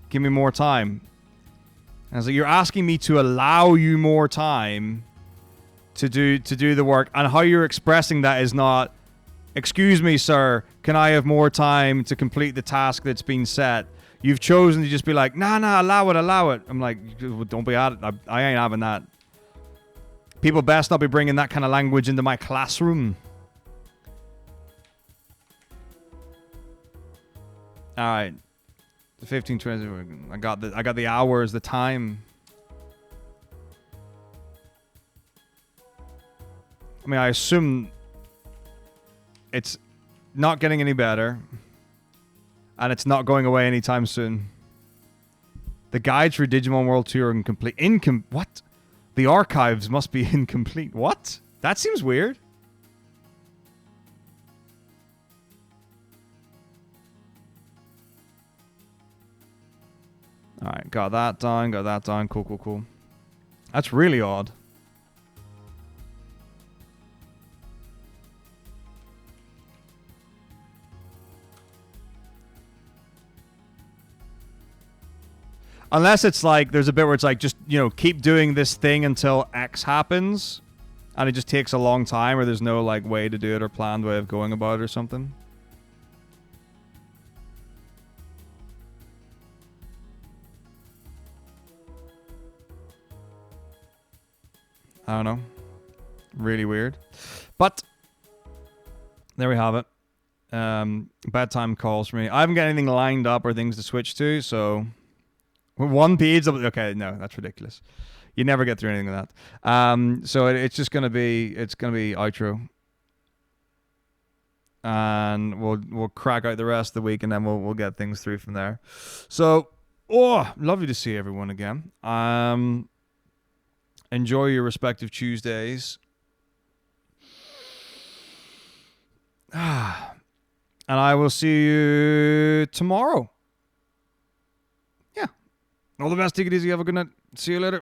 give me more time. And I was like, you're asking me to allow you more time to do the work. And how you're expressing that is not, excuse me, sir, can I have more time to complete the task that's been set? You've chosen to just be like, nah, allow it. I'm like, don't be at it. I ain't having that. People best not be bringing that kind of language into my classroom. All right. The 15, 20, I got the hours, the time. I mean, I assume it's not getting any better. And it's not going away anytime soon. The guides for Digimon World 2 are incomplete. What? The archives must be incomplete. What? That seems weird. Alright, got that done. Cool. That's really odd. Unless it's like, there's a bit where it's like, just, you know, keep doing this thing until X happens. And it just takes a long time, or there's no, like, way to do it or planned way of going about it or something. I don't know. Really weird. But, there we have it. Bedtime calls for me. I haven't got anything lined up or things to switch to, so... One page of... Okay, no, that's ridiculous. You never get through anything with that. So it's just gonna be... It's gonna be outro. And we'll crack out the rest of the week, and then we'll get things through from there. So, lovely to see everyone again. Enjoy your respective Tuesdays. And I will see you tomorrow. All the best. Take it easy. Have a good night. See you later.